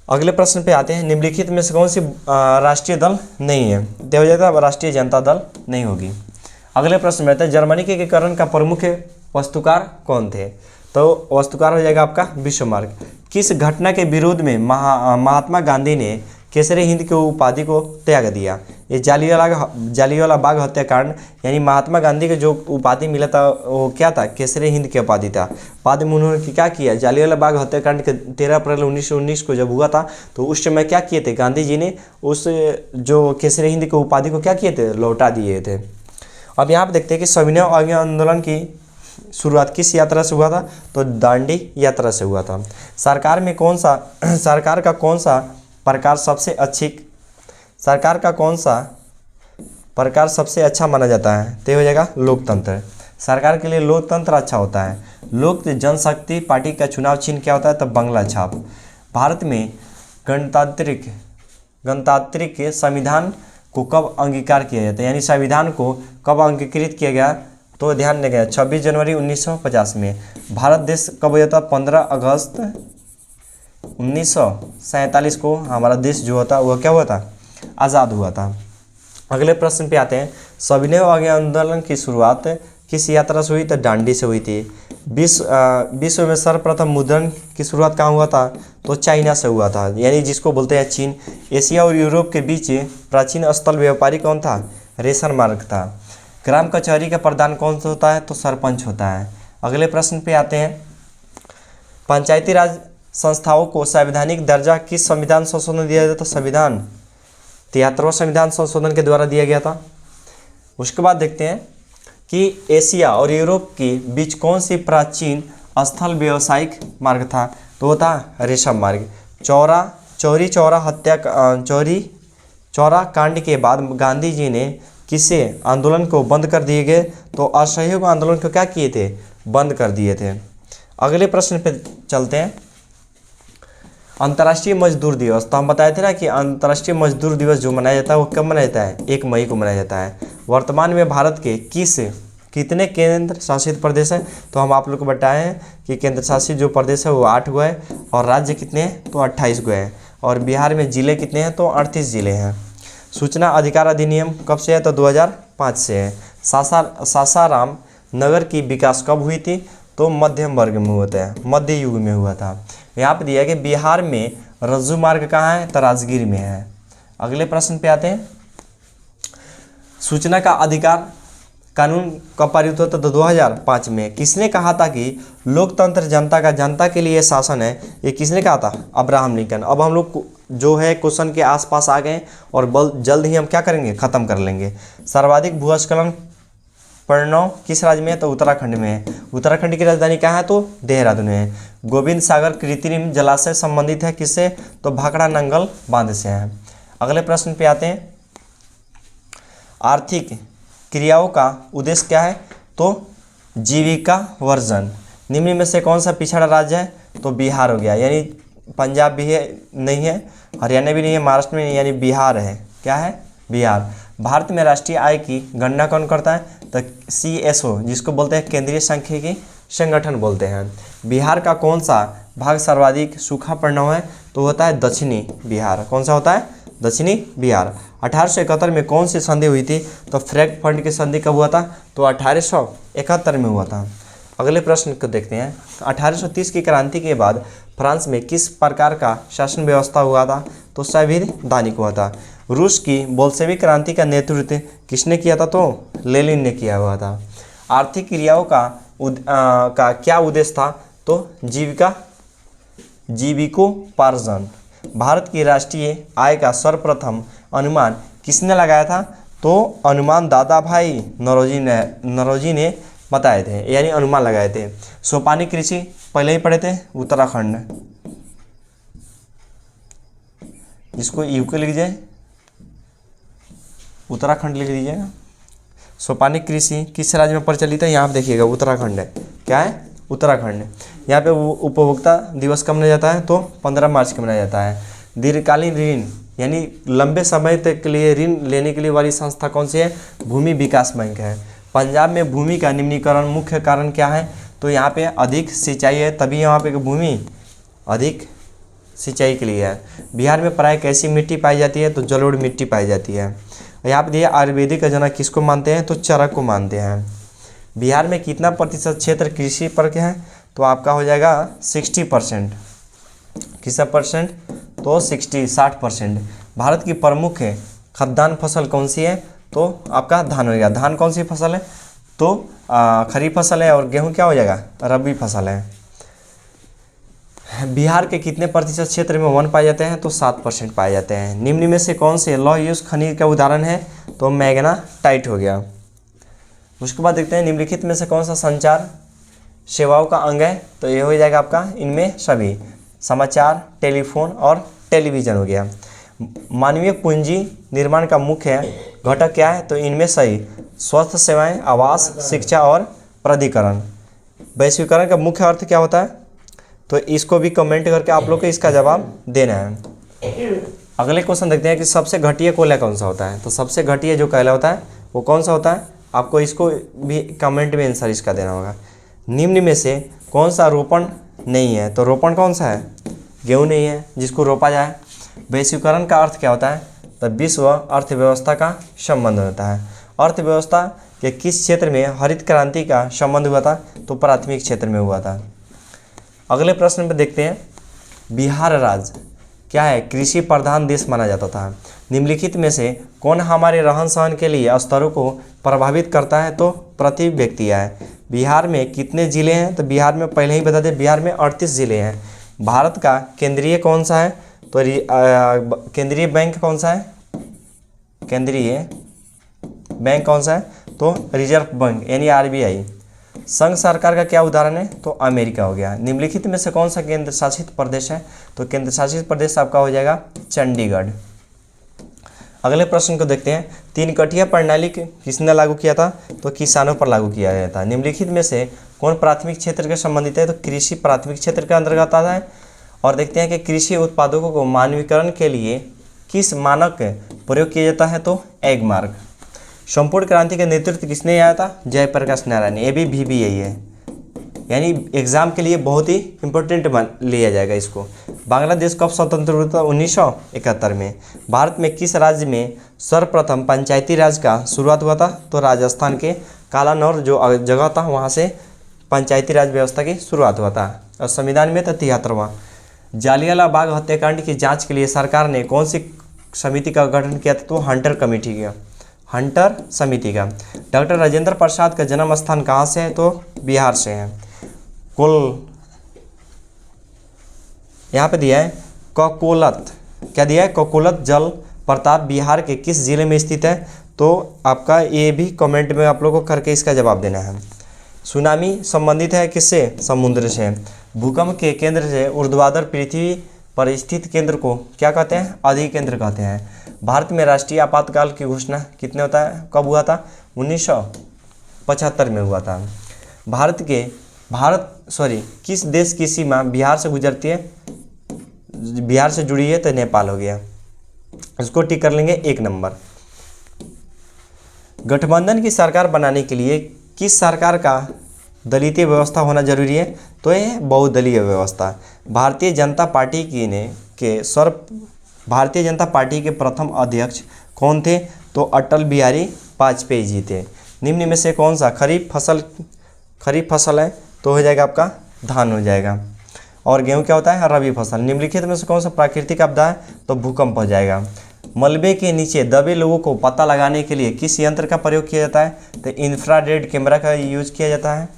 अगले प्रश्न पे आते हैं, निम्नलिखित में से कौन सी राष्ट्रीय दल नहीं है? तो हो जाएगा राष्ट्रीय जनता दल नहीं होगी। अगले प्रश्न में आते हैं, जर्मनी के एकीकरण का प्रमुख वस्तुकार कौन थे? तो वस्तुकार हो जाएगा आपका बिस्मार्क। किस घटना के विरोध में महात्मा गांधी ने केसरी हिंद की उपाधि को त्याग दिया? ये जालियांवाला बाग हत्याकांड, यानी महात्मा गांधी के जो उपाधि मिला था वो क्या था? केसरी हिंद की उपाधि था। बाद में उन्होंने क्या किया? जालियांवाला बाग हत्याकांड के 13 अप्रैल 1919 को जब हुआ था तो उस समय क्या किए थे गांधी जी ने? उस जो केसरी हिंद की उपाधि को क्या किए थे? लौटा दिए थे। अब यहाँ पर देखते हैं कि सविनय अवज्ञा आंदोलन की शुरुआत किस यात्रा से हुआ था? तो दांडी यात्रा से हुआ था। सरकार का कौन सा प्रकार सबसे अच्छा माना जाता है? तो हो जाएगा लोकतंत्र। सरकार के लिए लोकतंत्र अच्छा होता है। लोक जनशक्ति पार्टी का चुनाव चिन्ह क्या होता है? तो बंगला छाप। भारत में गणतांत्रिक संविधान को कब अंगीकार किया जाता है? यानी संविधान को कब अंगीकृत किया गया? तो ध्यान देंगे 26 जनवरी 1950 में। भारत देश कब हुआ था? 15 अगस्त 1947 को हमारा देश जो होता वह क्या हुआ था? आज़ाद हुआ था। अगले प्रश्न पे आते हैं, सविनय अवज्ञा आंदोलन की शुरुआत किस यात्रा से हुई? तो दांडी से हुई थी। विश्व में सर्वप्रथम मुद्रण की शुरुआत कहाँ हुआ था? तो चाइना से हुआ था, यानी जिसको बोलते हैं चीन। एशिया और यूरोप के बीच प्राचीन स्थल व्यापारी कौन था? रेशम मार्ग था। ग्राम कचहरी का प्रधान कौन सा होता है? तो सरपंच होता है। अगले प्रश्न पे आते हैं, पंचायती राज संस्थाओं को संवैधानिक दर्जा किस संविधान संशोधन दिया गया था? संविधान 73वां संविधान संशोधन के द्वारा दिया गया था। उसके बाद देखते हैं कि एशिया और यूरोप के बीच कौन सी प्राचीन स्थल व्यावसायिक मार्ग था? तो वो था रेशम मार्ग। चौरी चौरा कांड के बाद गांधी जी ने किसे आंदोलन को बंद कर दिए गए? तो असहयोग आंदोलन को क्या किए थे? बंद कर दिए थे। अगले प्रश्न पे चलते हैं, अंतर्राष्ट्रीय मजदूर दिवस। तो हम बताए थे ना कि अंतर्राष्ट्रीय मजदूर दिवस जो मनाया जाता है वो कब मनाया जाता है? 1 मई को मनाया जाता है। वर्तमान में भारत के कितने केंद्र शासित प्रदेश हैं? तो हम आप लोग को बताए हैं कि केंद्र शासित जो प्रदेश है वो 8 गो है, और राज्य कितने हैं? तो 28 गो हैं। और बिहार में जिले कितने हैं? तो 38 जिले हैं। सूचना अधिकार अधिनियम कब से है? तो 2005 से है। सासाराम नगर की विकास कब हुई थी? तो मध्यम वर्ग में होता है, मध्य युग में हुआ था। यहाँ पर दिया कि बिहार में रज्जू मार्ग कहाँ है? तो राजगीर में है। अगले प्रश्न पे आते हैं, सूचना का अधिकार कानून कब पारित हुआ था? तो 2005 में। किसने कहा था कि लोकतंत्र जनता के लिए शासन है? ये किसने कहा था? Abraham Lincoln. अब हम लोग जो है क्वेश्चन के आसपास आ गए और जल्द ही हम क्या करेंगे? खत्म कर लेंगे। सर्वाधिक भूस्खलन परिणाम किस राज्य में है? तो उत्तराखंड में है। उत्तराखंड की राजधानी कहाँ है? तो देहरादून में है। गोविंद सागर कृत्रिम जलाशय संबंधित है किससे? तो भाखड़ा नंगल बांध से है। अगले प्रश्न पे आते हैं, आर्थिक क्रियाओं का उद्देश्य क्या है? तो जीविका वर्जन। निम्न में से कौन सा पिछड़ा राज्य है? तो बिहार हो गया, यानी पंजाब भी है नहीं है, हरियाणा भी नहीं है, महाराष्ट्र में नहीं, यानी बिहार है। क्या है? बिहार। भारत में राष्ट्रीय आय की गणना कौन करता है? तो CSO, जिसको बोलते हैं केंद्रीय सांख्यिकी संगठन बोलते हैं। बिहार का कौन सा भाग सर्वाधिक सूखा पड़ना है? तो होता है दक्षिणी बिहार। कौन सा होता है? दक्षिणी बिहार। 1871 में कौन सी संधि हुई थी? तो फ्रैंकफर्ट की संधि कब हुआ था? तो 1871 में हुआ था। अगले प्रश्न को देखते हैं, 1830 की क्रांति के बाद फ्रांस में किस प्रकार का शासन व्यवस्था हुआ था? तो संवैधानिक हुआ था। रूस की बोल्शेविक क्रांति का नेतृत्व किसने किया था? तो लेनिन ने किया हुआ था। आर्थिक क्रियाओं का क्या उद्देश्य था? तो जीविकोपार्जन। भारत की राष्ट्रीय आय का सर्वप्रथम अनुमान किसने लगाया था? तो अनुमान दादा भाई नौरोजी ने बताए थे, यानी अनुमान लगाए थे। सोपानी कृषि पहले ही पढ़े थे, उत्तराखंड, इसको यूके लिख जाए, उत्तराखंड लिख लीजिएगा। सोपानी कृषि किस राज्य में प्रचलित है? यहाँ पे देखिएगा उत्तराखंड है। क्या है? उत्तराखंड। यहाँ पे उपभोक्ता दिवस कब मनाया जाता है? तो 15 मार्च को मनाया जाता है। दीर्घकालीन ऋण यानी लंबे समय तक के लिए ऋण लेने के लिए वाली संस्था कौन सी है? भूमि विकास बैंक है। पंजाब में भूमि का निम्नीकरण मुख्य कारण क्या है? तो यहाँ पे अधिक सिंचाई है, तभी यहाँ पे भूमि अधिक सिंचाई के लिए है। बिहार में प्राय कैसी मिट्टी पाई जाती है? तो जलोढ़ मिट्टी पाई जाती है। यहाँ पे दिया आयुर्वेदिक का जनक किसको मानते हैं? तो चरक को मानते हैं। बिहार में कितना प्रतिशत क्षेत्र कृषि पर के है? तो आपका हो जाएगा 60%। कितना परसेंट? तो 60% भारत की प्रमुख खाद्यान्न फसल कौन सी है? तो आपका धान हो गया। धान कौन सी फसल है? तो खरीफ फसल है। और गेहूँ क्या हो जाएगा? रबी फसल है। बिहार के कितने प्रतिशत क्षेत्र में वन पाए जाते हैं? तो 7% पाए जाते हैं। निम्न में से कौन से लौह यूज खनिज का उदाहरण है? तो मैग्नाटाइट हो गया। उसके बाद देखते हैं निम्नलिखित में से कौन सा संचार सेवाओं का अंग है? तो ये हो जाएगा आपका इनमें सभी, समाचार, टेलीफोन और टेलीविज़न हो गया। मानवीय पूंजी निर्माण का मुख्य घटक क्या है? तो इनमें सही स्वास्थ्य सेवाएं, आवास, शिक्षा और प्राधिकरण। वैश्वीकरण का मुख्य अर्थ क्या होता है? तो इसको भी कमेंट करके आप लोग को इसका जवाब देना है। अगले क्वेश्चन देखते हैं कि सबसे घटिया कोयला कौन सा होता है? तो सबसे घटिया जो कोयला होता है वो कौन सा होता है? आपको इसको भी कमेंट में आंसर इसका देना होगा। निम्न में से कौन सा रोपण नहीं है? तो रोपण कौन सा है? गेहूँ नहीं है जिसको रोपा जाए। वैश्वीकरण का अर्थ क्या होता है? तो विश्व अर्थव्यवस्था का संबंध होता है। अर्थव्यवस्था के किस क्षेत्र में हरित क्रांति का संबंध हुआ था? तो प्राथमिक क्षेत्र में हुआ था। अगले प्रश्न पे देखते हैं, बिहार राज्य क्या है? कृषि प्रधान देश माना जाता था। निम्नलिखित में से कौन हमारे रहन सहन के लिए स्तरों को प्रभावित करता है? तो प्रति व्यक्ति है। बिहार में कितने ज़िले हैं? तो बिहार में पहले ही बता दें, बिहार में 38 ज़िले हैं। भारत का केंद्रीय कौन सा है? तो केंद्रीय बैंक कौन सा है? केंद्रीय बैंक कौन सा है? तो रिजर्व बैंक यानी RBI। संघ सरकार का क्या उदाहरण है? तो अमेरिका हो गया। निम्नलिखित में से कौन सा केंद्र शासित प्रदेश है? तो केंद्र शासित प्रदेश आपका हो जाएगा चंडीगढ़। अगले प्रश्न को देखते हैं, तीन कटिया प्रणाली किसने लागू किया था? तो किसानों पर लागू किया गया था। निम्नलिखित में से कौन प्राथमिक क्षेत्र के संबंधित है? तो कृषि प्राथमिक क्षेत्र के अंतर्गत आता है। और देखते हैं कि कृषि उत्पादों को मानवीकरण के लिए किस मानक प्रयोग किया जाता है? तो एग मार्क। संपूर्ण क्रांति का नेतृत्व किसने किया था? जयप्रकाश नारायण। ये भी VBI है, यानी एग्जाम के लिए बहुत ही इंपॉर्टेंट लिया जाएगा इसको। बांग्लादेश कब स्वतंत्र हुआ था? 1971 में। भारत में किस राज्य में सर्वप्रथम पंचायती राज का शुरुआत हुआ था? तो राजस्थान के कालानौर जो जगह था वहाँ से पंचायती राज व्यवस्था की शुरुआत हुआ था। और संविधान में था 73वां। जालियांवाला बाग हत्याकांड की जांच के लिए सरकार ने कौन सी समिति का गठन किया था? तो हंटर कमेटी का, हंटर समिति का। डॉक्टर राजेंद्र प्रसाद का जन्म स्थान कहाँ से है? तो बिहार से है। यहाँ पे दिया है ककोलत। क्या दिया है? ककोलत जल प्रताप बिहार के किस जिले में स्थित है? तो आपका ये भी कमेंट में आप लोगों को करके इसका जवाब देना है। सुनामी संबंधित है किससे? समुद्र से। भूकंप के केंद्र से ऊर्ध्वाधर पृथ्वी पर स्थित केंद्र को क्या कहते हैं? अधिकेंद्र कहते हैं। भारत में राष्ट्रीय आपातकाल की घोषणा कितने होता है? कब हुआ था? 1975 में हुआ था। किस देश की सीमा बिहार से गुजरती है? बिहार से जुड़ी है तो नेपाल हो गया। इसको टिक कर लेंगे 1 नंबर। गठबंधन की सरकार बनाने के लिए किस सरकार का दलितीय व्यवस्था होना जरूरी है? तो ये बहुदलीय व्यवस्था। भारतीय जनता पार्टी के प्रथम अध्यक्ष कौन थे? तो अटल बिहारी वाजपेयी जी थे। निम्न में से कौन सा खरीफ फसल है? तो हो जाएगा आपका धान हो जाएगा। और गेहूं क्या होता है? रबी फसल। निम्नलिखित में से कौन सा प्राकृतिक आपदा है? तो भूकंप हो जाएगा। मलबे के नीचे दबे लोगों को पता लगाने के लिए किस यंत्र का प्रयोग किया जाता है? तो इंफ्रारेड कैमरा का यूज किया जाता है।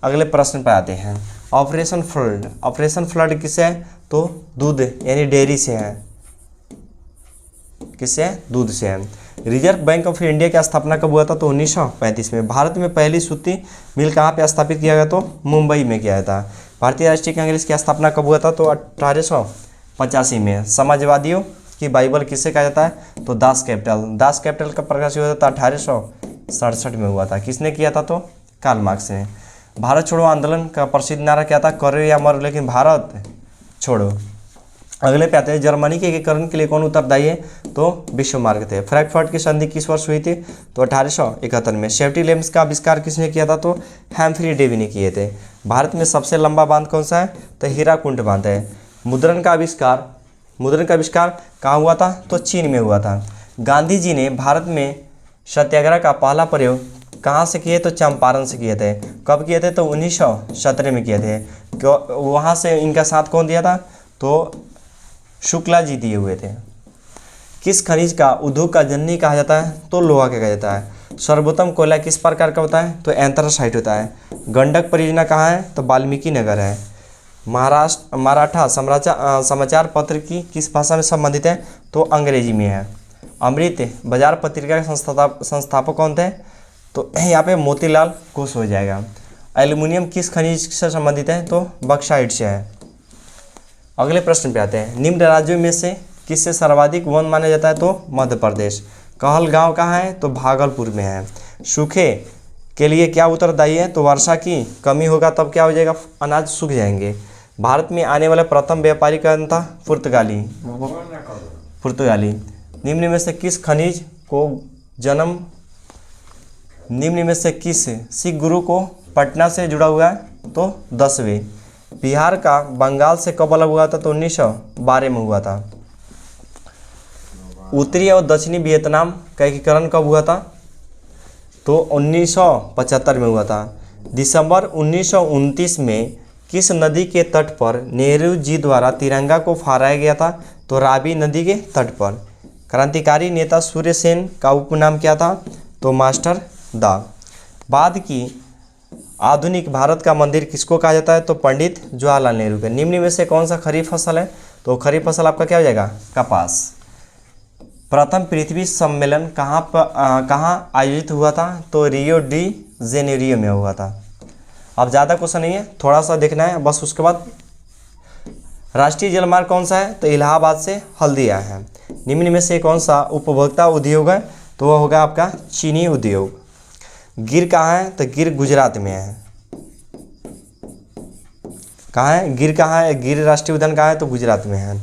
अगले प्रश्न पर आते हैं। ऑपरेशन फ्लड, ऑपरेशन फ्लड किससे है? तो दूध यानी डेयरी से है। किससे है? दूध से है। रिजर्व बैंक ऑफ इंडिया की स्थापना कब हुआ था? तो 1935 में। भारत में पहली सूती मिल कहाँ पे स्थापित किया गया? तो मुंबई में किया था। भारतीय राष्ट्रीय कांग्रेस की स्थापना कब हुआ था? तो 1885 में। समाजवादियों की बाइबल किससे कहा जाता है? तो दास कैपिटल। दास कैपिटल का प्रकाशित हुआ था 1867 में हुआ था। किसने किया था? तो कार्ल मार्क्स ने। भारत छोड़ो आंदोलन का प्रसिद्ध नारा क्या था? करो या मरो लेकिन भारत छोड़ो। अगले पे आते हैं। जर्मनी के एकीकरण के लिए कौन उत्तरदायी है? तो बिस्मार्क थे। फ्रैंकफर्ट की संधि किस वर्ष हुई थी? तो 1871 में। सेफ्टी लैंप्स का आविष्कार किसने किया था? तो हैम्फ्री डेवी ने किए थे। भारत में सबसे लंबा बांध कौन सा है? तो हीराकुंड बांध है। मुद्रण का आविष्कार कहाँ हुआ था? तो चीन में हुआ था। गांधी जी ने भारत में सत्याग्रह का पहला प्रयोग कहाँ से किए? तो चंपारण से किए थे। कब किए थे? तो 1917 में किए थे। वहाँ से इनका साथ कौन दिया था? तो शुक्ला जी दिए हुए थे। किस खनिज का उद्योग का जननी कहा जाता है? तो लोहा का कहा जाता है। सर्वोत्तम कोयला किस प्रकार का होता है? तो एंथ्रासाइट होता है। गंडक परियोजना कहाँ है? तो वाल्मीकि नगर है। मराठा समाचार पत्र की किस भाषा में संबंधित है? तो अंग्रेजी में है। अमृत बाजार पत्रिका के संस्थापक कौन थे? तो यहाँ पे मोतीलाल घोष हो जाएगा। एल्युमिनियम किस खनिज से संबंधित है? तो बॉक्साइट से है। अगले प्रश्न पे आते हैं। निम्न राज्यों में से किससे सर्वाधिक वन माना जाता है? तो मध्य प्रदेश। कहलगांव कहाँ है? तो भागलपुर में है। सूखे के लिए क्या उत्तरदायी है? तो वर्षा की कमी होगा तब क्या हो जाएगा? अनाज सूख जाएंगे। भारत में आने वाला प्रथम व्यापारी कौन था? पुर्तगाली। निम्न में से किस खनिज को जन्म निम्न में से किस सिख गुरु को पटना से जुड़ा हुआ है? तो 10वें। बिहार का बंगाल से कब अलग हुआ था? तो 1912 में हुआ था। उत्तरी और दक्षिणी वियतनाम का एकीकरण कब हुआ था? तो 1975 में हुआ था। दिसंबर 1929 में किस नदी के तट पर नेहरू जी द्वारा तिरंगा को फहराया गया था? तो रावी नदी के तट पर। क्रांतिकारी नेता सूर्य सेन का उपनाम क्या था? तो मास्टर दा। बाद की आधुनिक भारत का मंदिर किसको कहा जाता है? तो पंडित जवाहरलाल नेहरू के। निम्न में से कौन सा खरीफ फसल है? तो खरीफ फसल आपका क्या हो जाएगा? कपास। प्रथम पृथ्वी सम्मेलन कहाँ आयोजित हुआ था? तो रियो डी जेनेरियो में हुआ था। अब ज़्यादा क्वेश्चन नहीं है, थोड़ा सा देखना है बस। उसके बाद राष्ट्रीय जलमार्ग कौन सा है? तो इलाहाबाद से हल्दिया है। निम्न में से कौन सा उपभोक्ता उद्योग है? तो वह होगा आपका चीनी उद्योग। गिर कहाँ है? तो गिर गुजरात में है। कहाँ है गिर? कहाँ है गिर? राष्ट्रीय उद्यान कहाँ है? तो गुजरात में है।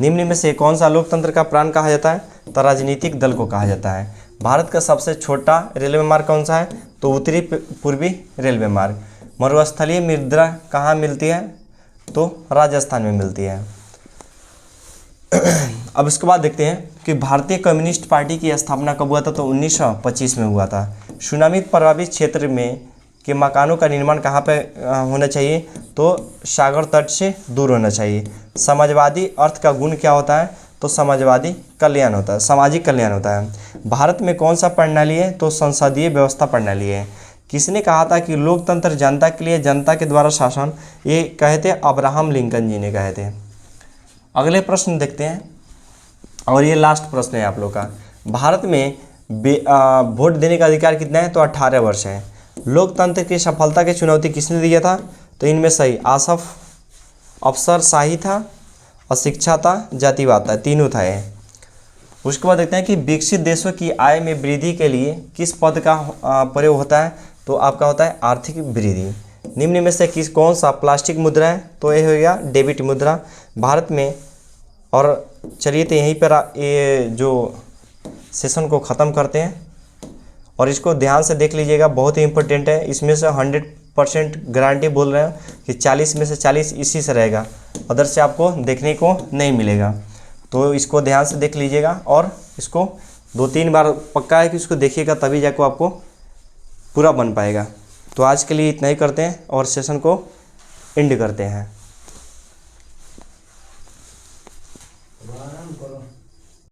निम्न में से कौन सा लोकतंत्र का प्राण कहा जाता है? तो राजनीतिक दल को कहा जाता है। भारत का सबसे छोटा रेलवे मार्ग कौन सा है? तो उत्तरी पूर्वी रेलवे मार्ग। मरुस्थलीय मृदा कहाँ मिलती है? तो राजस्थान में मिलती है। अब इसके बाद देखते हैं कि भारतीय कम्युनिस्ट पार्टी की स्थापना कब हुआ था? तो 1925 में हुआ था। सुनामी प्रभावित क्षेत्र में के मकानों का निर्माण कहाँ पे होना चाहिए? तो सागर तट से दूर होना चाहिए। समाजवादी अर्थ का गुण क्या होता है? तो समाजवादी कल्याण होता है, सामाजिक कल्याण होता है। भारत में कौन सा प्रणाली है? तो संसदीय व्यवस्था प्रणाली है। किसने कहा था कि लोकतंत्र जनता के लिए, जनता के द्वारा शासन? ये कहे थे अब्राहम लिंकन जी ने कहे थे। अगले प्रश्न देखते हैं और ये लास्ट प्रश्न है आप लोग का। भारत में वोट देने का अधिकार कितना है? तो 18 वर्ष है। लोकतंत्र की सफलता की चुनौती किसने दिया था? तो इनमें सही आसफ अफसरशाही था, अशिक्षा था, जातिवाद था, तीनों था ये। उसके बाद देखते हैं कि विकसित देशों की आय में वृद्धि के लिए किस पद का प्रयोग होता है? तो आपका होता है आर्थिक वृद्धि। निम्न में से कौन सा प्लास्टिक मुद्रा है? तो ये हो गया डेबिट मुद्रा भारत में। और चलिए तो यहीं पर ये जो सेशन को ख़त्म करते हैं और इसको ध्यान से देख लीजिएगा, बहुत ही इंपॉर्टेंट है। इसमें से 100% गारंटी बोल रहे हैं कि 40 में से 40 इसी से रहेगा, अदर से आपको देखने को नहीं मिलेगा। तो इसको ध्यान से देख लीजिएगा और इसको 2-3 बार पक्का है कि इसको देखिएगा, तभी जाकर आपको पूरा बन पाएगा। तो आज के लिए इतना ही करते हैं और सेशन को एंड करते हैं।